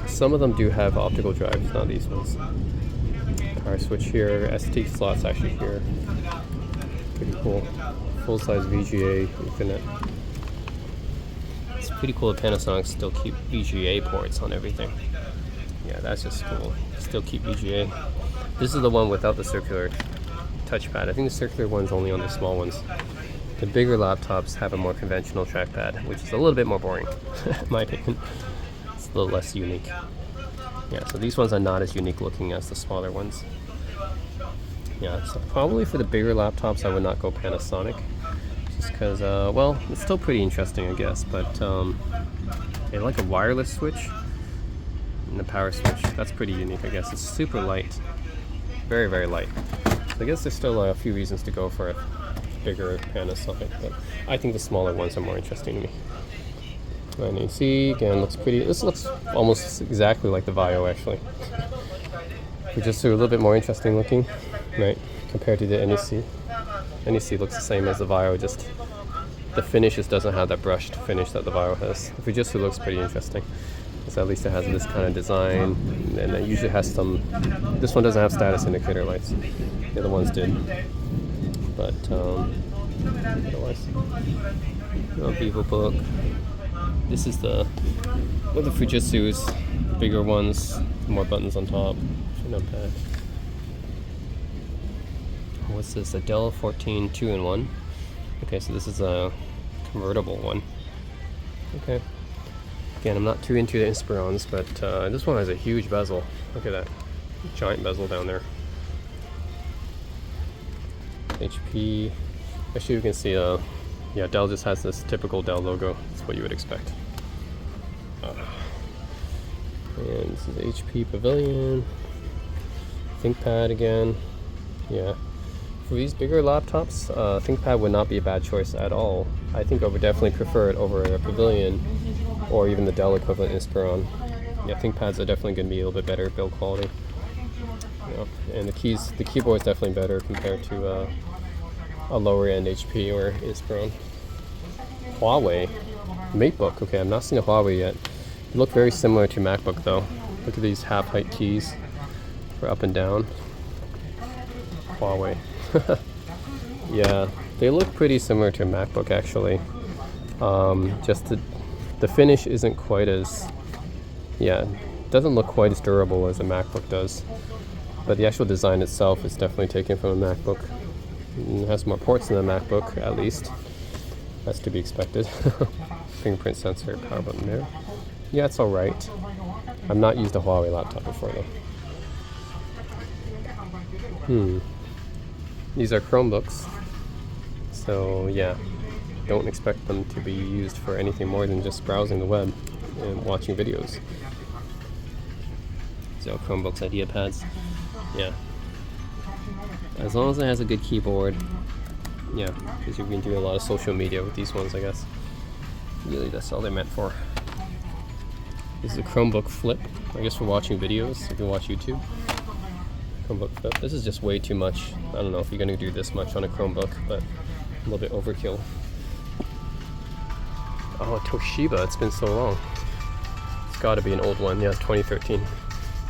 Some of them do have optical drives, not these ones. Power switch here, SD slots actually here. Pretty cool. Full-size VGA Ethernet. It's pretty cool that Panasonic still keep VGA ports on everything. Yeah, that's just cool. Still keep VGA. This is the one without the circular touchpad. I think the circular one's only on the small ones. The bigger laptops have a more conventional trackpad, which is a little bit more boring, in my opinion. It's a little less unique. Yeah, so these ones are not as unique looking as the smaller ones. Yeah, so probably for the bigger laptops, I would not go Panasonic. Just because, well, it's still pretty interesting, I guess. But they like a wireless switch and a power switch. That's pretty unique, I guess. It's super light. Very, very light. So I guess there's still a few reasons to go for it. bigger Panasonic, but I think the smaller ones are more interesting to me. And you see, again, looks pretty. This looks almost exactly like the Vaio, actually. Just a little bit more interesting looking, right, compared to the NEC. NEC looks the same as the Vaio, just the finish just doesn't have that brushed finish that the Vaio has. The Fujitsu looks pretty interesting. So at least it has this kind of design, and it usually has some. This one doesn't have status indicator lights. The other ones did, but otherwise, no VivoBook. This is the Fujitsu's bigger ones, more buttons on top. Not bad. What's this? A Dell 14 2-in-1. Okay, so this is a convertible one. Okay. Again, I'm not too into the Inspirons, but this one has a huge bezel. Look at that giant bezel down there. HP. Actually, you can see, yeah, Dell just has this typical Dell logo. That's what you would expect. And this is HP Pavilion. ThinkPad again. Yeah. For these bigger laptops, ThinkPad would not be a bad choice at all. I think I would definitely prefer it over a Pavilion or even the Dell equivalent Inspiron. Yeah, ThinkPads are definitely going to be a little bit better build quality. Yeah. And the keyboard is definitely better compared to a lower end HP or Inspiron. Huawei MateBook. Okay, I've not seen a Huawei yet. They look very similar to MacBook though. Look at these half height keys for up and down. Huawei. Yeah, they look pretty similar to a MacBook actually. Just the finish isn't quite as, yeah, doesn't look quite as durable as a MacBook does. But the actual design itself is definitely taken from a MacBook. It has more ports than a MacBook, at least. That's to be expected. Fingerprint sensor, power button there. Yeah, it's alright. I've not used a Huawei laptop before though. These are Chromebooks. So yeah, don't expect them to be used for anything more than just browsing the web and watching videos. So Chromebooks, IdeaPads. Yeah. As long as it has a good keyboard. Yeah, because you can do a lot of social media with these ones, I guess. Really, that's all they're meant for. This is a Chromebook Flip, I guess for watching videos. You can watch YouTube. Chromebook Flip. This is just way too much. I don't know if you're going to do this much on a Chromebook, but a little bit overkill. Oh, Toshiba, it's been so long. It's got to be an old one. Yeah, it's 2013.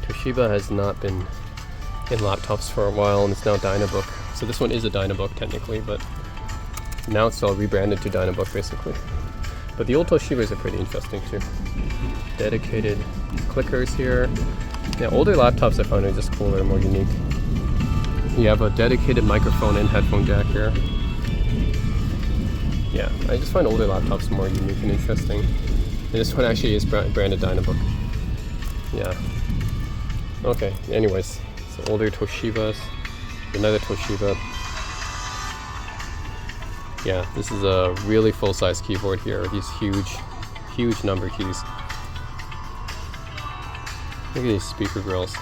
Toshiba has not been in laptops for a while, and it's now Dynabook. So this one is a Dynabook technically, but now it's all rebranded to Dynabook basically. But the old Toshibas are pretty interesting too. Dedicated clickers here. Yeah, older laptops I find are just cooler and more unique. You have a dedicated microphone and headphone jack here. Yeah, I just find older laptops more unique and interesting. And this one actually is branded Dynabook. Yeah. Okay, anyways, so older Toshibas. Another Toshiba. Yeah, this is a really full-size keyboard here. These huge number keys. Look at these speaker grills.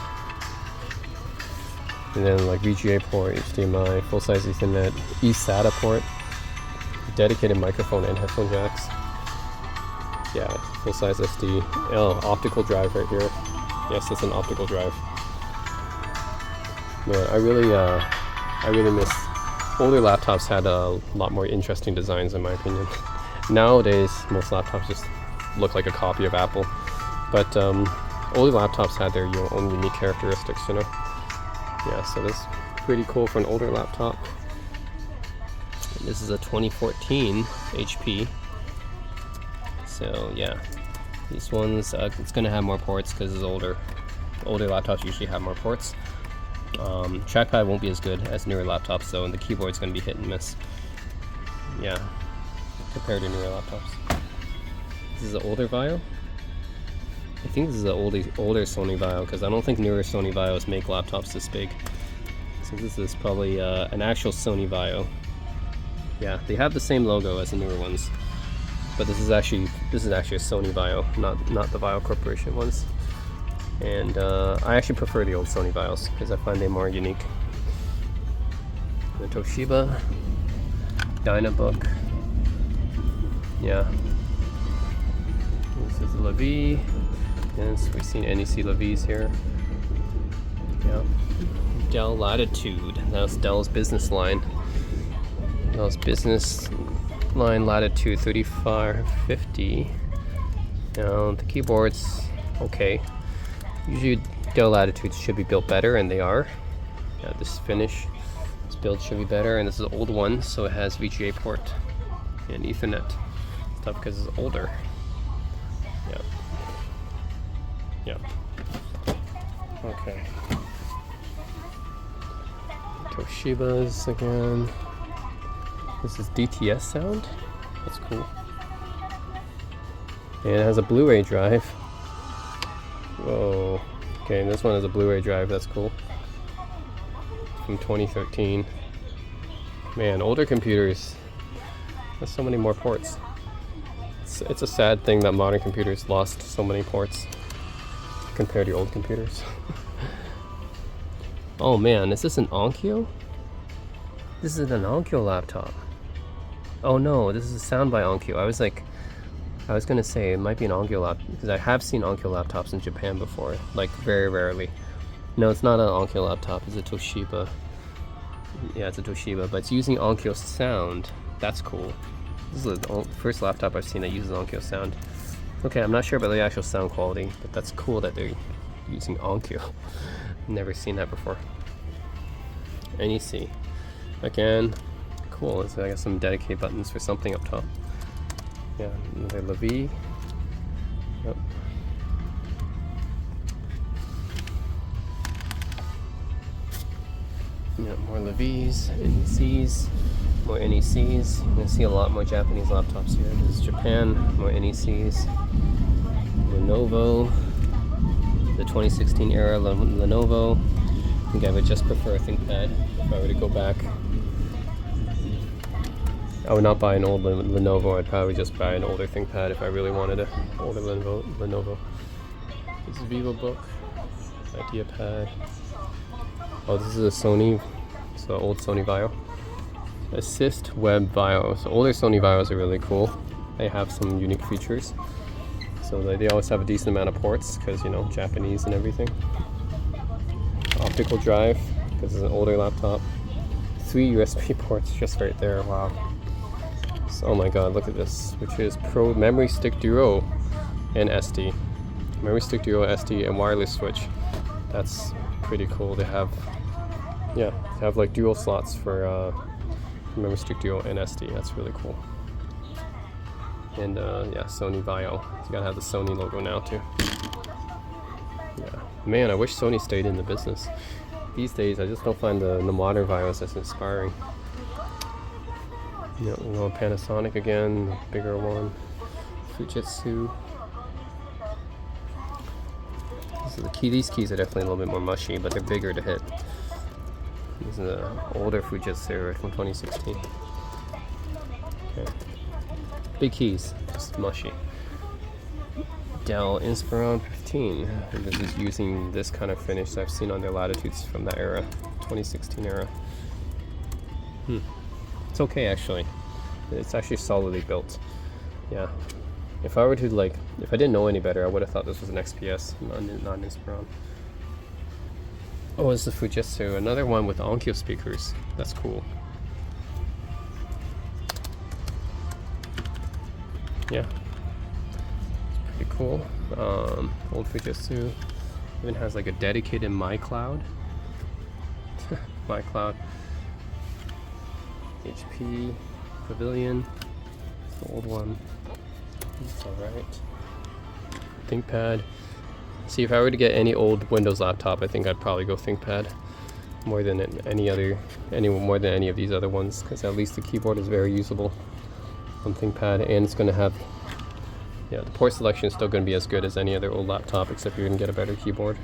And then like VGA port, HDMI, full-size Ethernet, eSATA port, dedicated microphone and headphone jacks. Yeah, full-size SD. Oh, optical drive right here. Yes, it's an optical drive. Man, I really miss. Older laptops had a lot more interesting designs in my opinion. Nowadays, most laptops just look like a copy of Apple. But older laptops had their own unique characteristics, you know? Yeah, so that's pretty cool for an older laptop. This is a 2014 HP. So yeah, these ones, it's gonna have more ports because it's older. Older laptops usually have more ports. Trackpad won't be as good as newer laptops though, and the keyboard's going to be hit and miss. Yeah, compared to newer laptops. This is an older Vaio. I think this is an older Sony Vaio because I don't think newer Sony Vaios make laptops this big. So this is probably an actual Sony Vaio. Yeah, they have the same logo as the newer ones, but this is actually a Sony Vaio, not the Vaio Corporation ones. And I actually prefer the old Sony Vaios because I find them more unique. The Toshiba. Dynabook. Yeah. This is the Levi. And so we've seen NEC Levi's here. Yeah. Dell Latitude. That's Dell's business line. Dell's business line Latitude 3550. Now the keyboard's okay. Usually Dell Latitudes should be built better, and they are. Yeah, this finish, this build should be better, and this is an old one, so it has VGA port and Ethernet stuff because it's older. Yeah. Yeah. Okay. Toshiba's again. This is DTS sound. That's cool. And it has a Blu-ray drive. Whoa. Okay, and this one has a Blu-ray drive. That's cool. From 2013. Man, older computers. There's so many more ports. It's a sad thing that modern computers lost so many ports compared to old computers. Oh man, is this an Onkyo? This is an Onkyo laptop. Oh no, this is a sound by Onkyo. I was gonna say it might be an Onkyo laptop because I have seen Onkyo laptops in Japan before, like very rarely. No, it's not an Onkyo laptop. It's a Toshiba. Yeah, it's a Toshiba, but it's using Onkyo sound. That's cool. This is the first laptop I've seen that uses Onkyo sound. Okay, I'm not sure about the actual sound quality, but that's cool that they're using Onkyo. Never seen that before. NEC. Again, cool. So I got some dedicated buttons for something up top. Yeah, another Levi. Yep. Yeah, more Levi's, NEC's, more NEC's. You're gonna see a lot more Japanese laptops here. This is Japan, more NEC's. Lenovo, the 2016 era Lenovo. I think I would just prefer a ThinkPad if I were to go back. I would not buy an old Lenovo. I'd probably just buy an older ThinkPad if I really wanted an older Lenovo. This is VivoBook, IdeaPad. Oh, this is a Sony, so old Sony Vaio. Assist Web Vaio. So older Sony Vaios are really cool. They have some unique features. So they always have a decent amount of ports because, you know, Japanese and everything. Optical drive because it's an older laptop. 3 USB ports just right there. Wow. So, oh my god, look at this, which is Pro Memory Stick Duo and SD. Memory Stick Duo, SD, and wireless switch. That's pretty cool. They have, yeah, they have like dual slots for Memory Stick Duo and SD. That's really cool. And yeah, Sony Vaio. You gotta have the Sony logo now too. Yeah, man, I wish Sony stayed in the business. These days, I just don't find the modern Vaios as inspiring. Yeah, you know, Panasonic again, bigger one. Fujitsu. These keys are definitely a little bit more mushy, but they're bigger to hit. These are the older Fujitsu from 2016. Okay. Big keys, just mushy. Dell Inspiron 15. And this is using this kind of finish that I've seen on their Latitudes from that era, 2016 era. It's okay actually. It's actually solidly built. Yeah. If I were to if I didn't know any better, I would have thought this was an XPS, not an Inspiron. Oh, this is Fujitsu, another one with Onkyo speakers. That's cool. Yeah. It's pretty cool. Old Fujitsu. Even has like a dedicated MyCloud. MyCloud. HP Pavilion. It's the old one. It's alright. ThinkPad. See, if I were to get any old Windows laptop, I think I'd probably go ThinkPad more than any of these other ones, because at least the keyboard is very usable on ThinkPad, and it's going to have, yeah, the port selection is still going to be as good as any other old laptop, except you're going to get a better keyboard.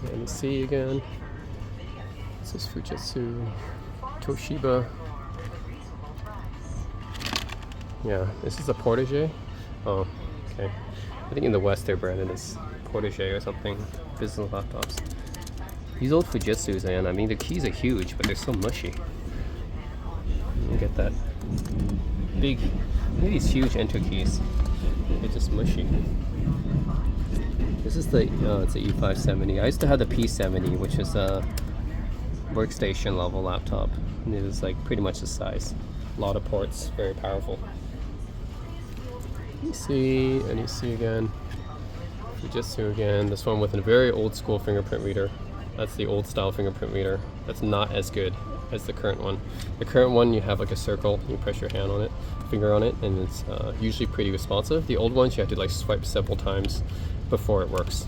NEC again. This is Fujitsu. Toshiba. Yeah, this is a Portage. Oh, okay. I think in the West they're branded as Portage or something. Business laptops. These old Fujitsus, man, I mean the keys are huge, but they're so mushy. get that big, these huge enter keys. They're just mushy. This is the it's a E570. I used to have the P70, which is a workstation level laptop, and it was like pretty much the size. A lot of ports, very powerful. You see, and you see again. Fujitsu again. This one with a very old school fingerprint reader. That's the old style fingerprint reader. That's not as good as the current one. The current one, you have like a circle, you press your hand on it, finger on it, and it's usually pretty responsive. The old ones, you have to like swipe several times before it works.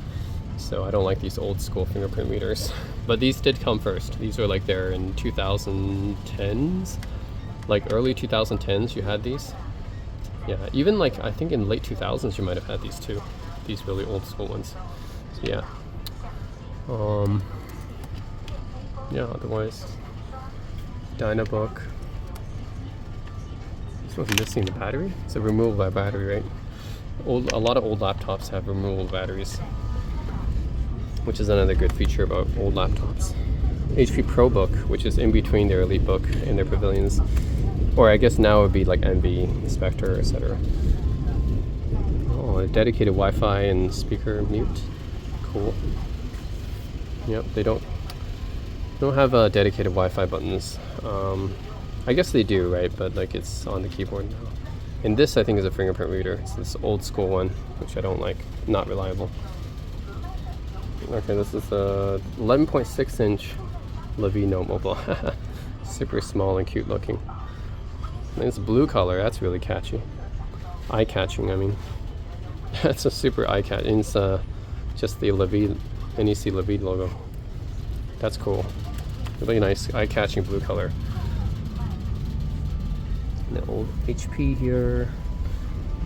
So I don't like these old school fingerprint readers. But these did come first. These were like there in 2010s, like early 2010s you had these. Yeah, even like I think in late 2000s you might have had these too. These really old school ones. So yeah. Yeah, otherwise Dynabook. This one's missing the battery. It's a removable battery, right? A lot of old laptops have removable batteries, which is another good feature about old laptops. HP ProBook, which is in between their EliteBook and their Pavilions, or I guess now it would be like Envy, Spectre, etc. Oh, a dedicated Wi-Fi and speaker mute. Cool. Yep, they don't have dedicated Wi-Fi buttons. I guess they do, right? But like it's on the keyboard now. And this I think is a fingerprint reader. It's this old school one, which I don't like. Not reliable. Okay, this is a 11.6 inch Levy Note Mobile. Super small and cute looking. And it's blue color. That's really catchy. Eye catching. I mean, that's a super eye catching. It's just the Levy NEC Levy logo. That's cool. Really nice eye catching blue color. The old HP here,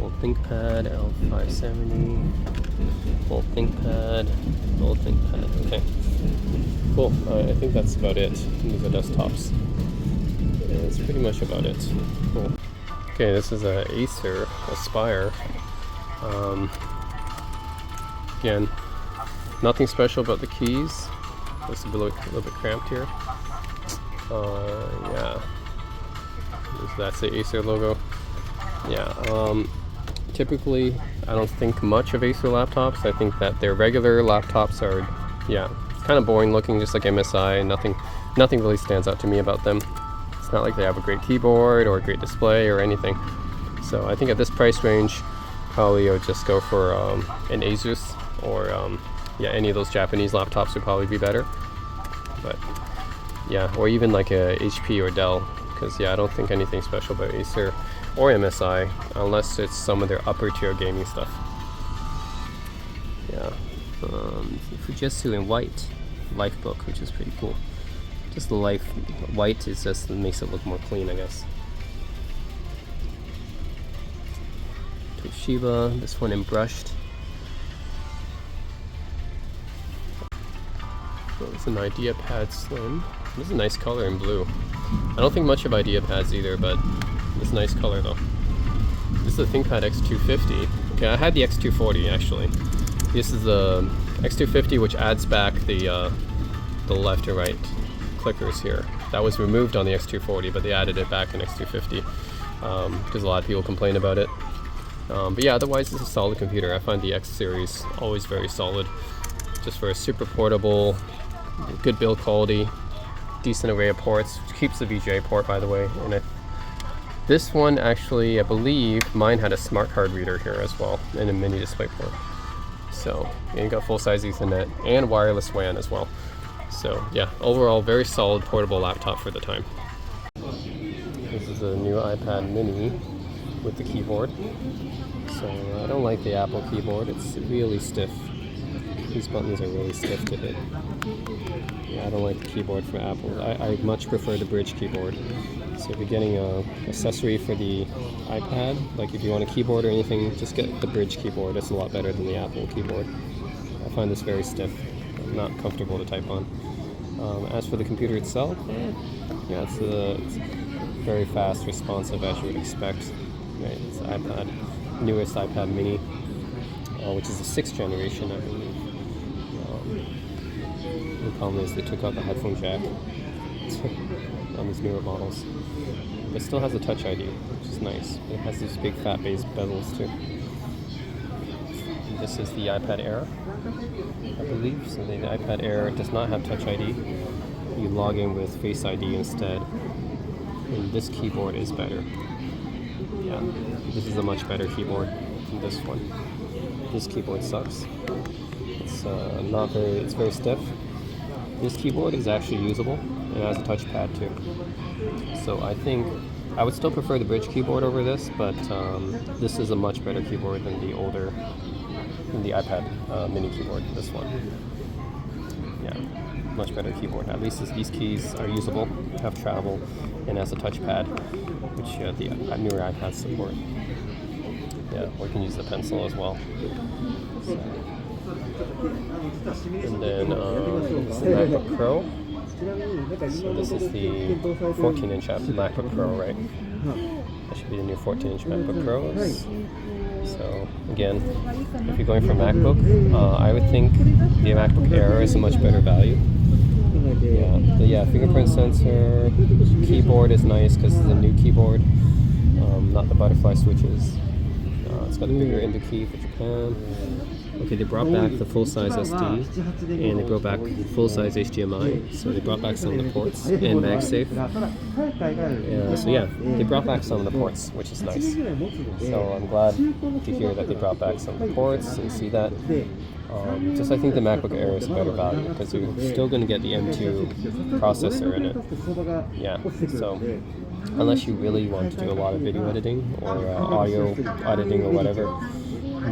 old ThinkPad L570, old ThinkPad, old ThinkPad. Okay, cool. I think that's about it. These are desktops. Yeah, that's pretty much about it. Cool. Okay, this is a Acer Aspire. Again, nothing special about the keys. It's a little bit cramped here. Yeah. That's the Acer logo. Yeah. Typically, I don't think much of Acer laptops. I think that their regular laptops are, yeah, kind of boring looking, just like MSI. Nothing really stands out to me about them. It's not like they have a great keyboard or a great display or anything. So I think at this price range, probably I would just go for an Asus or yeah, any of those Japanese laptops would probably be better. But yeah, or even like a HP or Dell. Because yeah, I don't think anything special about Acer or MSI unless it's some of their upper tier gaming stuff. Yeah, Fujitsu in white, Lifebook, which is pretty cool. Just the white is just makes it look more clean, I guess. Toshiba, this one in brushed. Oh, it's an IdeaPad Slim. This is a nice color in blue. I don't think much of IdeaPads either, but it's a nice color though. This is a ThinkPad X250. Okay, I had the X240 actually. This is the X250, which adds back the left and right clickers here. That was removed on the X240, but they added it back in X250 because a lot of people complain about it. But yeah, otherwise it's a solid computer. I find the X series always very solid, just for a super portable, good build quality, decent array of ports, which keeps the VGA port, by the way. And this one actually, I believe mine had a smart card reader here as well, and a mini display port. So, and you got full-size Ethernet and wireless WAN as well. So yeah, overall very solid portable laptop for the time. This is a new iPad mini with the keyboard. So I don't like the Apple keyboard, it's really stiff. These buttons are really stiff to hit. Yeah, I don't like the keyboard for Apple. I much prefer the Bridge keyboard. So if you're getting an accessory for the iPad, like if you want a keyboard or anything, just get the Bridge keyboard. It's a lot better than the Apple keyboard. I find this very stiff, not comfortable to type on. As for the computer itself, yeah, it's very fast, responsive as you would expect. Right, it's the iPad, newest iPad mini, which is the 6th generation, I believe. The problem is they took out the headphone jack on these newer models. It still has a Touch ID, which is nice. It has these big fat base bezels too. And this is the iPad Air, I believe. So the iPad Air does not have Touch ID. You log in with Face ID instead. And this keyboard is better. Yeah, this is a much better keyboard than this one. This keyboard sucks. It's very stiff. This keyboard is actually usable and has a touchpad too. So I think I would still prefer the Bridge keyboard over this, but this is a much better keyboard than the iPad mini keyboard. This one, yeah, much better keyboard. At least these keys are usable, have travel, and has a touchpad, which the newer iPads support. Yeah, we can use the pencil as well. So. And then this is the MacBook Pro. So this is the 14-inch MacBook Pro, right? That should be the new 14-inch MacBook Pros. So again, if you're going for MacBook, I would think the MacBook Air is a much better value. Yeah, fingerprint sensor. Keyboard is nice because it's a new keyboard, not the butterfly switches. It's got a bigger Indo key for Japan. Okay, they brought back the full-size SD, and they brought back full-size HDMI, so they brought back some of the ports, and MagSafe. So yeah, they brought back some of the ports, which is nice. So I'm glad to hear that they brought back some of the ports and see that. I think the MacBook Air is a better value because you're still going to get the M2 processor in it. Yeah, so unless you really want to do a lot of video editing or audio editing or whatever,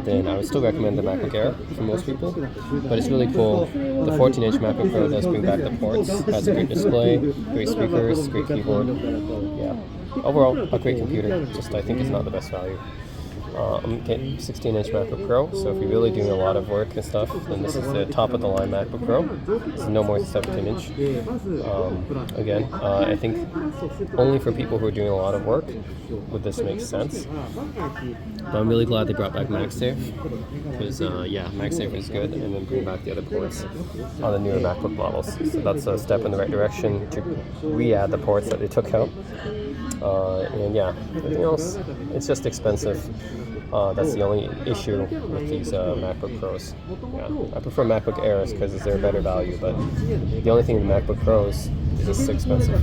then I would still recommend the MacBook Air for most people. But it's really cool. The 14-inch MacBook Pro does bring back the ports, has a great display, great speakers, great keyboard. Yeah, overall, a great computer. Just I think it's not the best value. I'm getting 16-inch MacBook Pro, so if you're really doing a lot of work and stuff, then this is the top-of-the-line MacBook Pro. This is no more than 17-inch. Again, I think only for people who are doing a lot of work would this make sense. But I'm really glad they brought back MagSafe, because MagSafe is good, and then bring back the other ports on the newer MacBook models. So that's a step in the right direction to re-add the ports that they took out. And yeah, everything else, it's just expensive. That's the only issue with these MacBook Pros. Yeah, I prefer MacBook Airs because they're better value, but the only thing with MacBook Pros is just expensive.